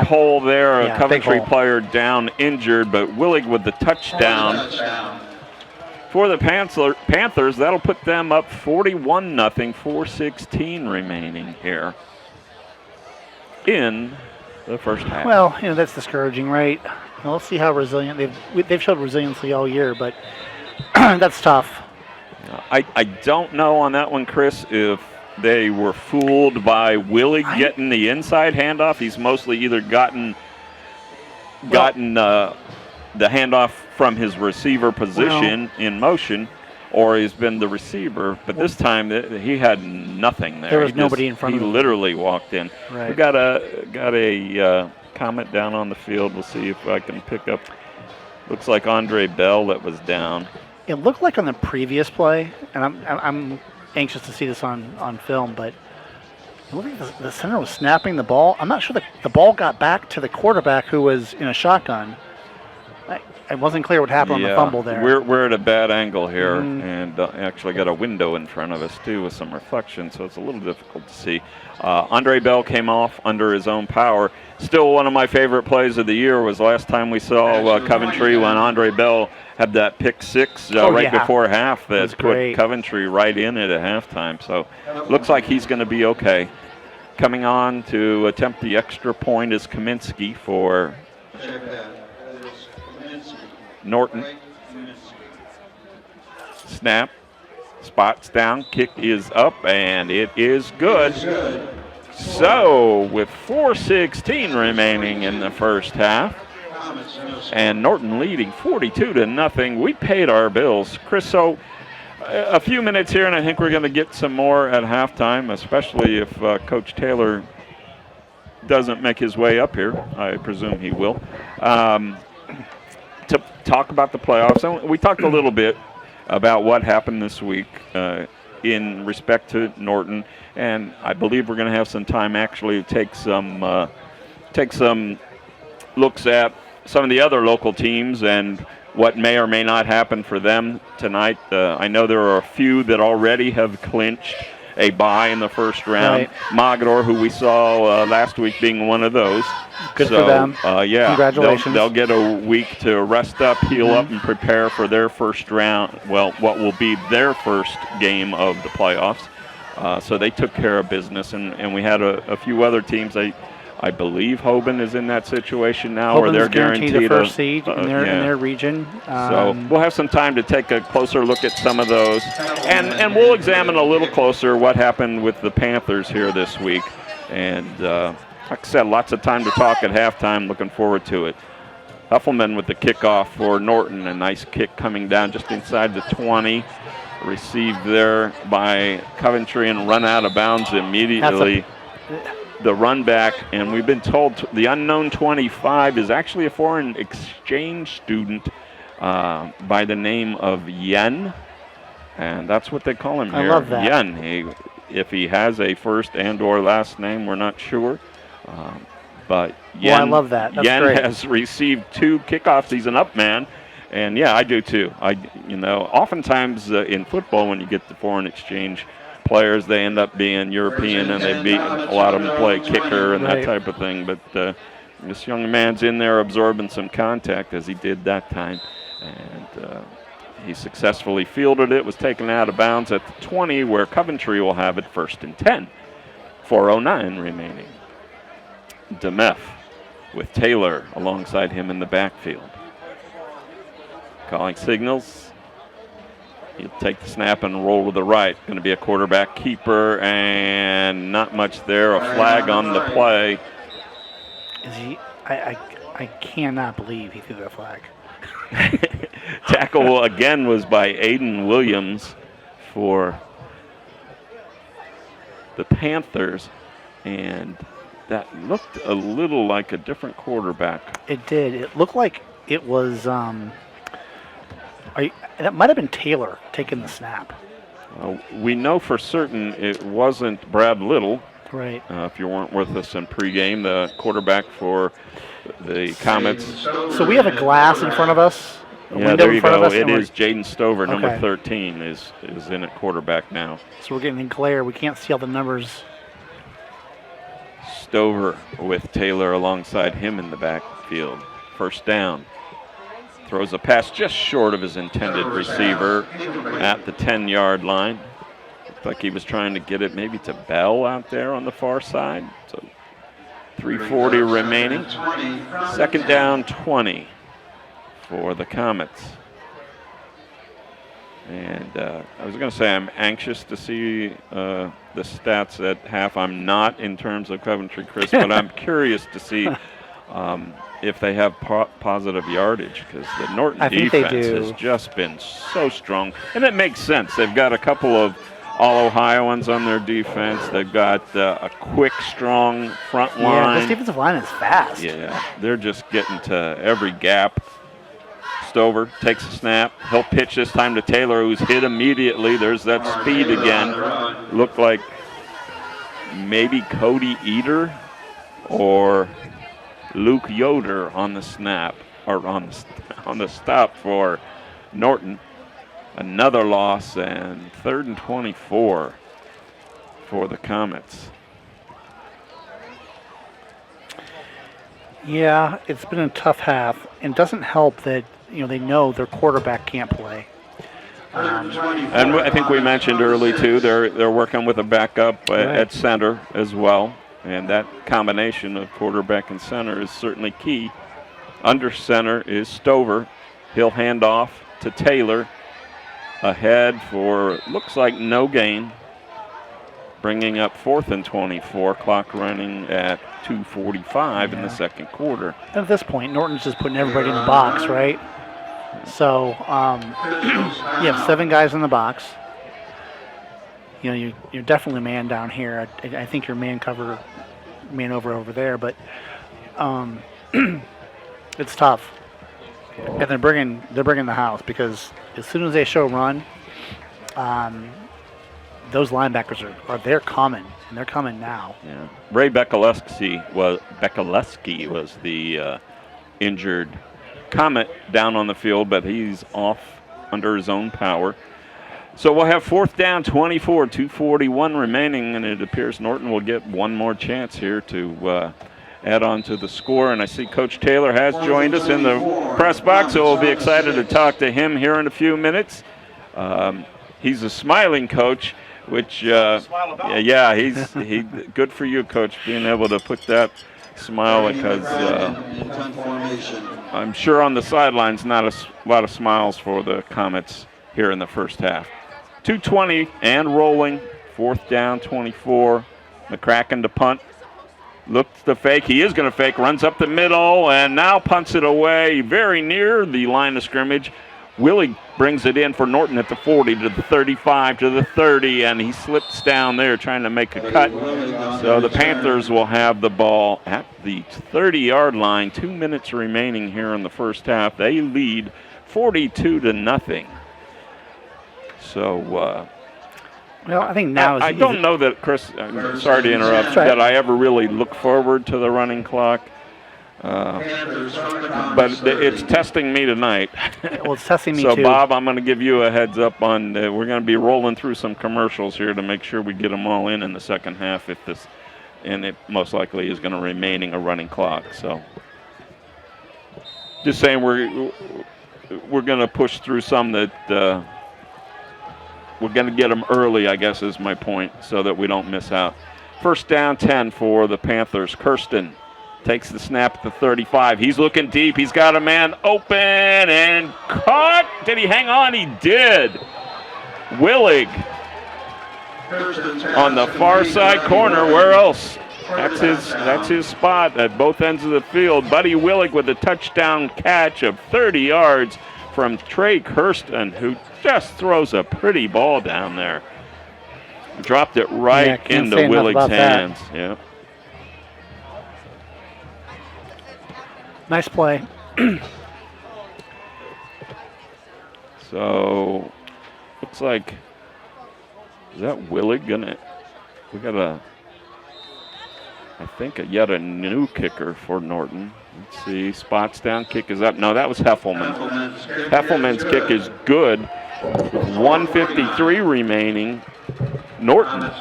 hole there. Yeah, a Coventry player down injured, but Willig with the touchdown. For the Panthers, that'll put them up 41-0, 4:16 remaining here in the first half. Well, that's discouraging, right? Well, let's see how resilient they've showed resiliency all year, but that's tough. I don't know on that one, Chris, if they were fooled by Willie getting the inside handoff. He's mostly either gotten the handoff from his receiver position in motion, or he's been the receiver. But this time he had nothing there. There was nobody in front of him. He literally walked in. Right. We got a comment down on the field. We'll see if I can pick up. Looks like Andre Bell that was down. It looked like on the previous play, and I'm anxious to see this on film, but it looked like the center was snapping the ball. I'm not sure that the ball got back to the quarterback who was in a shotgun. It wasn't clear what happened on the fumble there. We're at a bad angle here, and actually got a window in front of us too with some reflection, so it's a little difficult to see. Andre Bell came off under his own power. Still, one of my favorite plays of the year was last time we saw Coventry when Andre Bell had that pick six before half that put Coventry right in it at halftime. So looks like he's going to be okay. Coming on to attempt the extra point is Kaminsky for Norton. Snap. Spots down. Kick is up, and it is good. So, with 4:16 remaining in the first half, and Norton leading 42-0, we paid our bills. Chris, so a few minutes here, and I think we're going to get some more at halftime, especially if Coach Taylor doesn't make his way up here. I presume he will. To talk about the playoffs, and we talked a little bit about what happened this week in respect to Norton, and I believe we're going to have some time actually to take some looks at some of the other local teams and what may or may not happen for them tonight. I know there are a few that already have clinched a bye in the first round. Right. Mogador, who we saw last week, being one of those. Good for them. Congratulations. They'll get a week to rest up, heal up, and prepare for their first round. Well, what will be their first game of the playoffs. So they took care of business, and we had a few other teams. I believe Hoban is in that situation now, Hoban's where they're guaranteed the first seed in their region. So we'll have some time to take a closer look at some of those, and we'll examine a little closer what happened with the Panthers here this week. And like I said, lots of time to talk at halftime. Looking forward to it. Huffelman with the kickoff for Norton. A nice kick coming down just inside the 20. Received there by Coventry and run out of bounds immediately. The run back, and we've been told the unknown 25 is actually a foreign exchange student by the name of Yen, and that's what they call him here. I love that. Yen. If he has a first and or last name, we're not sure. But Yen, I love that. That's Yen great. has received 2 kickoffs. He's an up man. And yeah, I do too. Oftentimes in football, when you get the foreign exchange players, they end up being European, and they beat a lot of them play kicker and that type of thing. But this young man's in there absorbing some contact, as he did that time, and he successfully fielded it. Was taken out of bounds at the 20, where Coventry will have it 1st and 10. 4:09 remaining. Demeff with Taylor alongside him in the backfield. Calling signals. He'll take the snap and roll to the right. Going to be a quarterback keeper, and not much there. A flag on the play. Is he? I cannot believe he threw that flag. Tackle again was by Aiden Williams for the Panthers, and that looked a little like a different quarterback. It did. It looked like it was. That might have been Taylor taking the snap. We know for certain it wasn't Brad Little. Right. If you weren't with us in pregame, the quarterback for the Comets. So we have a glass in front of us. Yeah, there you go. It is Jaden Stover, number 13, is in at quarterback now. So we're getting in glare. We can't see all the numbers. Stover with Taylor alongside him in the backfield. First down. Throws a pass just short of his intended receiver at the 10-yard line. Looked like he was trying to get it maybe to Bell out there on the far side. So 3:40 remaining. 2nd down, 20 for the Comets. And I was going to say I'm anxious to see the stats at half. I'm not in terms of Coventry, Chris, but I'm curious to see if they have positive yardage, because the Norton defense has just been so strong. And it makes sense. They've got a couple of All-Ohioans on their defense. They've got a quick, strong front line. Yeah, this defensive line is fast. Yeah, they're just getting to every gap. Stover takes a snap. He'll pitch this time to Taylor, who's hit immediately. There's that speed again. Looked like maybe Cody Eater or Luke Yoder on the snap, or on the stop for Norton. Another loss, and 3rd and 24 for the Comets. Yeah, it's been a tough half, and it doesn't help that they know their quarterback can't play. And I think we mentioned early too, they're working with a backup at center as well, and that combination of quarterback and center is certainly key. Under center is Stover. He'll hand off to Taylor. Ahead for, looks like no gain, bringing up 4th and 24, clock running at 2:45 in the second quarter. At this point, Norton's just putting everybody in the box, right? So you have 7 guys in the box. You're definitely man down here. I think you're man over there, but it's tough. And they're bringing the house, because as soon as they show run, those linebackers they're coming, and they're coming now. Yeah. Ray Bekaleski was the injured Comet down on the field, but he's off under his own power. So we'll have 4th down, 24, 2:41 remaining, and it appears Norton will get one more chance here to add on to the score. And I see Coach Taylor has joined us in the press box, so we'll be excited to talk to him here in a few minutes. He's a smiling coach, which he's good for you, Coach, being able to put that smile, because I'm sure on the sidelines not a lot of smiles for the Comets here in the first half. 2:20 and rolling, 4th down, 24. McCracken to punt. Looks to fake. He is going to fake. Runs up the middle and now punts it away very near the line of scrimmage. Willie brings it in for Norton at the 40 to the 35 to the 30, and he slips down there trying to make a cut. So the Panthers will have the ball at the 30-yard line. 2 minutes remaining here in the first half. They lead 42-0. So, well, I think now I don't know that, Chris, I'm sorry to interrupt, that I ever really look forward to the running clock. But it's testing me tonight. Well, it's testing me too. So, Bob, I'm going to give you a heads up on we're going to be rolling through some commercials here to make sure we get them all in the second half, and it most likely is going to remaining a running clock. So just saying we're going to push through some that we're going to get them early, I guess is my point, so that we don't miss out. 1st down, 10 for the Panthers. Kirsten takes the snap at the 35. He's looking deep. He's got a man open and caught. Did he hang on? He did. Willig on the far side corner. Where else? That's his spot at both ends of the field. Buddy Willig with a touchdown catch of 30 yards from Trey Kirsten, who just throws a pretty ball down there. Dropped it right into Willig's hands. Yeah. Nice play. So, looks like, is that Willig gonna? We got yet a new kicker for Norton. Let's see, spots down, kick is up. No, that was Heffelman. Heffelman's kick is good. 1:53 remaining. Norton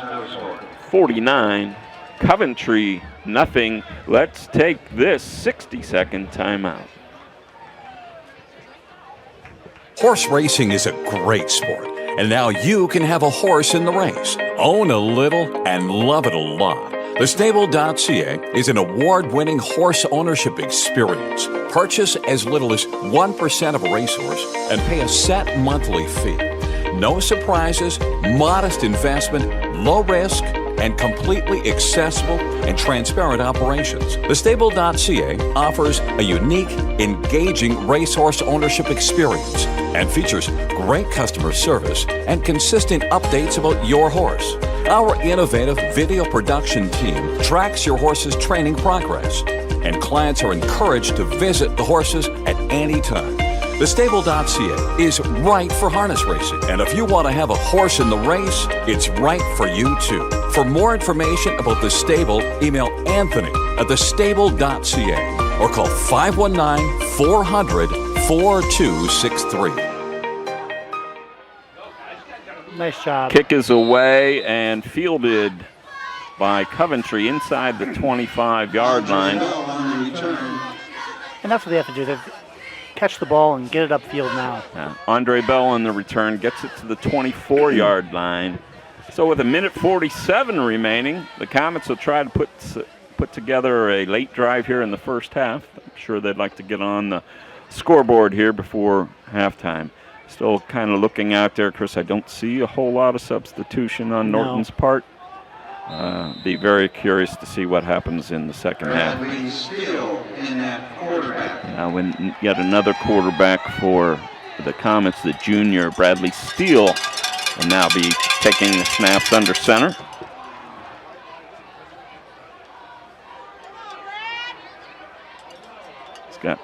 49. Coventry, nothing. Let's take this 60-second timeout. Horse racing is a great sport, and now you can have a horse in the race. Own a little and love it a lot. TheStable.ca is an award-winning horse ownership experience. Purchase as little as 1% of a racehorse and pay a set monthly fee. No surprises, modest investment, low risk, and completely accessible and transparent operations. Thestable.ca offers a unique, engaging racehorse ownership experience and features great customer service and consistent updates about your horse. Our innovative video production team tracks your horse's training progress, and clients are encouraged to visit the horses at any time. Thestable.ca is right for harness racing, and if you want to have a horse in the race, it's right for you too. For more information about The Stable, email Anthony at thestable.ca or call 519-400-4263. Nice job. Kick is away and fielded by Coventry inside the 25-yard line. And that's what they have to do. They catch the ball and get it upfield now. Andre Bell on the return gets it to the 24-yard line. So with 1:47 remaining, the Comets will try to put together a late drive here in the first half. I'm sure they'd like to get on the scoreboard here before halftime. Still kind of looking out there, Chris. I don't see a whole lot of substitution on Norton's part. Be very curious to see what happens in the second half. Now, when yet another quarterback for the Comets, the junior Bradley Steele, will now be taking the snaps under center. He's got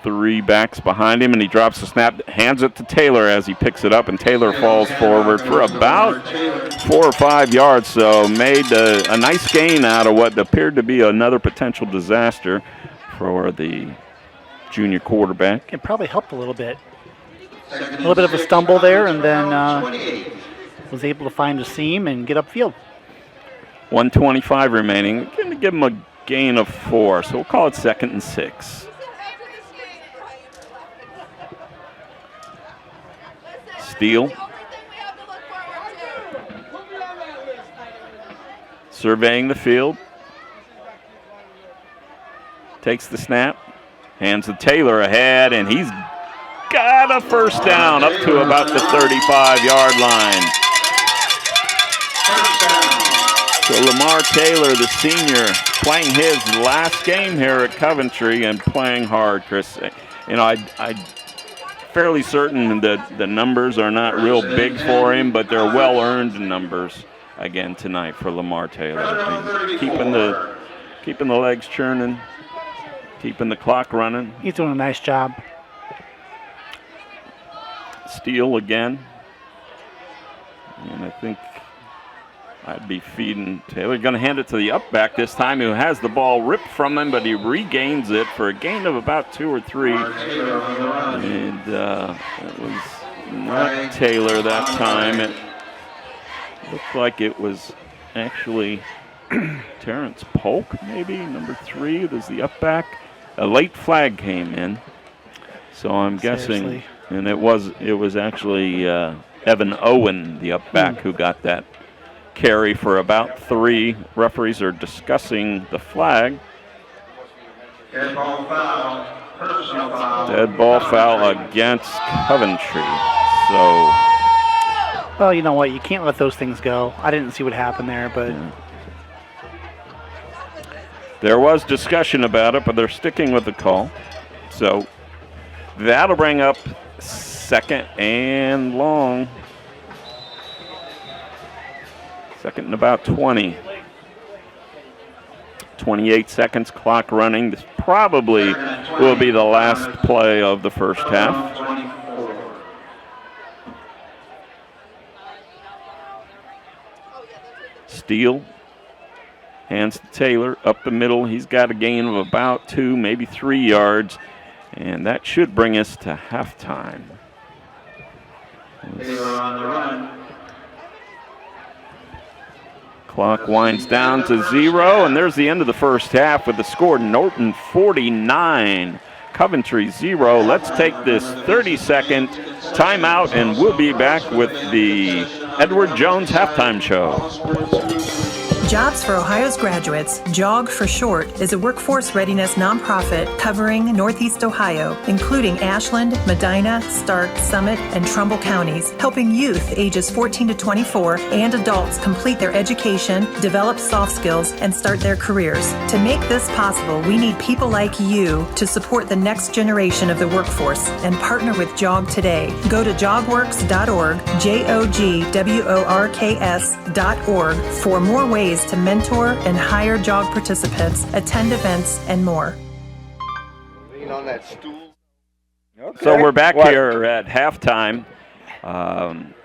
3 backs behind him, and he drops the snap, hands it to Taylor as he picks it up, and Taylor falls forward for about 4 or 5 yards, so made a nice gain out of what appeared to be another potential disaster for the junior quarterback. It probably helped a little bit. A little bit of a stumble there, and then was able to find a seam and get upfield. 1:25 remaining. We're going to give him a gain of 4, so we'll call it 2nd and 6. Steele. Surveying the field. Takes the snap. Hands to Taylor ahead, and he's got a first down up to about the 35-yard line. So Lamar Taylor, the senior, playing his last game here at Coventry and playing hard, Chris. You know, I'm fairly certain that the numbers are not real big for him, but they're well-earned numbers again tonight for Lamar Taylor. He's keeping the legs churning, keeping the clock running. He's doing a nice job. Steele again. And I think I'd be feeding Taylor. Going to hand it to the up back this time, who has the ball ripped from him, but he regains it for a gain of about 2 or 3. And it was not Taylor that time. It looked like it was actually Terrence Polk, maybe, number 3. There's the up back. A late flag came in. So I'm guessing, and it was actually Evan Owen, the up back, who got that carry for about 3. Referees are discussing the flag. Dead ball foul. Personal foul. Dead ball foul against Coventry. So. Well, you know what? You can't let those things go. I didn't see what happened there, but. Yeah. There was discussion about it, but they're sticking with the call. So that'll bring up 2nd and long. 2nd and about 20. 28 seconds, clock running. This probably will be the last play of the first half. Steele hands to Taylor up the middle. He's got a gain of about 2, maybe 3 yards, and that should bring us to halftime. Taylor on the run. Clock winds down to 0, and there's the end of the first half with the score Norton 49, Coventry 0. Let's take this 30-second timeout, and we'll be back with the Edward Jones halftime show. Jobs for Ohio's Graduates, JOG for short, is a workforce readiness nonprofit covering Northeast Ohio, including Ashland, Medina, Stark, Summit, and Trumbull counties, helping youth ages 14 to 24 and adults complete their education, develop soft skills, and start their careers. To make this possible, we need people like you to support the next generation of the workforce and partner with JOG today. Go to jogworks.org, JOGWORKS.org for more ways to mentor and hire JOG participants, attend events, and more. Lean on that stool. Okay. So we're back here at halftime.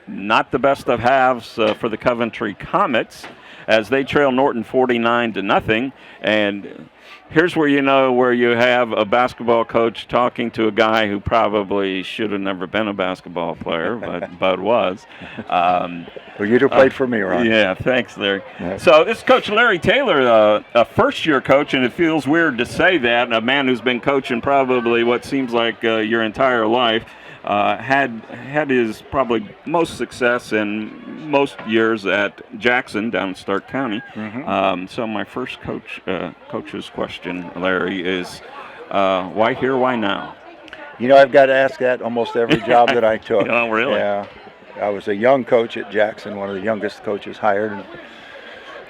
Not the best of halves for the Coventry Comets as they trail Norton 49-0. And here's where you know where you have a basketball coach talking to a guy who probably should have never been a basketball player, but was. Well, you'd have played for me, Ron. Yeah, thanks, Larry. Yeah. So this is Coach Larry Taylor, a first-year coach, and it feels weird to say that, a man who's been coaching probably what seems like your entire life. Had his probably most success in most years at Jackson down in Stark County. Mm-hmm. So my first coach's question, Larry, is why here, why now? You know, I've got to ask that almost every job that I took. Oh, really? Yeah. I was a young coach at Jackson, one of the youngest coaches hired. And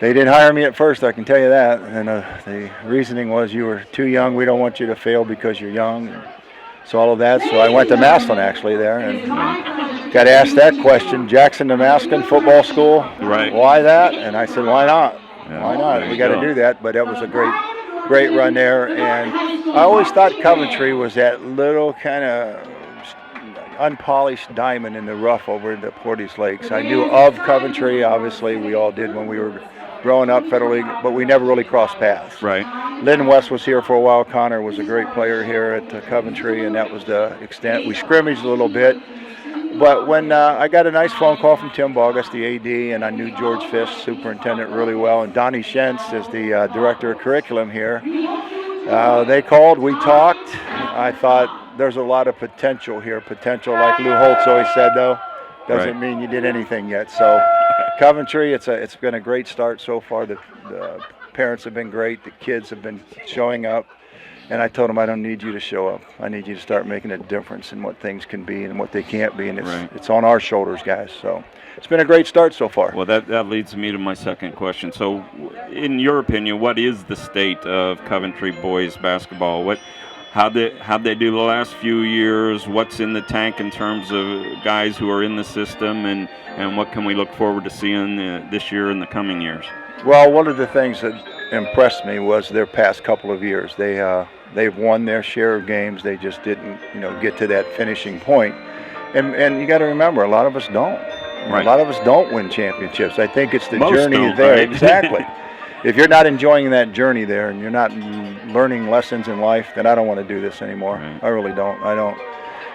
they didn't hire me at first, I can tell you that. And the reasoning was, you were too young. We don't want you to fail because you're young. So all of that. So I went to Massillon actually there and got asked that question. Jackson to Massillon football school. Right. Why that? And I said, why not? Yeah, why not? We got to go. do that. But that was a great run there. And I always thought Coventry was that little kind of unpolished diamond in the rough over the Portage Lakes. I knew of Coventry. Obviously, we all did when we were growing up, Federal League, but we never really crossed paths. Right. Lynn West was here for a while. Connor was a great player here at Coventry, and that was the extent. We scrimmaged a little bit. But when I got a nice phone call from Tim Bogus, the AD, and I knew George Fish, superintendent, really well, and Donnie Shentz is the director of curriculum here. They called, we talked. I thought there's a lot of potential here. Potential, like Lou Holtz always said, though, doesn't mean you did anything yet. So Coventry, it's been a great start so far. The parents have been great. The kids have been showing up. And I told them, I don't need you to show up. I need you to start making a difference in what things can be and what they can't be. And it's on our shoulders, guys. So it's been a great start so far. Well, that leads me to my second question. So in your opinion, what is the state of Coventry boys basketball? How'd they do the last few years? What's in the tank in terms of guys who are in the system, and what can we look forward to seeing this year and the coming years? Well, one of the things that impressed me was their past couple of years. They've won their share of games. They just didn't, get to that finishing point. And you got to remember, a lot of us don't. Right. A lot of us don't win championships. I think it's the Most journey don't, there. right? Exactly. If you're not enjoying that journey there and you're not learning lessons in life, then I don't want to do this anymore. Right. I really don't. I don't.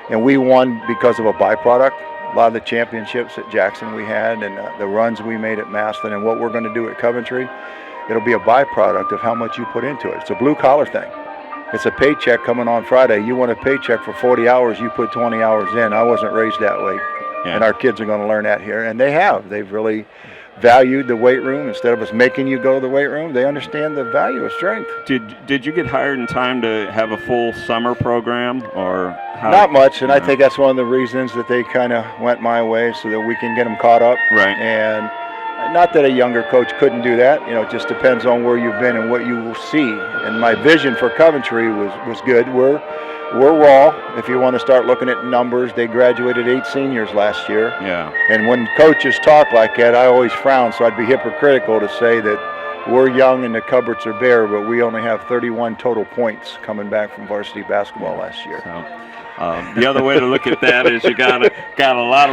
And we won because of a byproduct. A lot of the championships at Jackson we had, and the runs we made at Massillon, and what we're going to do at Coventry, it'll be a byproduct of how much you put into it. It's a blue-collar thing. It's a paycheck coming on Friday. You want a paycheck for 40 hours, you put 20 hours in. I wasn't raised that way. Yeah. And our kids are going to learn that here, and they have. They've really valued the weight room. Instead of us making you go to the weight room, they understand the value of strength. Did you get hired in time to have a full summer program, or how? Not much, and I think that's one of the reasons that they kind of went my way, so that we can get them caught up. Right. And not that a younger coach couldn't do that. It just depends on where you've been and what you will see. And my vision for Coventry was good. We're raw. If you want to start looking at numbers, they graduated 8 seniors last year. Yeah. And when coaches talk like that, I always frown, so I'd be hypocritical to say that we're young and the cupboards are bare, but we only have 31 total points coming back from varsity basketball last year. So, the other way to look at that is you got a lot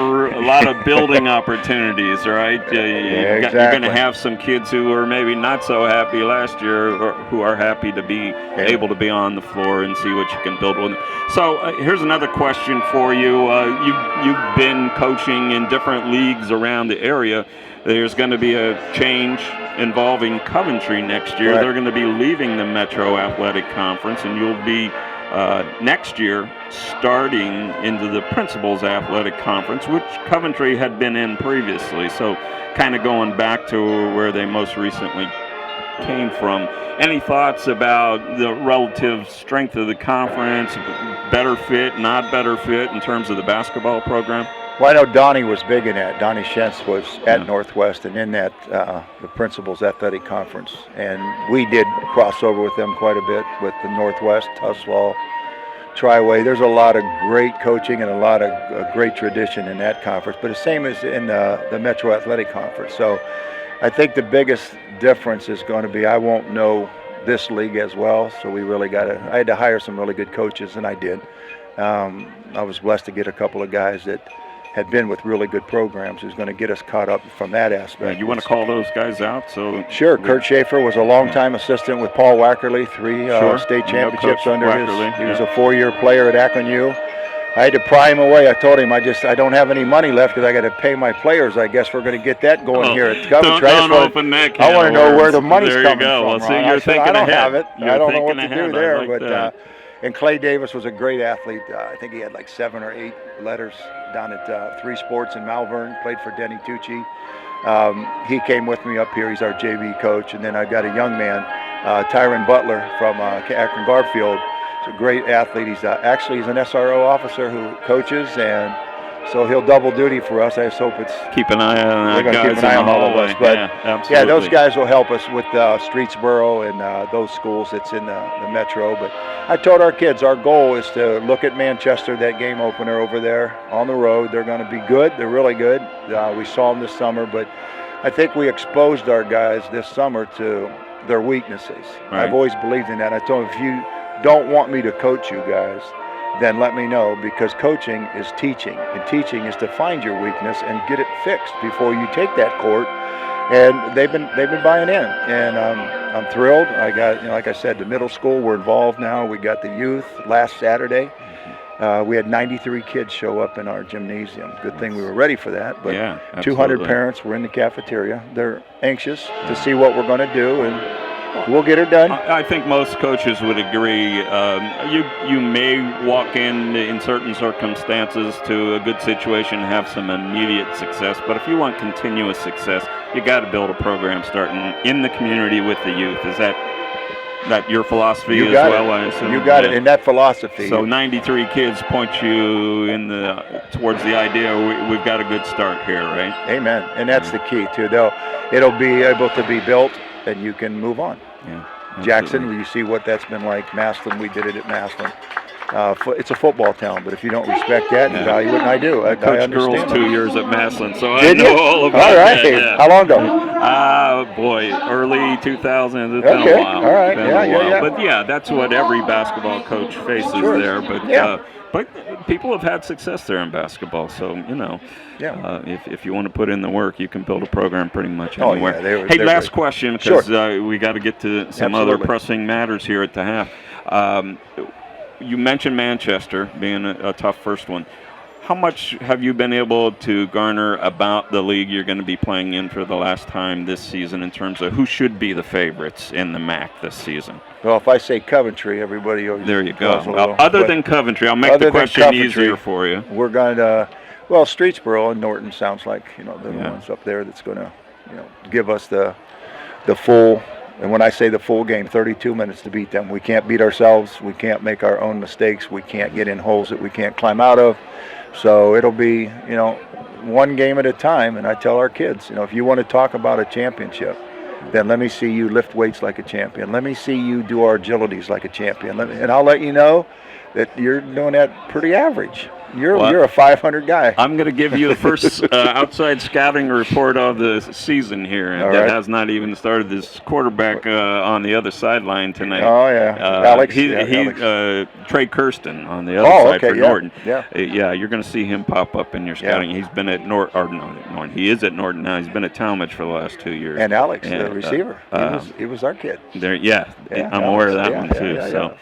of building opportunities, right? You're going to have some kids who are maybe not so happy last year, or who are happy to be able to be on the floor and see what you can build with them. So here's another question for you. You've been coaching in different leagues around the area. There's going to be a change involving Coventry next year. Right. They're going to be leaving the Metro Athletic Conference, and you'll be next year starting into the Principals Athletic Conference, which Coventry had been in previously. So kind of going back to where they most recently came from. Any thoughts about the relative strength of the conference, better fit, not better fit in terms of the basketball program? Well, I know Donnie was big in that. Donnie Shentz was at Northwest and in that the Principals Athletic Conference. And we did cross over with them quite a bit with the Northwest, Tuslaw, Triway. There's a lot of great coaching and a lot of great tradition in that conference, but the same as in the Metro Athletic Conference. So I think the biggest difference is going to be I won't know this league as well, so we really I had to hire some really good coaches, and I did. I was blessed to get a couple of guys that had been with really good programs who's going to get us caught up from that aspect. You want to call those guys out? So sure. Kurt Schaefer was a longtime assistant with Paul Wackerly, 3 state championships under his. He was a 4-year player at Akron U. I had to pry him away. I told him I don't have any money left because I got to pay my players. I guess we're going to get that going here at Coventry. Don't open that can I want to know where the money's coming go. from. Well, see, you're thinking I don't ahead. have it. I don't know what to ahead. do there. Like but and Clay Davis was a great athlete. I think he had like 7 or 8 letters down at 3 Sports in Malvern. Played for Denny Tucci. He came with me up here. He's our JV coach. And then I got a young man, Tyron Butler from Akron Garfield. He's a great athlete. He's he's an SRO officer who coaches, and so he'll double duty for us. I just hope it's keep an eye on. We're going to keep an eye on all of us, but those guys will help us with Streetsboro and those schools that's in the metro. But I told our kids our goal is to look at Manchester, that game opener over there on the road. They're going to be good. They're really good. We saw them this summer, but I think we exposed our guys this summer to their weaknesses. Right. I've always believed in that. I told them, if you don't want me to coach you guys, then let me know, because coaching is teaching, and teaching is to find your weakness and get it fixed before you take that court. And they've been buying in, and I'm thrilled. I got, like I said, the middle school, we're involved now. We got the youth last Saturday. We had 93 kids show up in our gymnasium. Good thing we were ready for that. But 200 parents were in the cafeteria. They're anxious to see what we're going to do, and we'll get it done. I think most coaches would agree. You may walk in certain circumstances to a good situation and have some immediate success, but if you want continuous success, you got to build a program starting in the community with the youth. Is that your philosophy as well? I assume? You got it, and that philosophy. So 93 kids point you towards the idea we've got a good start here, right? Amen, and that's the key too. It'll be able to be built, and you can move on. Yeah, Jackson, you see what that's been like. Maslin, we did it at Maslin. It's a football town, but if you don't respect that and value it, and I do. I coached understand. girls 2 years at Maslin, so Did I know you? all about all right. that. Yeah. How long ago? Early 2000s. It's okay. been a while. All right. Been a while. But yeah, that's what every basketball coach faces there. But but people have had success there in basketball, so if you want to put in the work, you can build a program pretty much anywhere. They're last great. question, because we got to get to some other pressing matters here at the half. You mentioned Manchester being a tough first one. How much have you been able to garner about the league you're going to be playing in for the last time this season in terms of who should be the favorites in the MAC this season? Well, if I say Coventry, everybody always there you go. Well, other than Coventry, I'll make the question easier for you. We're going to, Streetsboro and Norton sounds like they're the ones up there that's going to give us the full. And when I say the full game, 32 minutes to beat them. We can't beat ourselves. We can't make our own mistakes. We can't get in holes that we can't climb out of. So it'll be, one game at a time. And I tell our kids, if you want to talk about a championship, then let me see you lift weights like a champion. Let me see you do our agilities like a champion. And I'll let you know that you're doing that pretty average. You're a 500 guy. I'm going to give you the first outside scouting report of the season here. And that has not even started. This quarterback on the other sideline tonight. Oh, yeah. Alex. Alex. Trey Kirsten on the other side for Norton. Yeah. You're going to see him pop up in your scouting. He's been at Norton. He is at Norton now. He's been at Talmadge for the last 2 years. And Alex, the receiver. He was our kid. I'm aware of that one too.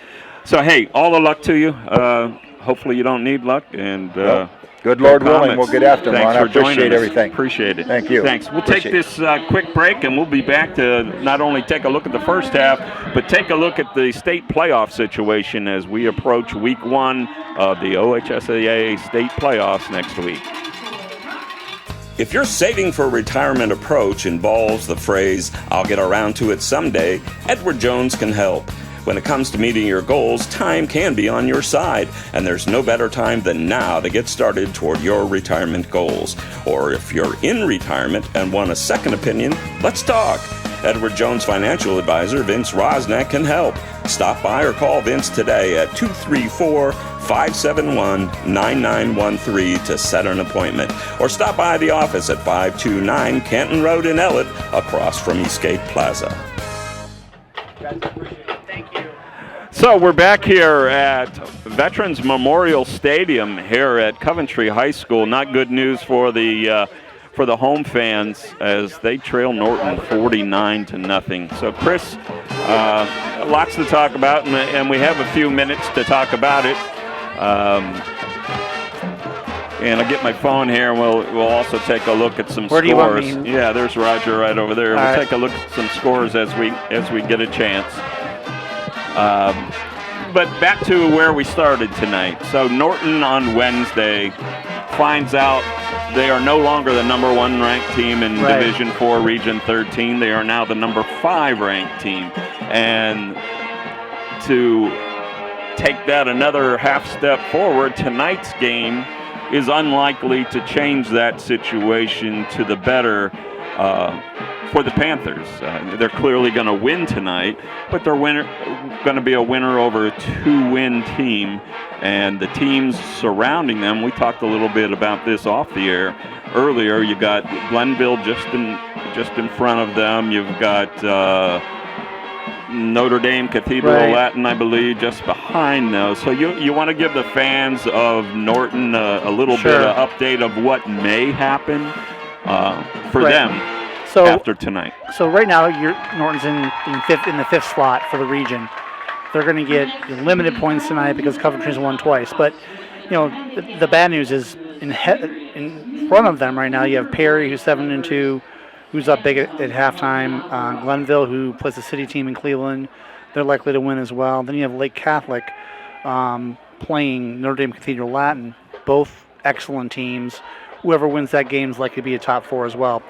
So, hey, all the luck to you. hopefully you don't need luck. And good Lord willing, we'll get after them, Thanks Ron. I for joining appreciate us. everything. Appreciate it. Thank you. Thanks. We'll take this quick break, and we'll be back to not only take a look at the first half, but take a look at the state playoff situation as we approach week 1 of the OHSAA state playoffs next week. If your saving for retirement approach involves the phrase, "I'll get around to it someday," Edward Jones can help. When it comes to meeting your goals, time can be on your side, and there's no better time than now to get started toward your retirement goals. Or if you're in retirement and want a second opinion, let's talk. Edward Jones financial advisor Vince Rosnack can help. Stop by or call Vince today at 234-571-9913 to set an appointment. Or stop by the office at 529 Canton Road in Ellett, across from Eastgate Plaza. So we're back here at Veterans Memorial Stadium here at Coventry High School. Not good news for the home fans as they trail Norton 49-0. So Chris, lots to talk about, and we have a few minutes to talk about it. And I'll get my phone here, and we'll also take a look at some scores. Where do you want me? Yeah, there's Roger right over there. All we'll right. take a look at some scores as we get a chance. But back to where we started tonight. So Norton on Wednesday finds out they are no longer the number 1 ranked team in Division 4 Region 13. They are now the number 5 ranked team. And to take that another half step forward, tonight's game is unlikely to change that situation to the better for the Panthers. They're clearly going to win tonight, but they're going to be a winner over a 2-win team. And the teams surrounding them, we talked a little bit about this off the air earlier. You got Glenville just in front of them. You've got Notre Dame Cathedral Latin, I believe, just behind those. So you want to give the fans of Norton a little bit of update of what may happen for them after tonight. So right now, Norton's in the fifth slot for the region. They're going to get limited points tonight because Coventry's won twice. But the bad news is in front of them right now, you have Perry, who's 7-2. Who's up big at halftime. Glenville, who plays the city team in Cleveland, they're likely to win as well. Then you have Lake Catholic playing Notre Dame Cathedral Latin, both excellent teams. Whoever wins that game is likely to be a top 4 as well.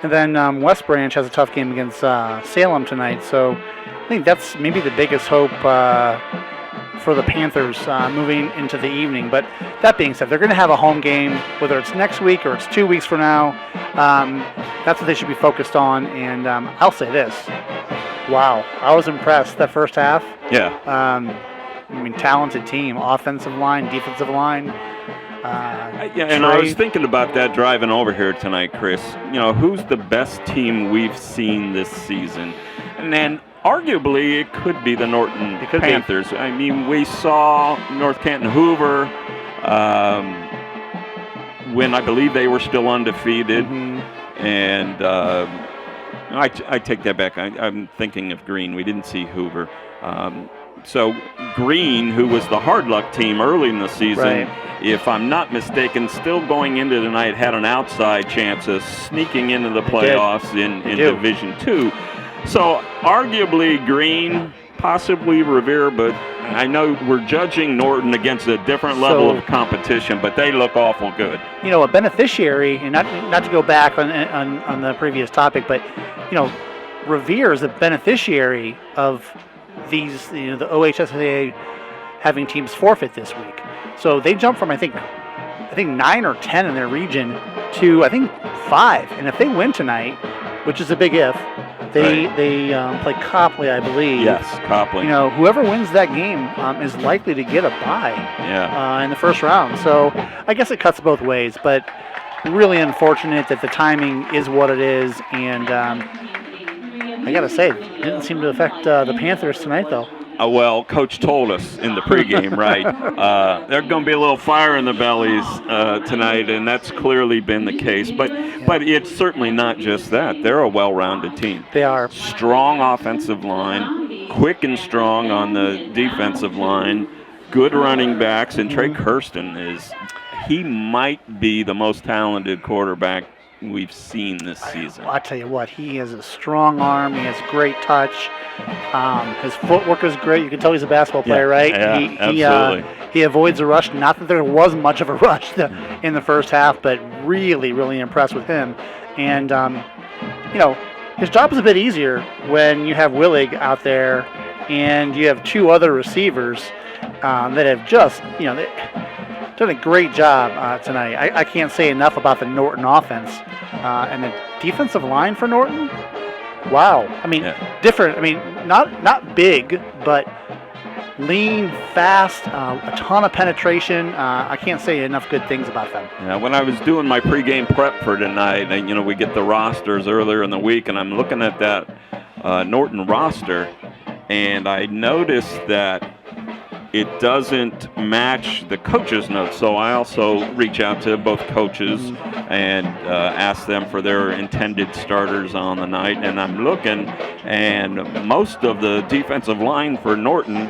And then West Branch has a tough game against Salem tonight, so I think that's maybe the biggest hope for the Panthers moving into the evening. But that being said, they're going to have a home game, whether it's next week or it's 2 weeks from now. That's what they should be focused on. And I'll say this. Wow, I was impressed that first half. Yeah. Talented team, offensive line, defensive line. And I was thinking about that driving over here tonight, Chris. Who's the best team we've seen this season? And then arguably it could be the Norton Panthers. I mean, we saw North Canton Hoover when I believe they were still undefeated. And I take that back. I'm thinking of Green. We didn't see Hoover. So Green, who was the hard luck team early in the season, if I'm not mistaken, still going into tonight had an outside chance of sneaking into the playoffs in Division 2. So arguably Green, possibly Revere, but I know we're judging Norton against a different level of competition, but they look awful good. A beneficiary, and not to go back on the previous topic, but Revere is a beneficiary of these, the OHSAA having teams forfeit this week. So they jumped from I think 9 or 10 in their region to I think 5. And if they win tonight, which is a big if, they play Copley, I believe. Yes, Copley. Whoever wins that game is likely to get a bye in the first round. So I guess it cuts both ways, but really unfortunate that the timing is what it is. And I got to say, it didn't seem to affect the Panthers tonight, though. Well, Coach told us in the pregame, right? There's going to be a little fire in the bellies tonight, and that's clearly been the case. But it's certainly not just that. They're a well-rounded team. They are. Strong offensive line, quick and strong on the defensive line, good running backs, and Trey Kirsten he might be the most talented quarterback we've seen this season. I'll tell you what, he has a strong arm. He has great touch. His footwork is great. You can tell he's a basketball player, right? Yeah, absolutely. He avoids a rush. Not that there wasn't much of a rush in the first half, but really, really impressed with him. And, his job is a bit easier when you have Willig out there and you have two other receivers that have just, done a great job tonight. I can't say enough about the Norton offense. And the defensive line for Norton, wow. Different. Not big, but lean, fast, a ton of penetration. I can't say enough good things about them. Yeah, when I was doing my pregame prep for tonight, and we get the rosters earlier in the week, and I'm looking at that Norton roster, and I noticed that it doesn't match the coaches' notes. So I also reach out to both coaches and ask them for their intended starters on the night. And I'm looking, and most of the defensive line for Norton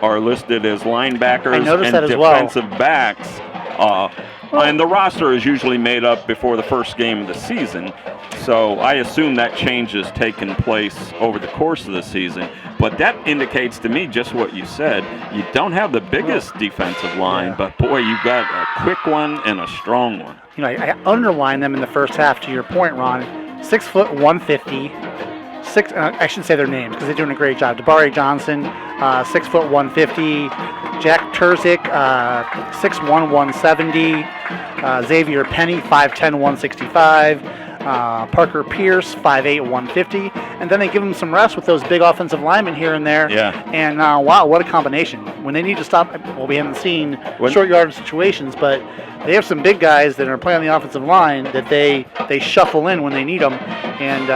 are listed as linebackers and defensive backs. And the roster is usually made up before the first game of the season. So I assume that change has taken place over the course of the season. But that indicates to me just what you said. You don't have the biggest defensive line, but boy, you've got a quick one and a strong one. I underlined them in the first half, to your point, Ron. 6 foot 150. I should say their names because they're doing a great job. Dabari Johnson, 6 foot 150. Jack Terzic, 6'1", 170. Xavier Penny, 5'10", 165. Parker Pierce, 5'8", 150. And then they give them some rest with those big offensive linemen here and there. Yeah. And wow, what a combination. When they need to stop, well, we haven't seen short yardage situations, but they have some big guys that are playing on the offensive line that they shuffle in when they need them. And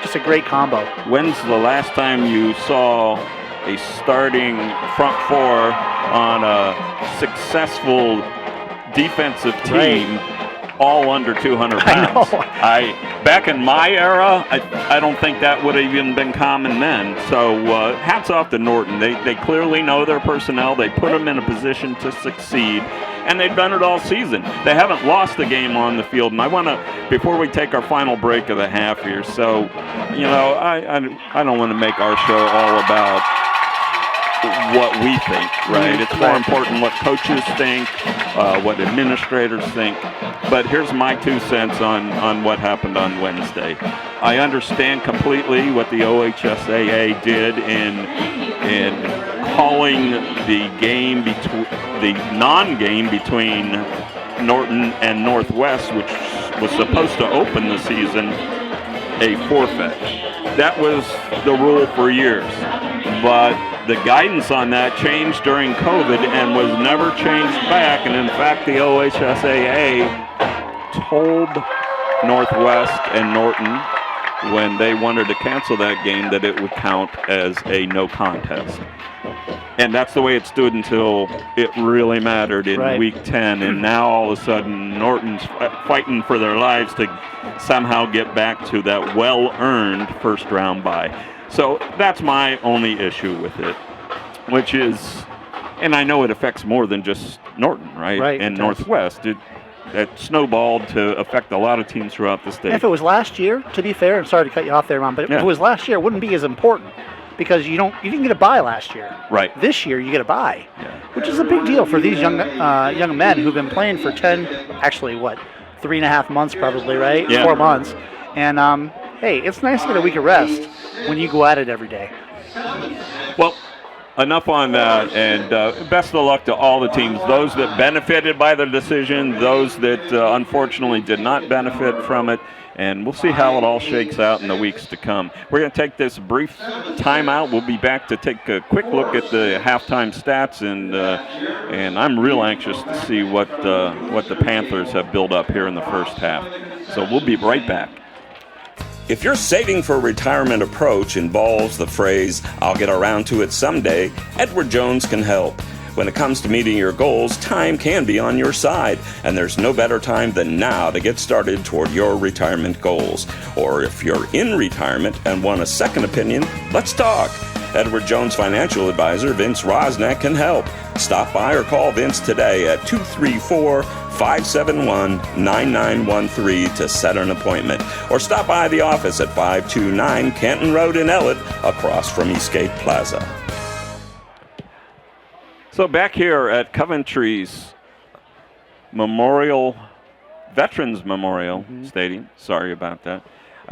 just a great combo. When's the last time you saw a starting front four on a successful defensive team all under 200 pounds? Back in my era, I don't think that would have even been common then. So hats off to Norton. They clearly know their personnel. They put them in a position to succeed, and they've done it all season. They haven't lost a game on the field. And I want to, before we take our final break of the half here, so, I don't want to make our show all about what we think, right? It's more important what coaches think, what administrators think. But here's my 2 cents on what happened on Wednesday. I understand completely what the OHSAA did in calling the game the non-game between Norton and Northwest, which was supposed to open the season, a forfeit. That was the rule for years. But the guidance on that changed during COVID and was never changed back. And in fact, the OHSAA told Northwest and Norton when they wanted to cancel that game that it would count as a no contest. And that's the way it stood until it really mattered in Week 10. And now all of a sudden Norton's fighting for their lives to somehow get back to that well-earned first-round bye. So that's my only issue with it, which is, and I know it affects more than just Norton, right? And Northwest. It snowballed to affect a lot of teams throughout the state. And if it was last year, to be fair, and sorry to cut you off there, Ron, but if it was last year, it wouldn't be as important because you didn't get a bye last year. Right. This year, you get a bye, which is a big deal for these young men who've been playing for 3.5 months probably, right? Yeah. 4 months. And, hey, it's nice to get a week of rest when you go at it every day. Well, enough on that, and best of luck to all the teams, those that benefited by the decision, those that unfortunately did not benefit from it, and we'll see how it all shakes out in the weeks to come. We're going to take this brief timeout. We'll be back to take a quick look at the halftime stats, and I'm real anxious to see what the Panthers have built up here in the first half. So we'll be right back. If your saving for retirement approach involves the phrase, "I'll get around to it someday," Edward Jones can help. When it comes to meeting your goals, time can be on your side, and there's no better time than now to get started toward your retirement goals. Or if you're in retirement and want a second opinion, let's talk. Edward Jones Financial Advisor Vince Rosnack can help. Stop by or call Vince today at 234-571-9913 to set an appointment. Or stop by the office at 529 Canton Road in Ellett, across from Eastgate Plaza. So back here at Coventry's Veterans Memorial Stadium. Sorry about that.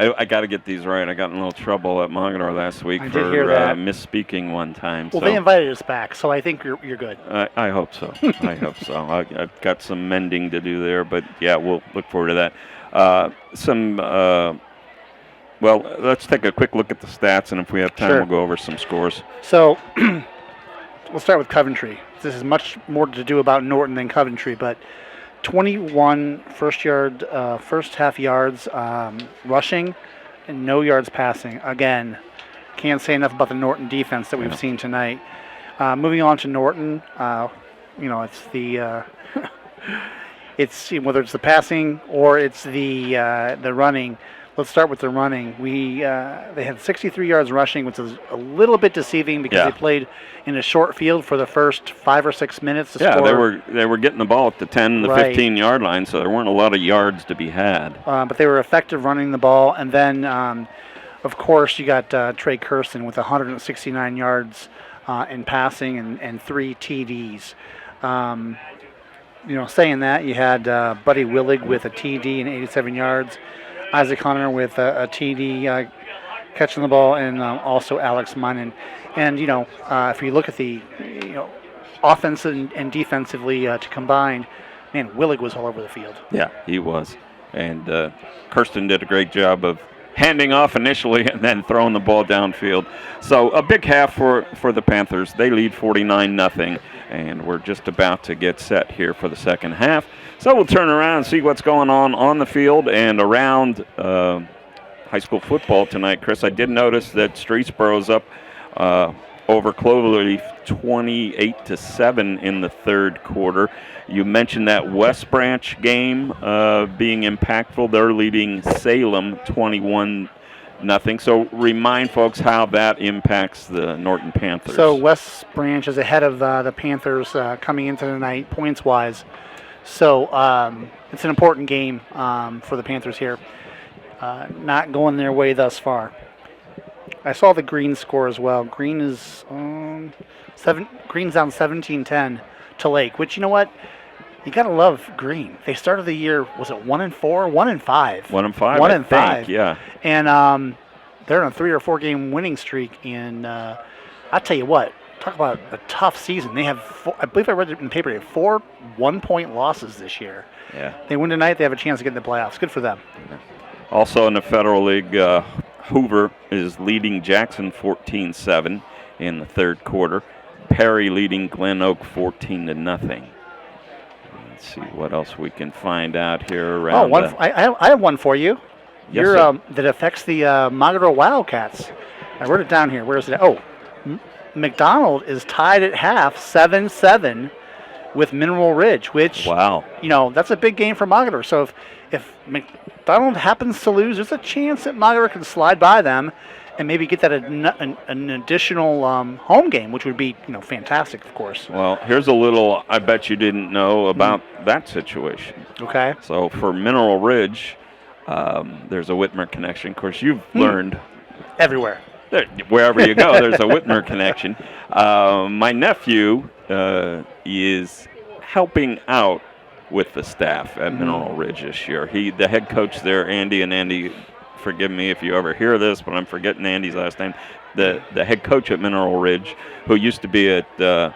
I got to get these right. I got in a little trouble at Mogador last week for misspeaking one time. Well, they invited us back, so I think you're good. I hope so. I hope so. I've got some mending to do there, but yeah, we'll look forward to that. Well, let's take a quick look at the stats, and if we have time, we'll go over some scores. So we'll start with Coventry. This is much more to do about Norton than Coventry, but 21 first half yards rushing and no yards passing. Again, can't say enough about the Norton defense that we've seen tonight. Moving on to Norton, it's the it's whether it's the passing or it's the running. Let's start with the running. They had 63 yards rushing, which is a little bit deceiving because they played in a short field for the first 5 or 6 minutes to score. They were getting the ball at the 10 and the 15-yard line, so there weren't a lot of yards to be had. But they were effective running the ball. And then, of course, you got Trey Kirsten with 169 yards in passing and 3 TDs. Saying that, you had Buddy Willig with a TD and 87 yards. Isaac Hunter with a TD catching the ball, and also Alex Munnan. And, if you look at the, offense and defensively to combine, man, Willig was all over the field. Yeah, he was. And Kirsten did a great job of handing off initially and then throwing the ball downfield. So a big half for the Panthers. They lead 49-0, and we're just about to get set here for the second half. So we'll turn around and see what's going on the field and around high school football tonight. Chris, I did notice that Streetsboro's up over Cloverleaf 28-7 in the third quarter. You mentioned that West Branch game being impactful. They're leading Salem 21-0. So remind folks how that impacts the Norton Panthers. So West Branch is ahead of the Panthers coming into the night points-wise. So it's an important game for the Panthers here. Not going their way thus far. I saw the Green score as well. Green is Green's down 17-10 to Lake, which, you know what? You got to love Green. They started the year, was it 1-4? 1-5. 1-5, 1-5. Yeah. And they're on a 3 or 4 game winning streak. And I tell you what, talk about a tough season. They have, I believe I read it in the paper, they have 4 1-point losses this year. Yeah. They win tonight, they have a chance to get in the playoffs. Good for them. Also in the Federal League, Hoover is leading Jackson 14-7 in the third quarter. Perry leading Glen Oak 14-0. Let's see what else we can find out here around. I have one for you. Yes, that affects the Mogador Wildcats. I wrote it down here. Where is it? Oh, McDonald is tied at half, 7-7, with Mineral Ridge, which that's a big game for Mogador. So if McDonald happens to lose, there's a chance that Mogador can slide by them and maybe get that an additional home game, which would be fantastic, of course. Well, here's a little I bet you didn't know about that situation. Okay. So for Mineral Ridge, there's a Whitmer connection. Of course, you've learned everywhere. Wherever you go, there's a Whitmer connection. My nephew is helping out with the staff at Mineral Ridge this year. The head coach there, Andy, forgive me if you ever hear this, but I'm forgetting Andy's last name. The head coach at Mineral Ridge, who used to be at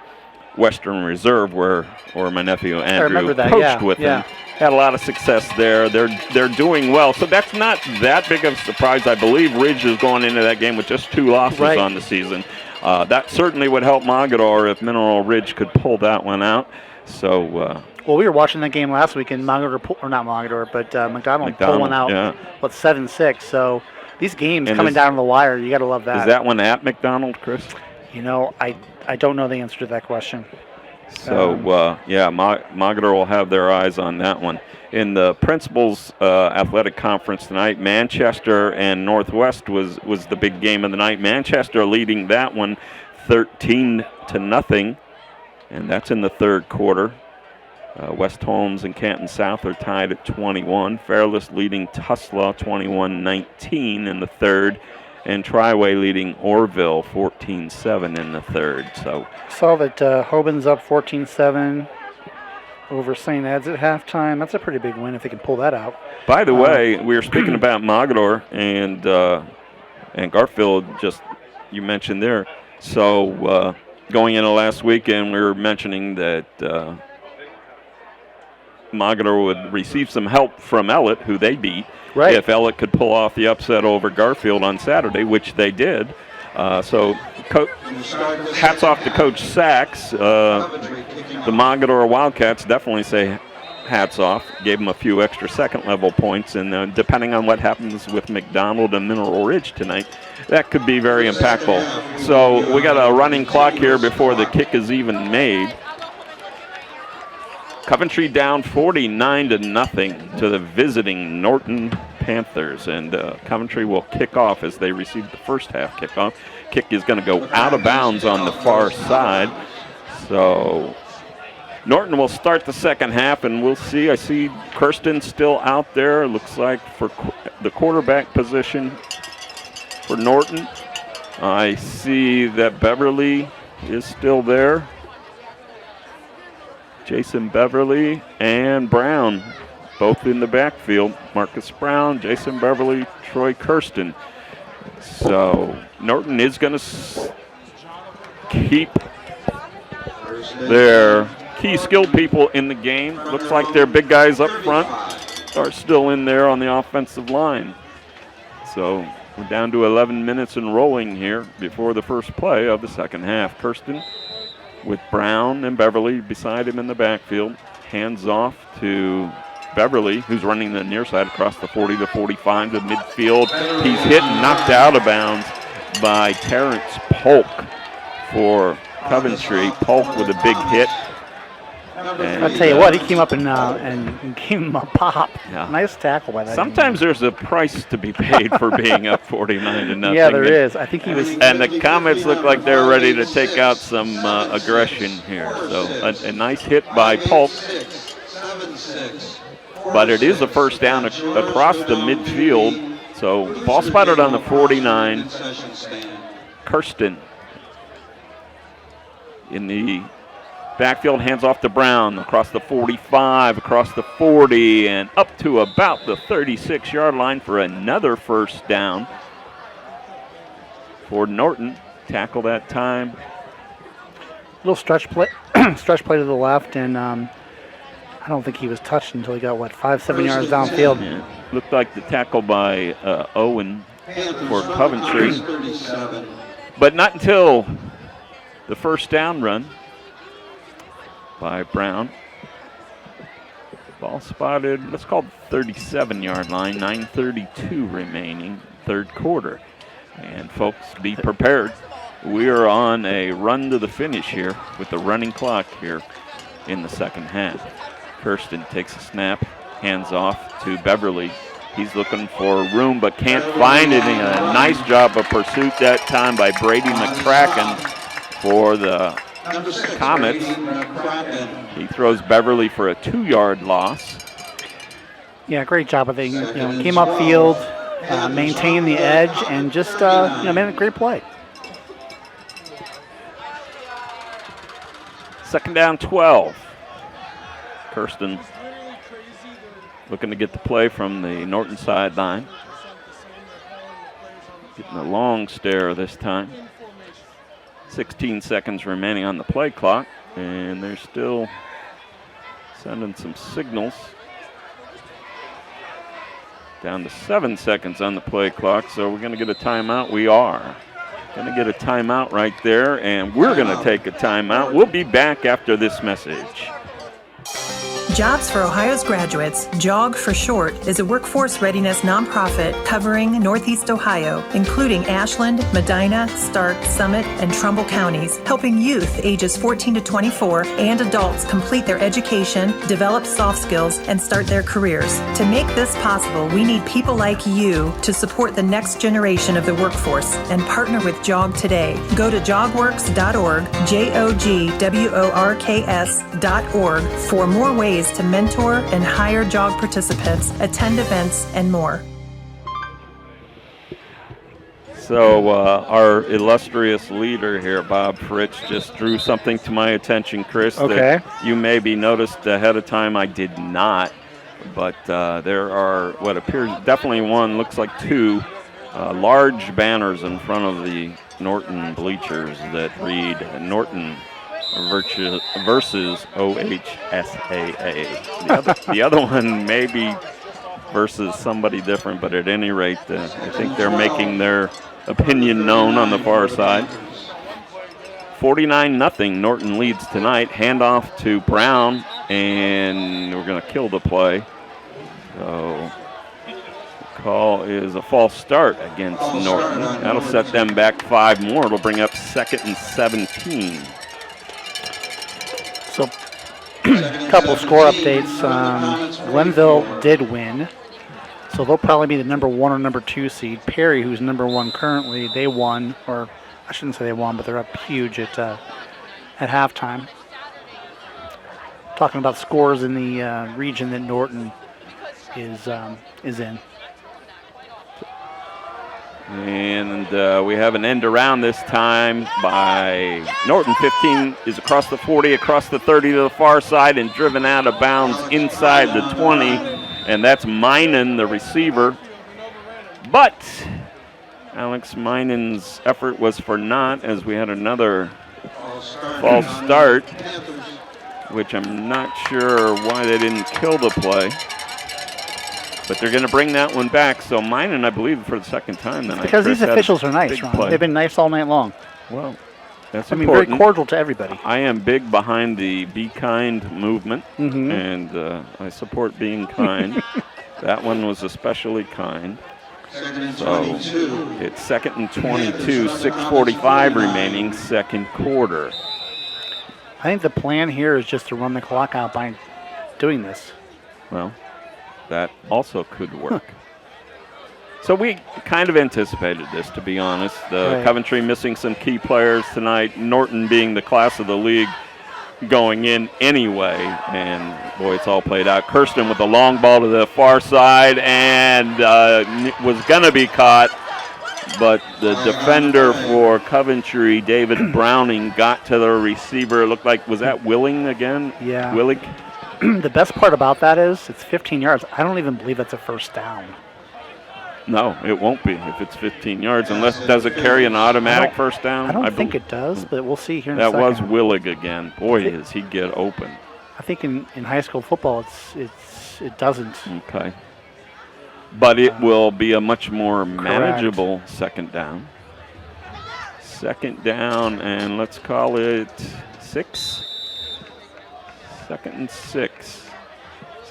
Western Reserve, where my nephew Andrew coached with him, had a lot of success there. They're doing well, so that's not that big of a surprise. I believe Ridge is going into that game with just 2 losses on the season. That certainly would help Mogador if Mineral Ridge could pull that one out. So. Well, we were watching that game last week, and McDonald pulling out 7-6. So these games coming down to the wire, you got to love that. Is that one at McDonald, Chris? I don't know the answer to that question. So, Mogadore will have their eyes on that one. In the Principals Athletic Conference tonight, Manchester and Northwest was the big game of the night. Manchester leading that one 13-0, and that's in the third quarter. West Holmes and Canton South are tied at 21. Fairless leading Tuslaw 21-19 in the third. And Triway leading Orville 14-7 in the third. So saw that Hoban's up 14-7 over St. Ed's at halftime. That's a pretty big win if they can pull that out. By the way, we were speaking about Mogadore and Garfield. Just you mentioned there. So going into last weekend, we were mentioning that Mogadore would receive some help from Ellett, who they beat. Right. If Ellett could pull off the upset over Garfield on Saturday, which they did. So hats off to Coach Sachs. The Mogadore Wildcats definitely say hats off. Gave them a few extra second-level points, and depending on what happens with McDonald and Mineral Ridge tonight, that could be very impactful. So we got a running clock here before the kick is even made. Coventry down 49-0 to the visiting Norton Panthers, and Coventry will kick off as they receive the first half kickoff. Kick is going to go out of bounds on the far side. So Norton will start the second half, and we'll see. I see Kirsten still out there. Looks like for the quarterback position for Norton. I see that Beverly is still there. Jason Beverly and Brown, both in the backfield. Marcus Brown, Jason Beverly, Troy Kirsten. So Norton is going to keep their key skilled people in the game. Looks like their big guys up front are still in there on the offensive line. So we're down to 11 minutes and rolling here before the first play of the second half. Kirsten with Brown and Beverly beside him in the backfield. Hands off to Beverly, who's running the near side across the 40 to 45 to midfield. He's hit and knocked out of bounds by Terrence Polk for Coventry. Polk with a big hit. And I'll tell you what, he came up and gave him a pop. Yeah. Nice tackle by that. Sometimes there's a price to be paid for being up 49-0. Yeah, there is. I think he was. And the Comets look like they're ready to take out some aggression here. So a nice hit by Polk. But it is a first down across the midfield. So ball spotted on the 49. Kirsten in the backfield, hands off to Brown, across the 45, across the 40, and up to about the 36-yard line for another first down for Norton. Tackle that time. Little stretch play to the left, and I don't think he was touched until he got, 5-7 yards downfield. Yeah. Looked like the tackle by Owen for Coventry. But not until the first down run by Brown. Ball spotted, let's call it 37-yard line, 9:32 remaining, third quarter. And folks, be prepared. We are on a run to the finish here with the running clock here in the second half. Kirsten takes a snap, hands off to Beverly. He's looking for room but can't find it. A nice job of pursuit that time by Brady McCracken for the Comets. He throws Beverly for a 2-yard loss. Yeah, great job. I think came upfield, maintained the edge, and just made a great play. Second down, 12. Kirsten looking to get the play from the Norton sideline. Getting a long stare this time. 16 seconds remaining on the play clock, and they're still sending some signals. Down to 7 seconds on the play clock, so we're going to get a timeout. We are going to get a timeout right there, and we're going to take a timeout. We'll be back after this message. Jobs for Ohio's Graduates, JOG for short, is a workforce readiness nonprofit covering Northeast Ohio, including Ashland, Medina, Stark, Summit, and Trumbull counties, helping youth ages 14 to 24 and adults complete their education, develop soft skills, and start their careers. To make this possible, we need people like you to support the next generation of the workforce and partner with JOG today. Go to jogworks.org, JOGWORKS.org for more ways to mentor and hire JOG participants, attend events, and more. So our illustrious leader here, Bob Fritz, just drew something to my attention, Chris, that you maybe noticed ahead of time. I did not, but there are what appears definitely one, looks like two large banners in front of the Norton bleachers that read Norton versus OHSAA. The other one may be versus somebody different, but at any rate, I think they're making their opinion known on the far side. 49-0, Norton leads tonight. Handoff to Brown, and we're going to kill the play. So the call is a false start against Norton. That'll set them back 5 more. It'll bring up 2nd and 17. So, a couple score updates. Glenville did win, so they'll probably be the number 1 or number 2 seed. Perry, who's number 1 currently, they won, or I shouldn't say they won, but they're up huge at halftime. Talking about scores in the region that Norton is in. And we have an end around this time by Norton. 15 is across the 40, across the 30 to the far side, and driven out of bounds inside the 20. And that's Minen, the receiver. But Alex Minen's effort was for naught, as we had another false start, which I'm not sure why they didn't kill the play. But they're going to bring that one back. So Minen, I believe, for the second time tonight. Because these officials are nice, Ron. They've been nice all night long. Well, that's important. important. Very cordial to everybody. I am big behind the Be Kind movement, and I support being kind. That one was especially kind. So it's 2nd and 22, 6:45 remaining, second quarter. I think the plan here is just to run the clock out by doing this. Well, that also could work. So we kind of anticipated this, to be honest. Coventry missing some key players tonight, Norton being the class of the league going in anyway. And, boy, it's all played out. Kirsten with the long ball to the far side and was going to be caught. But the defender for Coventry, David Browning, got to the receiver. It looked like, was that Willing again? Yeah. Willig? The best part about that is it's 15 yards. I don't even believe that's a first down. No, it won't be if it's 15 yards, unless does it carry an automatic first down? I don't think it does, but we'll see here in a second. That was Willig again. Boy, does he get open. I think in high school football it doesn't. Okay. But it will be a much more manageable second down. Second down, and let's call it 6. 2nd and 6.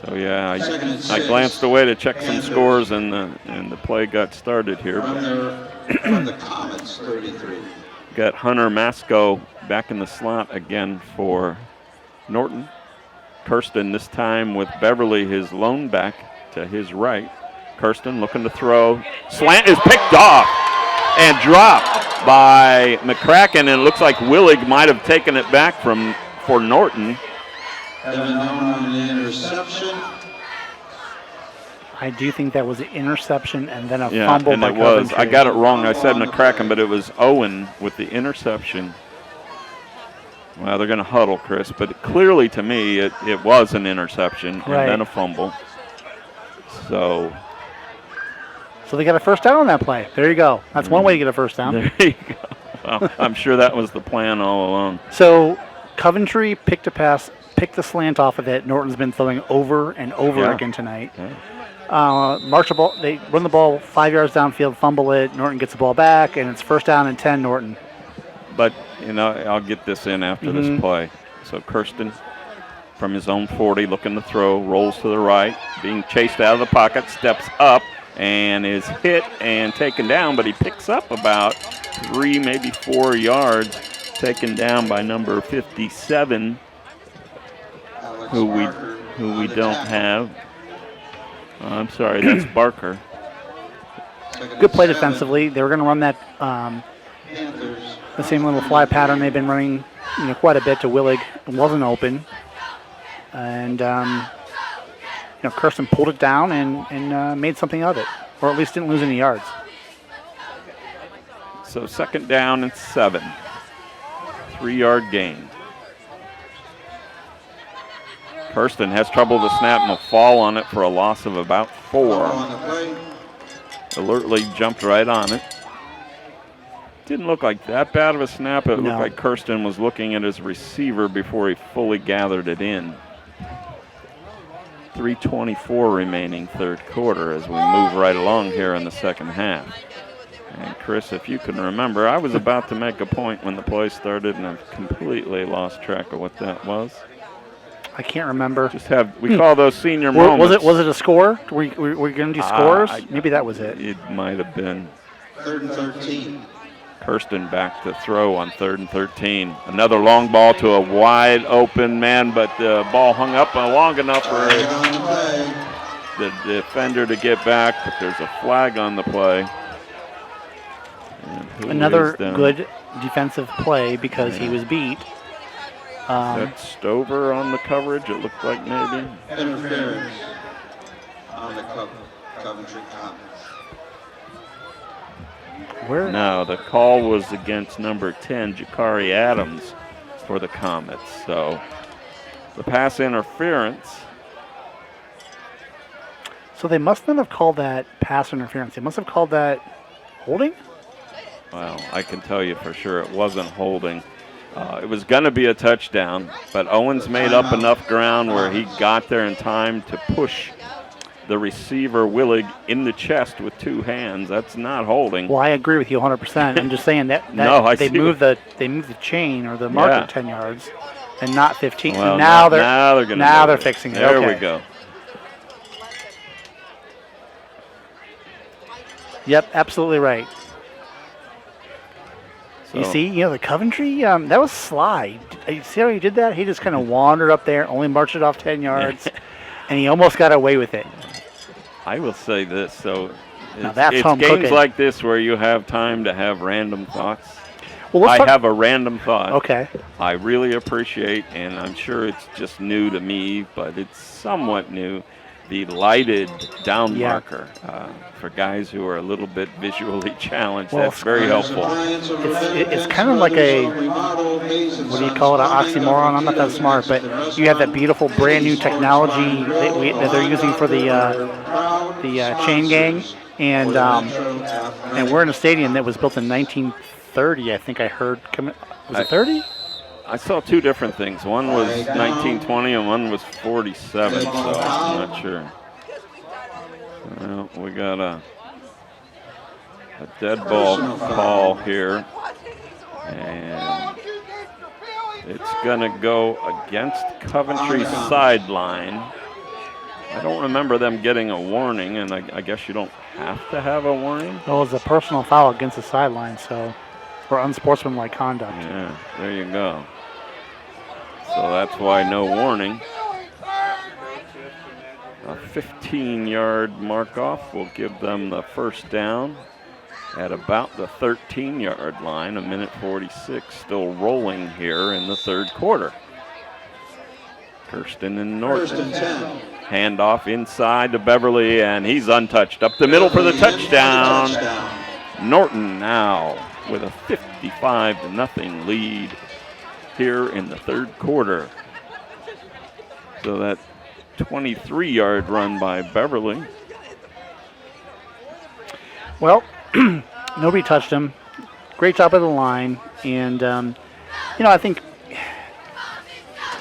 So yeah, I glanced away to check some scores, and the play got started here. The Comets, 33. Got Hunter Masco back in the slot again for Norton. Kirsten this time with Beverly, his lone back, to his right. Kirsten looking to throw. Slant is picked off and dropped by McCracken, and it looks like Willig might have taken it back for Norton. Evan on an interception. I do think that was an interception and then a fumble and by it was. Coventry. I got it wrong. I said McCracken, but it was Owen with the interception. Well, they're going to huddle, Chris, but clearly to me it was an interception and then a fumble. So they got a first down on that play. There you go. That's one way to get a first down. There you go. Well, I'm sure that was the plan all along. So Coventry picked the slant off of it. Norton's been throwing over and over again tonight. March the ball. They run the ball 5 yards downfield, fumble it. Norton gets the ball back, and it's first down and 10. Norton. But I'll get this in after this play. So Kirsten from his own 40, looking to throw, rolls to the right, being chased out of the pocket, steps up, and is hit and taken down, but he picks up about 3, maybe 4 yards, taken down by number 57, who we don't have. I'm sorry, that's Barker. Good play defensively. They were going to run that the same little fly pattern they've been running, quite a bit to Willig. It wasn't open, and Kirsten pulled it down and made something of it, or at least didn't lose any yards. So 2nd down and 7, 3-yard gain. Kirsten has trouble to snap and will fall on it for a loss of about 4. Alertly jumped right on it. Didn't look like that bad of a snap. It looked like Kirsten was looking at his receiver before he fully gathered it in. 3:24 remaining 3rd quarter as we move right along here in the 2nd half. And Chris, if you can remember, I was about to make a point when the play started and I've completely lost track of what that was. I can't remember. We call those senior moments. Was it a score? Were you going to do scores? Maybe that was it. It might have been. 3rd and 13. Kirsten back to throw on 3rd and 13. Another long ball to a wide open man, but the ball hung up long enough for the defender to get back, but there's a flag on the play. Another good defensive play because he was beat. Is that Stover on the coverage? It looked like maybe. Interference on the Coventry Comets. No, the call was against number 10, Jakari Adams, for the Comets. So the pass interference. So they must not have called that pass interference. They must have called that holding? Well, I can tell you for sure it wasn't holding. It was going to be a touchdown, but Owens made up enough ground where he got there in time to push the receiver, Willig, in the chest with 2 hands. That's not holding. Well, I agree with you 100%. I'm just saying that they moved the chain or the marker 10 yards and not 15. Well, now they're fixing it. There okay. we go. Yep, absolutely right. So, you see, the Coventry, that was sly. You see how he did that? He just kind of wandered up there, only marched it off 10 yards, and he almost got away with it. I will say this, so now that's it's home games cooking. like this where you have time to have random thoughts. Well, I have a random thought. Okay. I really appreciate, and I'm sure it's just new to me, but it's somewhat new, the lighted down marker for guys who are a little bit visually challenged. Well, that's very helpful. It's kind of like a, what do you call it, an oxymoron? I'm not that smart, but you have that beautiful brand new technology that they're using for the chain gang, and we're in a stadium that was built in 1930, I think I heard. Was it 30? I saw 2 different things. One was 1920 and one was 47, so I'm not sure. Well, we got a dead ball call here, and it's going to go against Coventry's sideline. I don't remember them getting a warning, and I guess you don't have to have a warning. Well, it was a personal foul against the sideline, so for unsportsmanlike conduct. Yeah, there you go. So that's why no warning. A 15-yard mark-off will give them the first down at about the 13-yard line. 1:46 still rolling here in the 3rd quarter. Kirsten and Norton. Handoff inside to Beverly, and he's untouched. Up the middle for the touchdown. Norton now with a 55-0 lead here in the 3rd quarter. So that 23-yard run by Beverly. Well, nobody touched him. Great job of the line. And, I think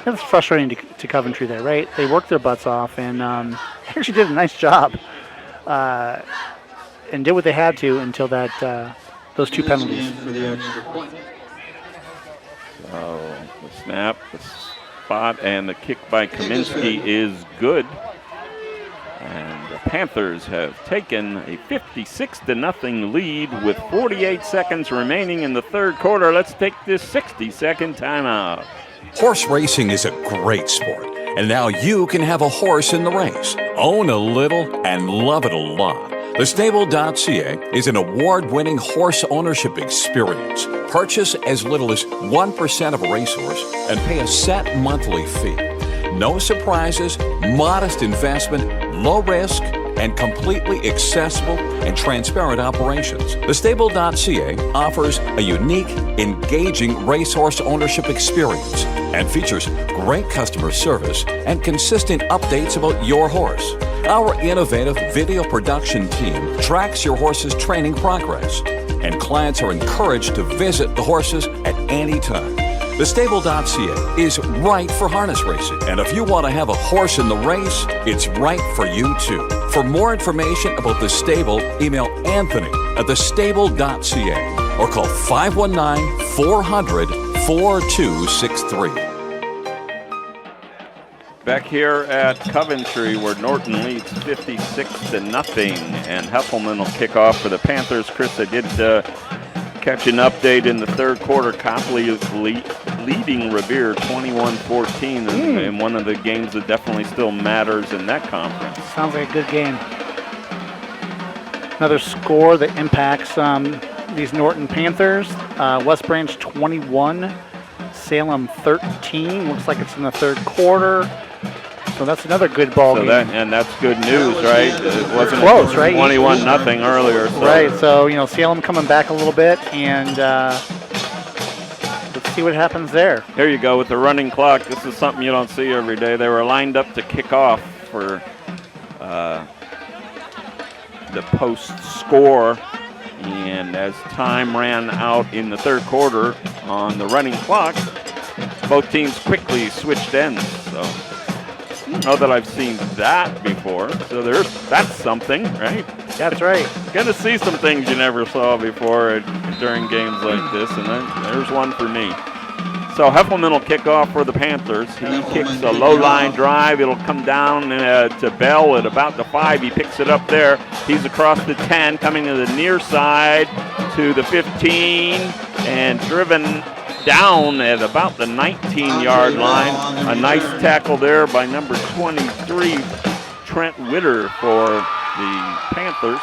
that's frustrating to Coventry there, right? They worked their butts off and actually did a nice job and did what they had to until that those 2 penalties. For the extra point. So the snap, spot, and the kick by Kaminsky is good. And the Panthers have taken a 56-0 lead with 48 seconds remaining in the third quarter. Let's take this 60-second timeout. Horse racing is a great sport, and now you can have a horse in the race. Own a little and love it a lot. TheStable.ca is an award-winning horse ownership experience. Purchase as little as 1% of a racehorse and pay a set monthly fee. No surprises, modest investment, low risk, and completely accessible and transparent operations. TheStable.ca offers a unique, engaging racehorse ownership experience and features great customer service and consistent updates about your horse. Our innovative video production team tracks your horse's training progress, and clients are encouraged to visit the horses at any time. TheStable.ca is right for harness racing, and if you want to have a horse in the race, it's right for you too. For more information about The Stable, email Anthony at thestable.ca or call 519-400-4263. Back here at Coventry, where Norton leads 56-0, and Heffelman will kick off for the Panthers. Chris, I did catch an update in the third quarter. Copley is leading Revere 21-14 in one of the games that definitely still matters in that conference. Sounds like a good game. Another score that impacts these Norton Panthers. West Branch 21, Salem 13. Looks like it's in the third quarter. So that's another good ball game. And that's good news, right? It wasn't close, right? 21-0 earlier. So. Right, so, Salem coming back a little bit, and let's see what happens there. Here you go with the running clock. This is something you don't see every day. They were lined up to kick off for the post score, and as time ran out in the third quarter on the running clock, both teams quickly switched ends. So I don't know that I've seen that before. So that's something, right? That's right. Gonna see some things you never saw before during games like this, and there's one for me. So Heffelman will kick off for the Panthers. He kicks a low line drive. It'll come down to Bell at about the 5. He picks it up there. He's across the 10, coming to the near side to the 15, and driven down at about the 19-yard line. A nice tackle there by number 23, Trent Witter, for the Panthers.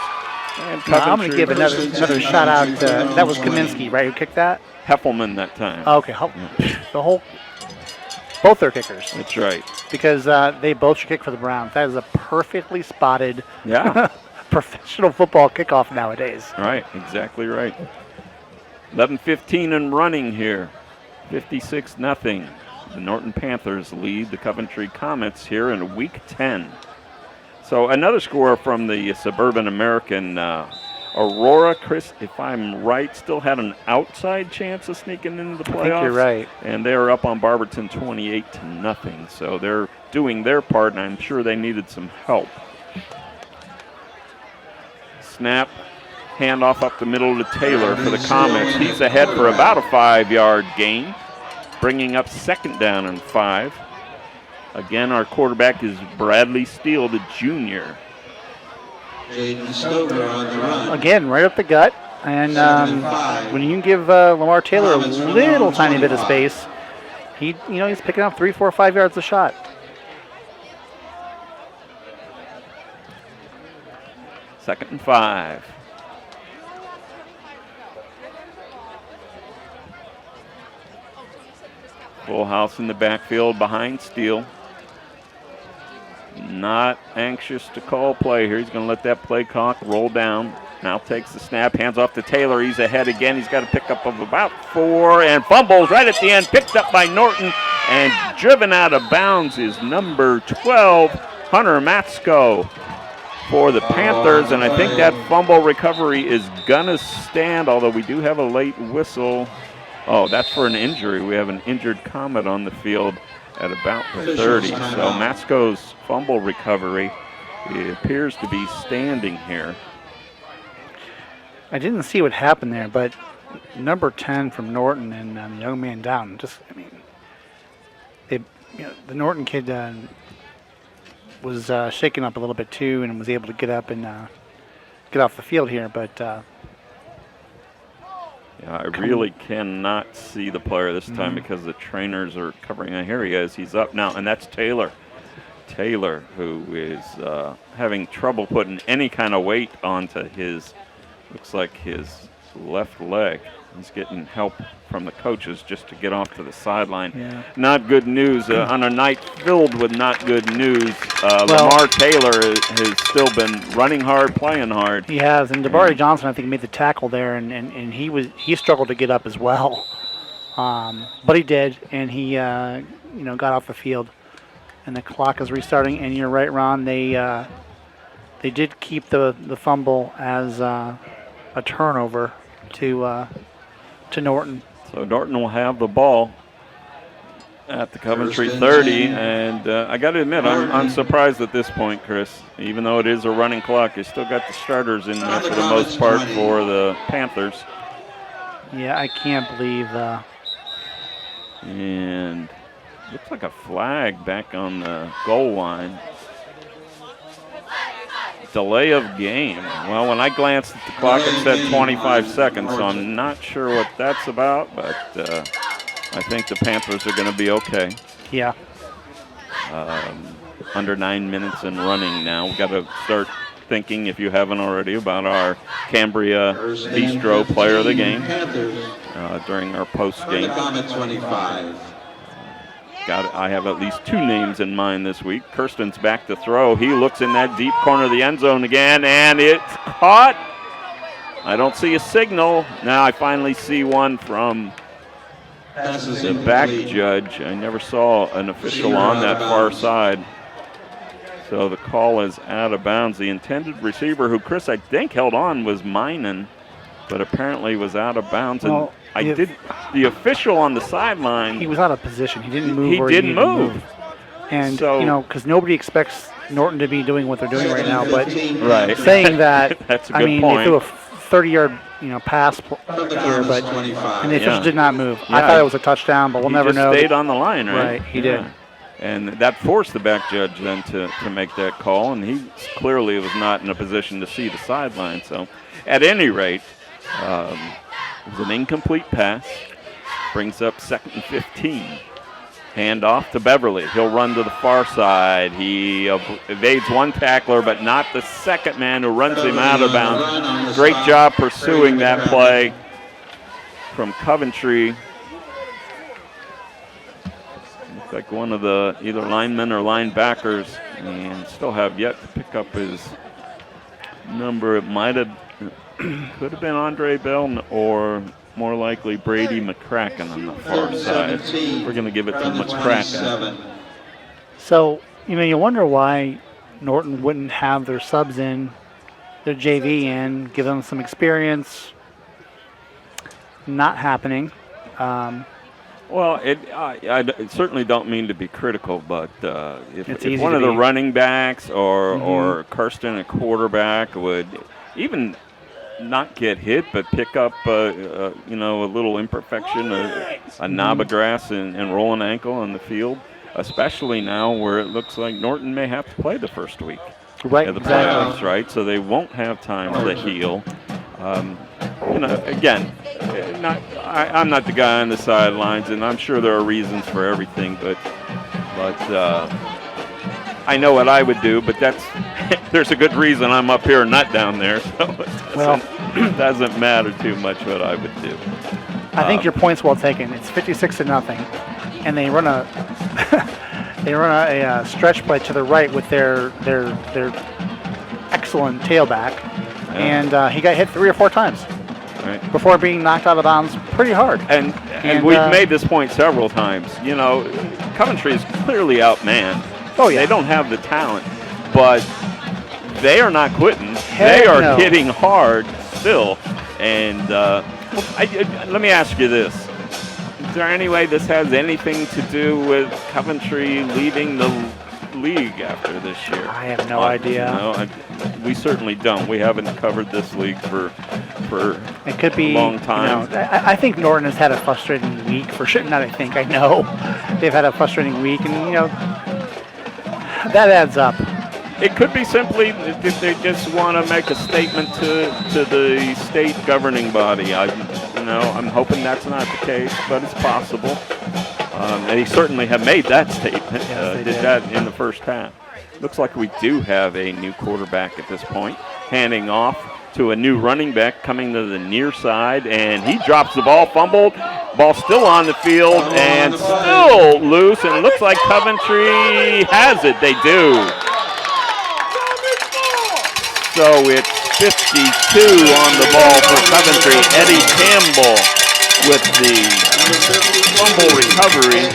And I'm going to give another shout out. That was Kaminsky, right, who kicked that? Heffelman that time. Okay, both their kickers. That's right. Because they both should kick for the Browns. That is a perfectly spotted professional football kickoff nowadays. Right, exactly right. 11:15 and running here. 56-0. The Norton Panthers lead the Coventry Comets here in Week 10. So another score from the Suburban American. Aurora, Chris, if I'm right, still had an outside chance of sneaking into the playoffs. I think you're right. And they are up on Barberton 28-0. So they're doing their part, and I'm sure they needed some help. Snap. Handoff up the middle to Taylor for the Comets. He's ahead for about a 5-yard gain, bringing up second down and 5. Again, our quarterback is Bradley Steele, the junior. Again, right up the gut. And when you give Lamar Taylor a little tiny bit of space, he's picking up 3, 4, 5 yards a shot. Second and 5. Full house in the backfield behind Steele. Not anxious to call play here. He's going to let that play clock roll down. Now takes the snap, hands off to Taylor. He's ahead again. He's got a pickup of about 4 and fumbles right at the end. Picked up by Norton and driven out of bounds is number 12, Hunter Matsko, for the Panthers. And I think that fumble recovery is going to stand, although we do have a late whistle. Oh, that's for an injury. We have an injured Comet on the field at about the 30. So Matsko's fumble recovery appears to be standing here. I didn't see what happened there, but number 10 from Norton and the young man down, the Norton kid was shaken up a little bit too, and was able to get up and get off the field here. But yeah, I really cannot see the player this time because the trainers are covering. And here he is. He's up now, and that's Taylor. Taylor, who is having trouble putting any kind of weight onto his, looks like his left leg. He's getting help from the coaches just to get off to the sideline. Yeah. Not good news. On a night filled with not good news, Lamar Taylor has still been running hard, playing hard. He has, and Jabari Johnson, I think, made the tackle there, and he struggled to get up as well. But he did, and he got off the field. And the clock is restarting, and you're right, Ron. They did keep the fumble as a turnover to Norton. So Norton will have the ball at the Coventry 30, and I got to admit, I'm surprised at this point, Chris. Even though it is a running clock, you still got the starters in there for the most part for the Panthers. Yeah, I can't believe. And looks like a flag back on the goal line. Delay of game. Well, when I glanced at the clock, it said 25 seconds, so I'm not sure what that's about, but I think the Panthers are going to be okay. Yeah. Under 9 minutes and running now. We've got to start thinking, if you haven't already, about our Cambria Bistro player of the game during our post game. I have at least 2 names in mind this week. Kirsten's back to throw. He looks in that deep corner of the end zone again, and it's caught. I don't see a signal. Now I finally see one from the back judge. I never saw an official on that far side. So the call is out of bounds. The intended receiver, who Chris I think held on, was Minan, but apparently was out of bounds. And the official on the sideline. He was out of position. He didn't move. He didn't move. And so, because nobody expects Norton to be doing what they're doing right now, but saying that, that's a good point. They threw a 30-yard pass here, but and the official did not move. Yeah. I thought it was a touchdown, but we'll never know. He stayed on the line, right? Right, he did. And that forced the back judge then to make that call, and he clearly was not in a position to see the sideline. So, at any rate, it was an incomplete pass. Brings up 2nd and 15. Hand off to Beverly. He'll run to the far side. He evades one tackler, but not the second man who runs him out of bounds. Great job pursuing that play from Coventry. Looks like one of the either linemen or linebackers, and still have yet to pick up his number. It might have, could have been Andre Bell or more likely Brady McCracken on the far side. We're going to give it to McCracken. So, you wonder why Norton wouldn't have their subs in, their JV in, give them some experience. Not happening. Well, I certainly don't mean to be critical, but if one of the running backs or Kirsten, a quarterback, would even not get hit, but pick up a little imperfection, a knob of grass and roll an ankle on the field, especially now where it looks like Norton may have to play the first week of the playoffs, right? So they won't have time to heal. Again, I'm not the guy on the sidelines, and I'm sure there are reasons for everything, but I know what I would do, but there's a good reason I'm up here and not down there, so it doesn't matter too much what I would do. I think your point's well taken. It's 56-0, and they run a stretch play to the right with their excellent tailback, and he got hit 3 or 4 times before being knocked out of bounds pretty hard. And we've made this point several times. Coventry is clearly outmanned. Oh, yeah. They don't have the talent, but they are not quitting. They are hitting hard still. And let me ask you this. Is there any way this has anything to do with Coventry leaving the league after this year? I have no idea. No, we certainly don't. We haven't covered this league for it could be a long time. You know, I think Norton has had a frustrating week for sure. Not I think, I know. They've had a frustrating week, and, you know, that adds up. It could be simply that they just want to make a statement to the state governing body. I'm hoping that's not the case, but it's possible. They certainly have made that statement. Yes, did that in the first half. Looks like we do have a new quarterback at this point. Handing off to a new running back coming to the near side, and he drops the ball, fumbled. Ball still on the field and still loose, and it looks like Coventry has it. They do. So it's 52 on the ball for Coventry. Eddie Campbell with the fumble recovery.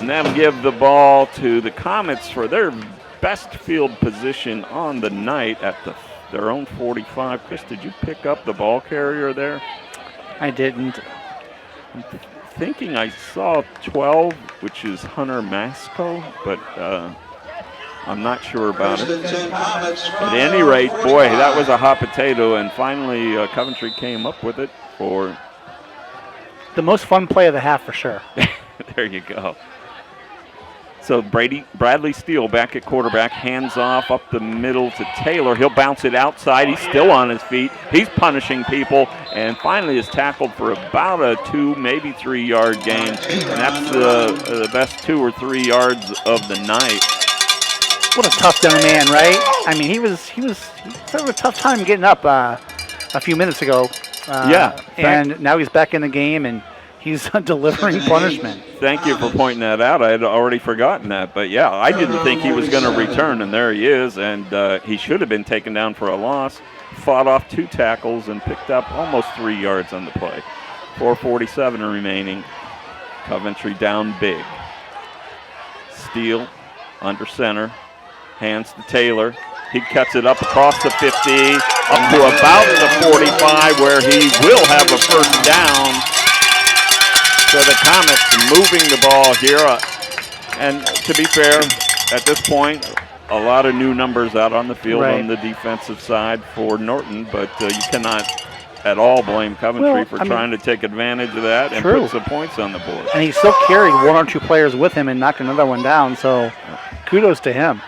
And then give the ball to the Comets for their best field position on the night at their own 45. Chris, did you pick up the ball carrier there? I didn't. I'm thinking I saw 12, which is Hunter Masco, but I'm not sure about it. At any rate, boy, that was a hot potato, and finally Coventry came up with it for the most fun play of the half for sure. There you go. So Bradley Steele back at quarterback, hands off up the middle to Taylor. He'll bounce it outside. He's still on his feet. He's punishing people, and finally is tackled for about a 2, maybe 3-yard gain. And that's the best 2 or 3 yards of the night. What a tough young man, right? I mean, he was having a tough time getting up a few minutes ago. And now he's back in the game, and he's delivering punishment. Thank you for pointing that out. I had already forgotten that. But, yeah, I didn't think he was going to return, and there he is. And he should have been taken down for a loss. Fought off 2 tackles and picked up almost 3 yards on the play. 4:47 remaining. Coventry down big. Steele under center. Hands to Taylor. He cuts it up across the 50, up to about the 45, where he will have a first down. So the Comets moving the ball here. And to be fair, at this point, a lot of new numbers out on the field on the defensive side for Norton, but you cannot at all blame Coventry for trying to take advantage of that and put some points on the board. And he still carried 1 or 2 players with him and knocked another one down, so kudos to him.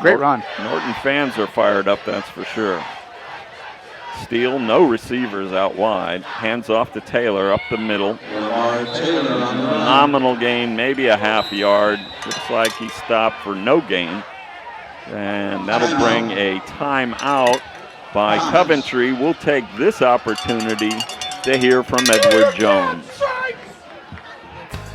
Great run. Norton fans are fired up, that's for sure. Steele, no receivers out wide. Hands off to Taylor up the middle. Phenomenal gain, maybe a half yard. Looks like he stopped for no gain. And that'll bring a timeout by Coventry. We'll take this opportunity to hear from Edward Jones.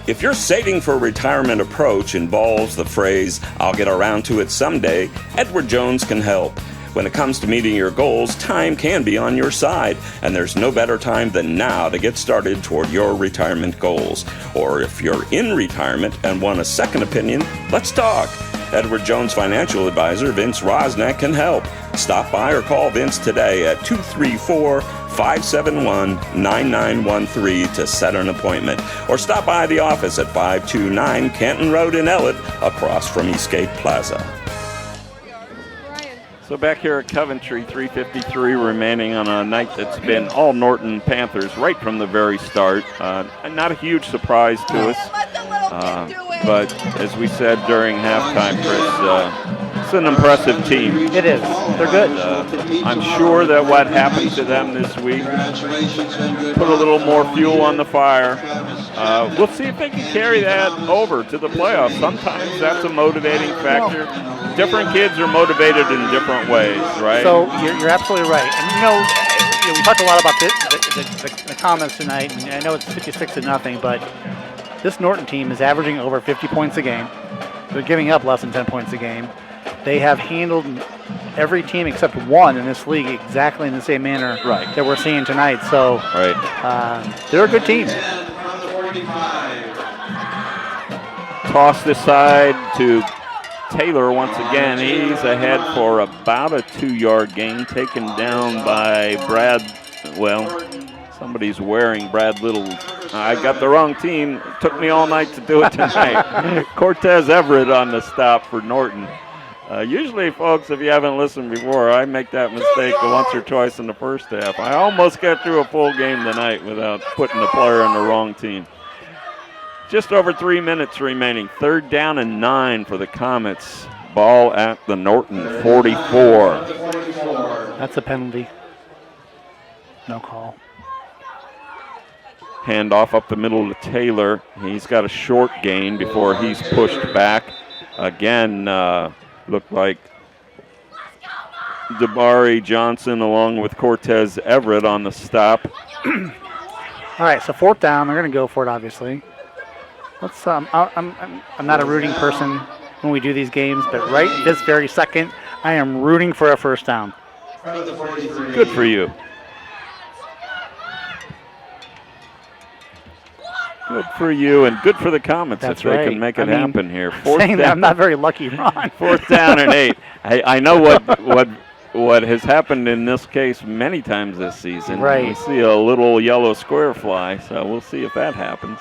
If your saving for retirement approach involves the phrase, "I'll get around to it someday," Edward Jones can help. When it comes to meeting your goals, time can be on your side, and there's no better time than now to get started toward your retirement goals. Or if you're in retirement and want a second opinion, let's talk. Edward Jones financial advisor Vince Rosnack can help. Stop by or call Vince today at 234-571-9913 to set an appointment. Or stop by the office at 529 Canton Road in Ellett, across from Eastgate Plaza. So back here at Coventry, 3:53 remaining on a night that's been all Norton Panthers right from the very start. Not a huge surprise to us. But as we said during halftime, Chris, it's an impressive team. It is. They're good. I'm sure that what happened to them this week put a little more fuel on the fire. We'll see if they can carry that over to the playoffs. Sometimes that's a motivating factor. Different kids are motivated in different ways, right? So you're absolutely right. And we talked a lot about the comments tonight, and I know it's 56-0, but this Norton team is averaging over 50 points a game. They're giving up less than 10 points a game. They have handled every team except one in this league exactly in the same manner that we're seeing tonight. So they're a good team. Toss this side to Taylor once again. He's ahead for about a 2-yard gain, taken down by Somebody's wearing Brad Little's. I got the wrong team. It took me all night to do it tonight. Cortez Everett on the stop for Norton. Usually, folks, if you haven't listened before, I make that mistake once or twice in the first half. I almost got through a full game tonight without putting the player on the wrong team. Just over 3 minutes remaining. 3rd down and 9 for the Comets. Ball at the Norton 44. That's a penalty. No call. Handoff up the middle to Taylor. He's got a short gain before he's pushed back. Again, looked like Dabari Johnson along with Cortez Everett on the stop. All right, so 4th down. They're going to go for it, obviously. Let's. I'm not a rooting person when we do these games, but right this very second, I am rooting for a 1st down. Good for you. Good for you, and good for the Comets if they can make it happen here. 4th saying down, that I'm not very lucky, Ron. 4th down and 8. I know what has happened in this case many times this season. Right. We see a little yellow square fly, so we'll see if that happens.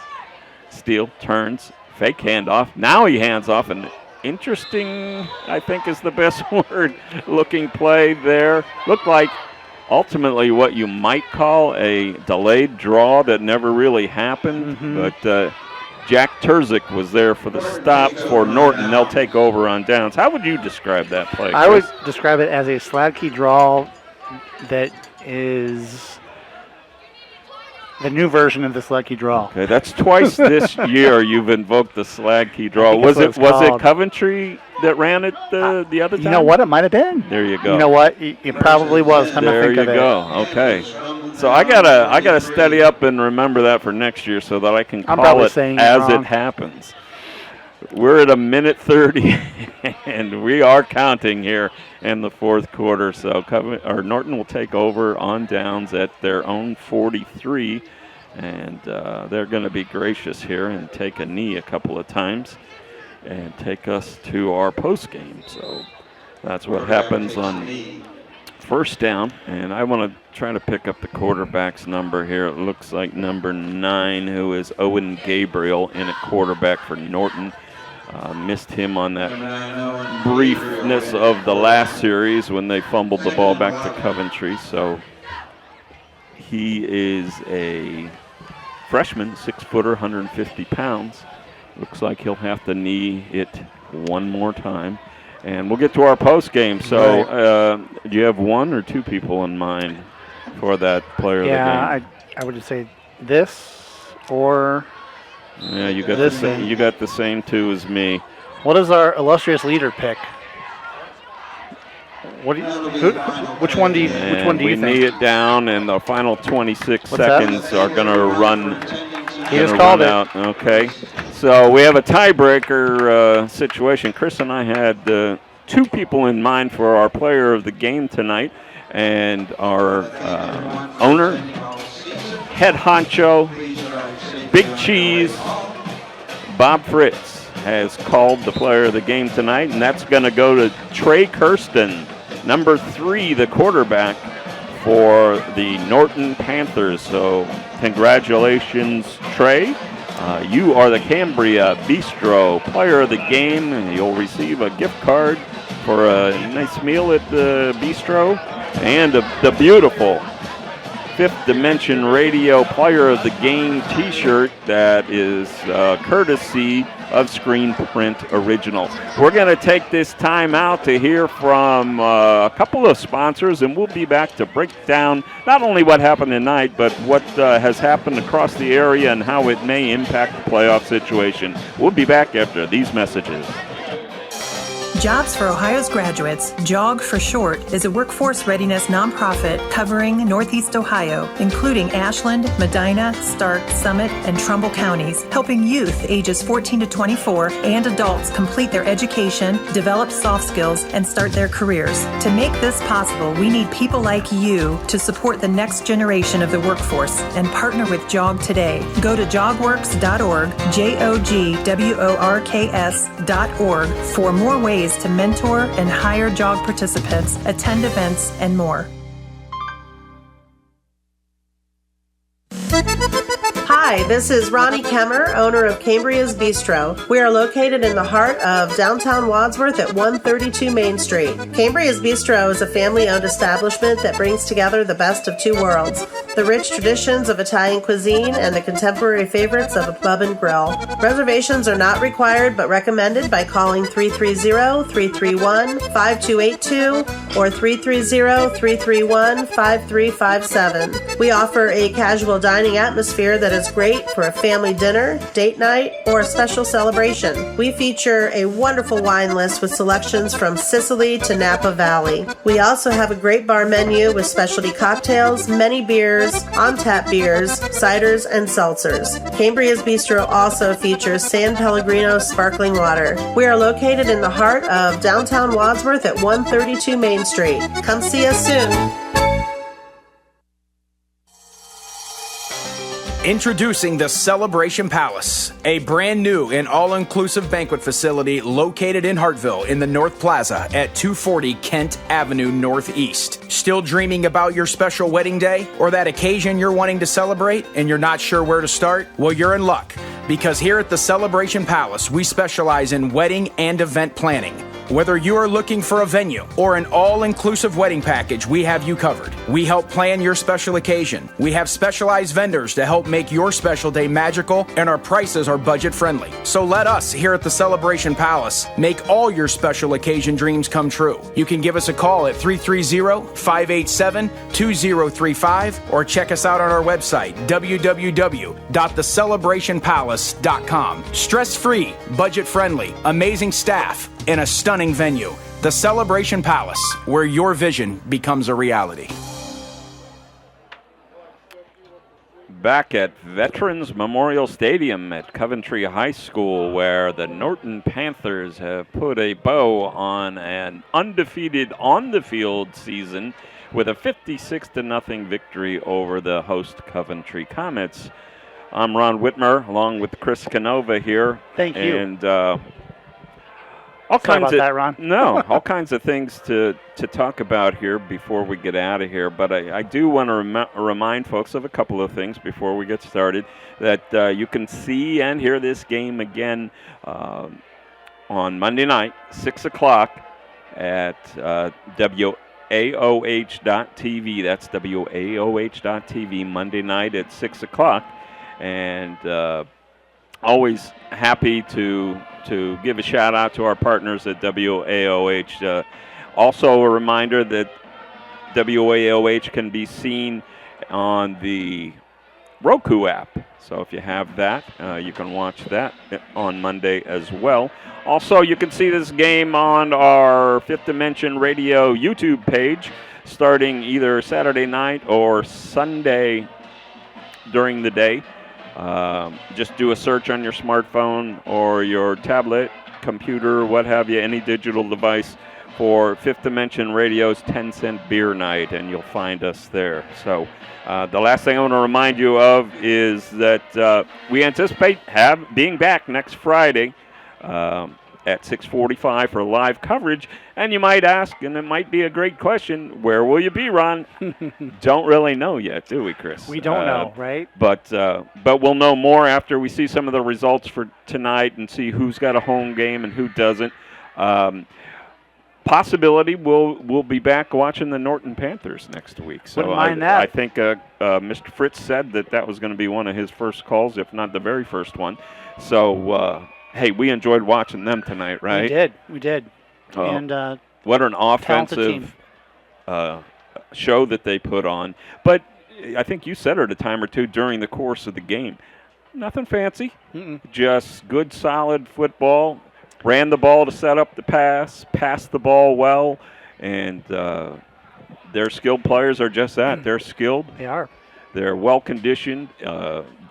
Steele turns, fake handoff. Now he hands off, and interesting, I think is the best word, looking play there. Looked like ultimately what you might call a delayed draw that never really happened, but Jack Terzic was there for the stop for Norton. They'll take over on downs. How would you describe that play, Chris? I would describe it as a Sladkey draw that is the new version of the Sladkey draw. Okay, that's twice this year you've invoked the Sladkey draw. Was it Coventry that ran it the other time? You know what? It might have been. There you go. You know what? It probably was. There you go. Okay. So I gotta steady up and remember that for next year so that I can call it as it happens. We're at 1:30, and we are counting here in the 4th quarter. So Norton will take over on downs at their own 43, and they're going to be gracious here and take a knee a couple of times and take us to our post game. So that's what happens on 1st down, and I want to try to pick up the quarterback's number here. It looks like number 9, who is Owen Gabriel, in a quarterback for Norton. Missed him on that briefness of the last series when they fumbled the ball back to Coventry. So he is a freshman, 6-footer, 150 pounds. Looks like he'll have to knee it one more time. And we'll get to our post game. So do you have 1 or 2 people in mind for that player of the game? Yeah, I would just say this or... Yeah, you got the same 2 as me. What does our illustrious leader pick? Which one do you think? We knee it down, and the final 26 seconds are going to run. He just called out. Okay, so we have a tiebreaker situation. Chris and I had 2 people in mind for our player of the game tonight, and our owner, head honcho, Big Cheese, Bob Fritz, has called the player of the game tonight, and that's going to go to Trey Kirsten, number 3, the quarterback for the Norton Panthers. So congratulations, Trey. You are the Cambria Bistro player of the game, and you'll receive a gift card for a nice meal at the Bistro and the beautiful Fifth Dimension Radio Player of the Game t-shirt that is courtesy of Screen Print Original. We're going to take this time out to hear from a couple of sponsors, and we'll be back to break down not only what happened tonight, but what has happened across the area and how it may impact the playoff situation. We'll be back after these messages. Jobs for Ohio's Graduates, JOG for short, is a workforce readiness nonprofit covering Northeast Ohio, including Ashland, Medina, Stark, Summit, and Trumbull counties, helping youth ages 14 to 24 and adults complete their education, develop soft skills, and start their careers. To make this possible, we need people like you to support the next generation of the workforce and partner with JOG today. Go to jogworks.org, JOGWORKS.org for more ways to mentor and hire JOG participants, attend events, and more. Hi, this is Ronnie Kemmer, owner of Cambria's Bistro. We are located in the heart of downtown Wadsworth at 132 Main Street. Cambria's Bistro is a family-owned establishment that brings together the best of two worlds, the rich traditions of Italian cuisine and the contemporary favorites of a pub and grill. Reservations are not required but recommended by calling 330-331-5282 or 330-331-5357. We offer a casual dining atmosphere that is great for a family dinner, date night, or a special celebration. We feature a wonderful wine list with selections from Sicily to Napa Valley. We also have a great bar menu with specialty cocktails, many beers, on-tap beers, ciders, and seltzers. Cambria's Bistro also features San Pellegrino sparkling water. We are located in the heart of downtown Wadsworth at 132 Main Street. Come see us soon. Introducing the Celebration Palace, a brand new and all-inclusive banquet facility located in Hartville in the North Plaza at 240 Kent Avenue Northeast. Still dreaming about your special wedding day or that occasion you're wanting to celebrate and you're not sure where to start? Well, you're in luck, because here at the Celebration Palace, we specialize in wedding and event planning. Whether you are looking for a venue or an all-inclusive wedding package, we have you covered. We help plan your special occasion. We have specialized vendors to help make your special day magical, and our prices are budget-friendly. So let us here at the Celebration Palace make all your special occasion dreams come true. You can give us a call at 330-587-2035 or check us out on our website, www.thecelebrationpalace.com. Stress-free, budget-friendly, amazing staff, in a stunning venue, the Celebration Palace, where your vision becomes a reality. Back at Veterans Memorial Stadium at Coventry High School, where the Norton Panthers have put a bow on an undefeated on-the-field season with a 56-0 victory over the host Coventry Comets. I'm Ron Whitmer, along with Chris Canova here. Thank you. And all kinds of things to talk about here before we get out of here. But I do want to remind folks of a couple of things before we get started, that you can see and hear this game again on Monday night, 6 o'clock at WAOH.TV. That's WAOH.TV, Monday night at 6 o'clock. And always happy to give a shout out to our partners at WAOH. Also a reminder that WAOH can be seen on the Roku app. So if you have that, you can watch that on Monday as well. Also, you can see this game on our Fifth Dimension Radio YouTube page starting either Saturday night or Sunday during the day. Just do a search on your smartphone or your tablet, computer, what have you, any digital device for Fifth Dimension Radio's 10-cent beer night, and you'll find us there. So the last thing I want to remind you of is that we anticipate being back next Friday at 6:45 for live coverage. And you might ask, and it might be a great question, where will you be, Ron? Don't really know yet, do we, Chris? We don't know, right? But we'll know more after we see some of the results for tonight and see who's got a home game and who doesn't. Possibility we'll be back watching the Norton Panthers next week. So wouldn't mind that. I think Mr. Fritz said that was going to be one of his first calls, if not the very first one. So, hey, we enjoyed watching them tonight, right? We did. And what an offensive show that they put on. But I think you said it a time or two during the course of the game. Nothing fancy, just good, solid football. Ran the ball to set up the pass, passed the ball well, and their skilled players are just that. They're skilled. They are. They're well-conditioned,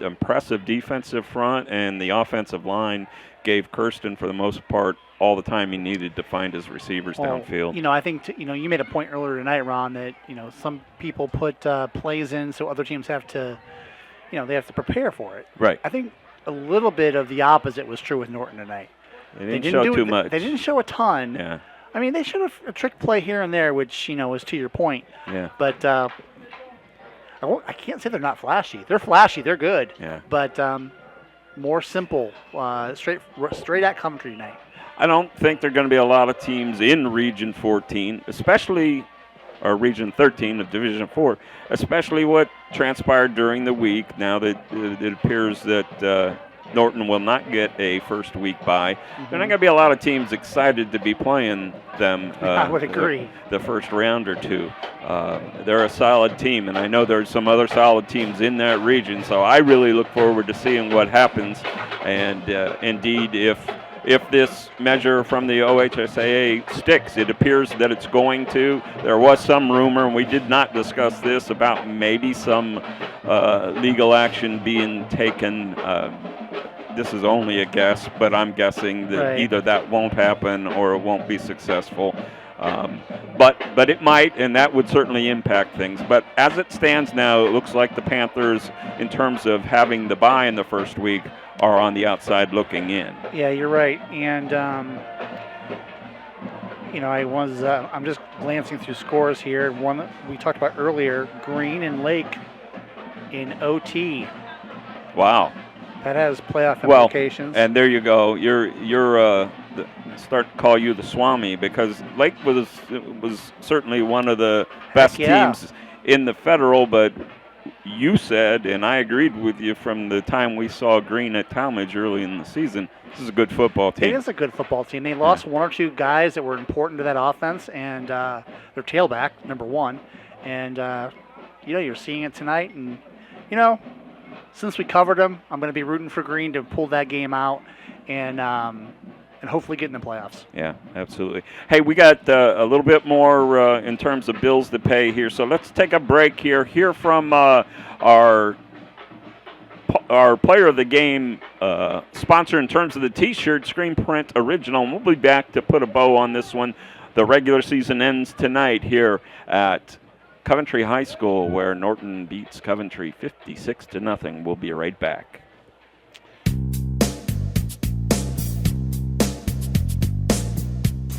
impressive defensive front, and the offensive line gave Kirsten, for the most part, all the time he needed to find his receivers downfield. You know, I think, you made a point earlier tonight, Ron, that, some people put plays in so other teams have to, they have to prepare for it. Right. I think a little bit of the opposite was true with Norton tonight. They didn't show too much. They didn't show a ton. Yeah. I mean, they showed a trick play here and there, which, was to your point. Yeah. But I can't say they're not flashy. They're flashy. They're good. Yeah. But more simple, straight at Coventry tonight. I don't think there are going to be a lot of teams in Region 14, especially, or Region 13 of Division 4, especially what transpired during the week. Now that it appears that Norton will not get a first week bye. There are not going to be a lot of teams excited to be playing them. I would agree. The first round or two. They're a solid team, and I know there's some other solid teams in that region, so I really look forward to seeing what happens. And indeed, if this measure from the OHSAA sticks, it appears that it's going to. There was some rumor, and we did not discuss this, about maybe some legal action being taken. This is only a guess, but I'm guessing that either that won't happen or it won't be successful. But it might, and that would certainly impact things. But as it stands now, it looks like the Panthers, in terms of having the bye in the first week, are on the outside looking in. Yeah, you're right. And, I'm just glancing through scores here. One that we talked about earlier, Green and Lake in OT. Wow. That has playoff implications. And there you go. You're start to call you the Swami, because Lake was certainly one of the best teams in the Federal, but you said, and I agreed with you from the time we saw Green at Talmadge early in the season, this is a good football team. It is a good football team. They lost one or two guys that were important to that offense, and their tailback, number one. And, you're seeing it tonight. And, since we covered them, I'm going to be rooting for Green to pull that game out and hopefully get in the playoffs. Yeah, absolutely. Hey, we got a little bit more in terms of bills to pay here, so let's take a break here. Hear from our player of the game sponsor in terms of the T-shirt, Screen Print Original. And we'll be back to put a bow on this one. The regular season ends tonight here at Coventry High School, where Norton beats Coventry 56-0. We'll be right back.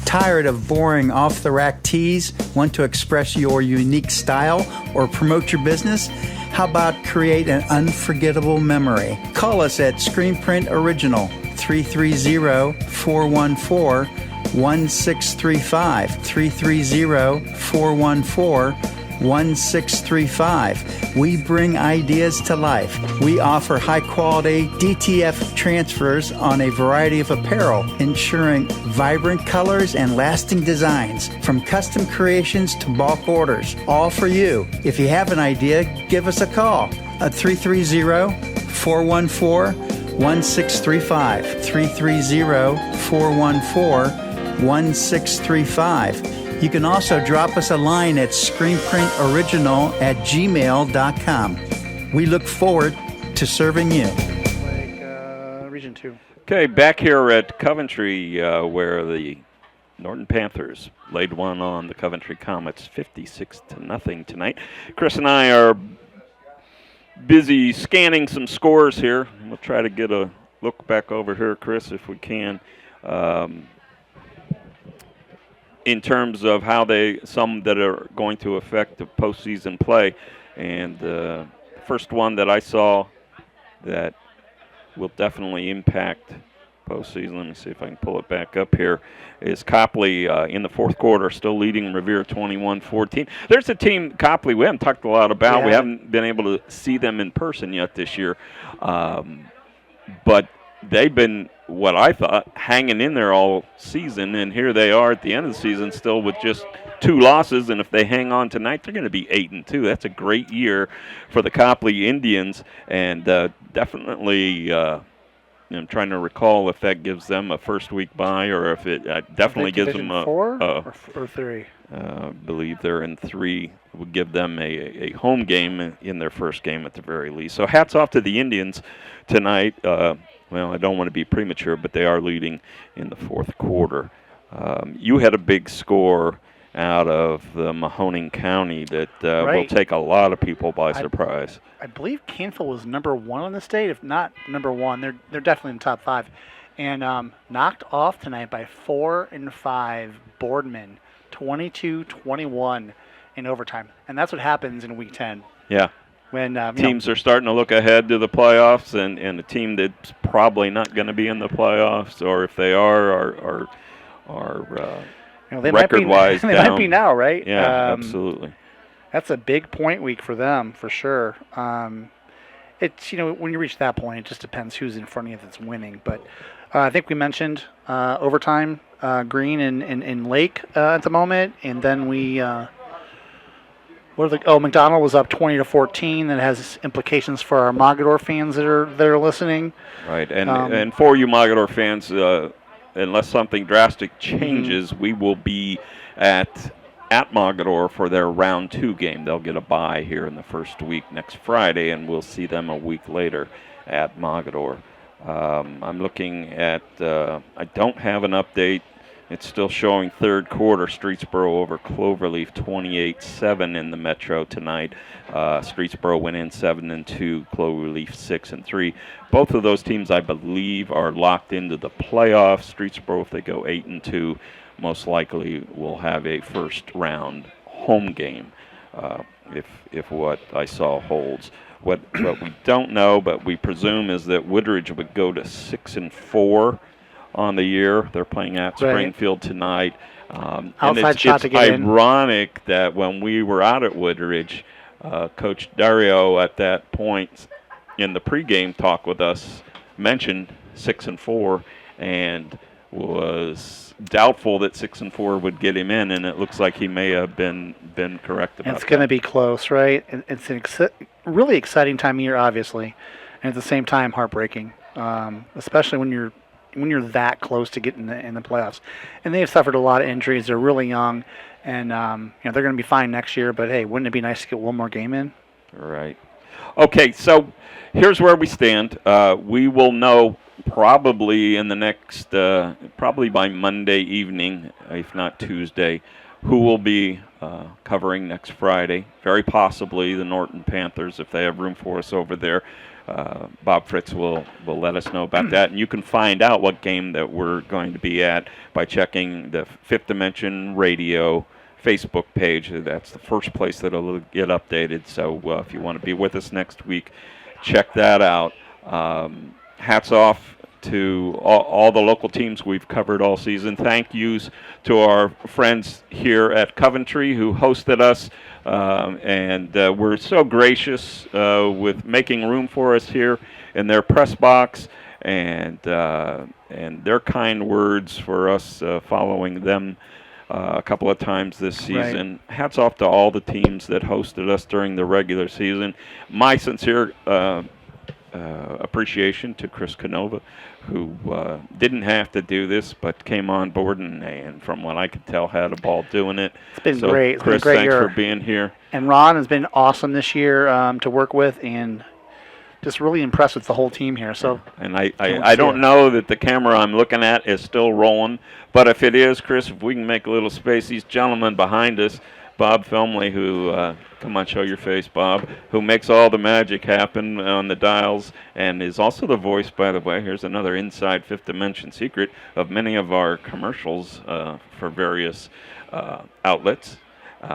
Tired of boring off-the-rack tees? Want to express your unique style or promote your business? How about create an unforgettable memory? Call us at Screen Print Original, 330-414-1635, 330-414-1635. We bring ideas to life. We offer high-quality DTF transfers on a variety of apparel, ensuring vibrant colors and lasting designs, from custom creations to bulk orders, all for you. If you have an idea, give us a call at 330-414-1635, 330-414-1635. You can also drop us a line at screenprintoriginal@gmail.com. We look forward to serving you. Region 2. Okay, back here at Coventry, where the Norton Panthers laid one on the Coventry Comets 56-0 tonight. Chris and I are busy scanning some scores here. We'll try to get a look back over here, Chris, if we can. In terms of how some that are going to affect the postseason play. And the first one that I saw that will definitely impact postseason, let me see if I can pull it back up here, is Copley in the fourth quarter, still leading Revere 21-14. There's a team, Copley, we haven't talked a lot about. Yeah. We haven't been able to see them in person yet this year. But they've been, what I thought, hanging in there all season, and here they are at the end of the season still with just 2 losses, and if they hang on tonight, they're going to be 8-2. That's a great year for the Copley Indians, and definitely I'm trying to recall if that gives them a first week bye or if it definitely gives them a 4 or 3. I believe they're in 3. It would give them a home game in their first game at the very least. So hats off to the Indians tonight. Well, I don't want to be premature, but they are leading in the fourth quarter. You had a big score out of the Mahoning County that will take a lot of people by surprise. I believe Canfield was number 1 in the state, if not number 1. They're definitely in the top 5. And knocked off tonight by 4 and 5 Boardman, 22-21 in overtime. And that's what happens in Week 10. Yeah. when teams are starting to look ahead to the playoffs, and a team that's probably not going to be in the playoffs, or if they are record-wise they down. might be now, right? Yeah, absolutely. That's a big point week for them, for sure. It's when you reach that point, it just depends who's in front of you that's winning. But I think we mentioned overtime, Green and Lake at the moment, and then we. McDonald was up 20-14. That has implications for our Mogador fans that are listening. Right, and for you Mogador fans, unless something drastic changes, we will be at Mogador for their round 2 game. They'll get a bye here in the first week next Friday, and we'll see them a week later at Mogador. I'm looking at. I don't have an update. It's still showing third quarter, Streetsboro over Cloverleaf 28-7 in the Metro tonight. Streetsboro went in 7-2, Cloverleaf 6-3. Both of those teams, I believe, are locked into the playoffs. Streetsboro, if they go 8-2, most likely will have a first round home game, if what I saw holds. What we don't know, but we presume, is that Woodridge would go to 6-4. On the year. They're playing at Springfield tonight. And it's ironic that when we were out at Woodridge, Coach Dario at that point in the pregame talk with us mentioned 6-4 and was doubtful that 6-4 would get him in, and it looks like he may have been correct about that. It's going to be close, right? It's an really exciting time of year, obviously, and at the same time heartbreaking, especially when you're that close to getting in the playoffs. And they have suffered a lot of injuries. They're really young, and they're going to be fine next year. But, hey, wouldn't it be nice to get one more game in? Right. Okay, so here's where we stand. We will know probably in the next, probably by Monday evening, if not Tuesday, who will be covering next Friday. Very possibly the Norton Panthers, if they have room for us over there. Bob Fritz will let us know about that. And you can find out what game that we're going to be at by checking the Fifth Dimension Radio Facebook page. That's the first place that it'll get updated. So if you want to be with us next week, check that out. Hats off to all the local teams we've covered all season. Thank yous to our friends here at Coventry who hosted us. And we're so gracious with making room for us here in their press box, and their kind words for us following them a couple of times this season. Right. Hats off to all the teams that hosted us during the regular season. My sincere appreciation to Chris Canova, who didn't have to do this but came on board and from what I could tell had a ball doing it. It's been great. It's Chris, been a great thanks year. for being here. And Ron has been awesome this year to work with, and just really impressed with the whole team here. So, and I don't know that the camera I'm looking at is still rolling, but if it is, Chris, if we can make a little space, these gentlemen behind us, Bob Filmley, who, come on, show your face, Bob, who makes all the magic happen on the dials and is also the voice, by the way. Here's another inside Fifth Dimension secret of many of our commercials for various outlets.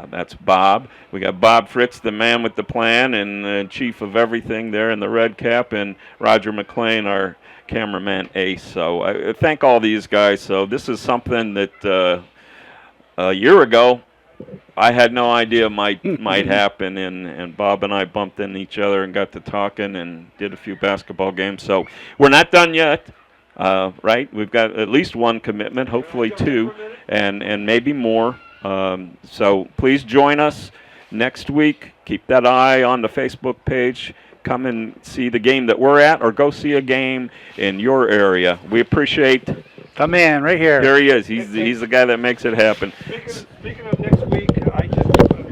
That's Bob. We got Bob Fritz, the man with the plan and chief of everything there in the red cap, and Roger McLean, our cameraman ace. So I thank all these guys. So this is something that a year ago I had no idea might happen, and Bob and I bumped into each other and got to talking and did a few basketball games. So we're not done yet, right? We've got at least one commitment, hopefully two, and maybe more. So please join us next week. Keep that eye on the Facebook page. Come and see the game that we're at, or go see a game in your area. We appreciate. Come in right here. Here he is. He's the guy that makes it happen. Speaking of next week,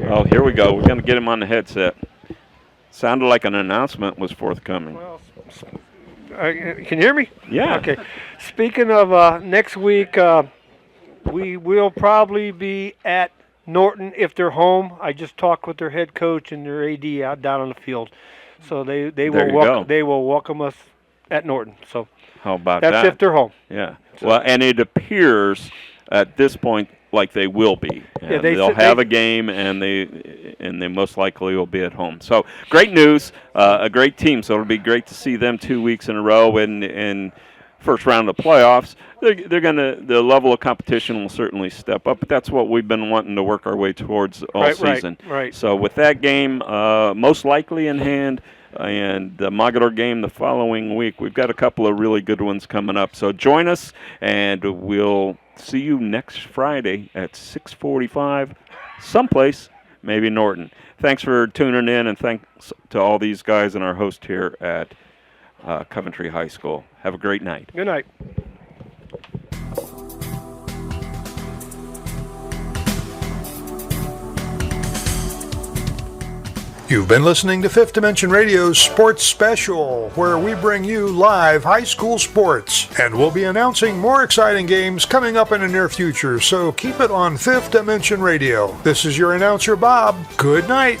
Oh, here we go. We're going to get him on the headset. Sounded like an announcement was forthcoming. Well, can you hear me? Yeah. Okay. Speaking of next week, we will probably be at Norton if they're home. I just talked with their head coach and their AD out down on the field, so they will welcome us at Norton. So how about that? That's if they're home. Yeah. So. Well, and it appears at this point like they will be. Yeah, they'll have a game, and they most likely will be at home. So great news, a great team. So it'll be great to see them 2 weeks in a row in first round of the playoffs. The level of competition will certainly step up, but that's what we've been wanting to work our way towards all season. Right. So with that game most likely in hand, and the Mogadore game the following week, we've got a couple of really good ones coming up. So join us, and we'll see you next Friday at 6:45, someplace, maybe Norton. Thanks for tuning in, and thanks to all these guys and our host here at Coventry High School. Have a great night. Good night. You've been listening to Fifth Dimension Radio's Sports Special, where we bring you live high school sports. And we'll be announcing more exciting games coming up in the near future, so keep it on Fifth Dimension Radio. This is your announcer, Bob. Good night.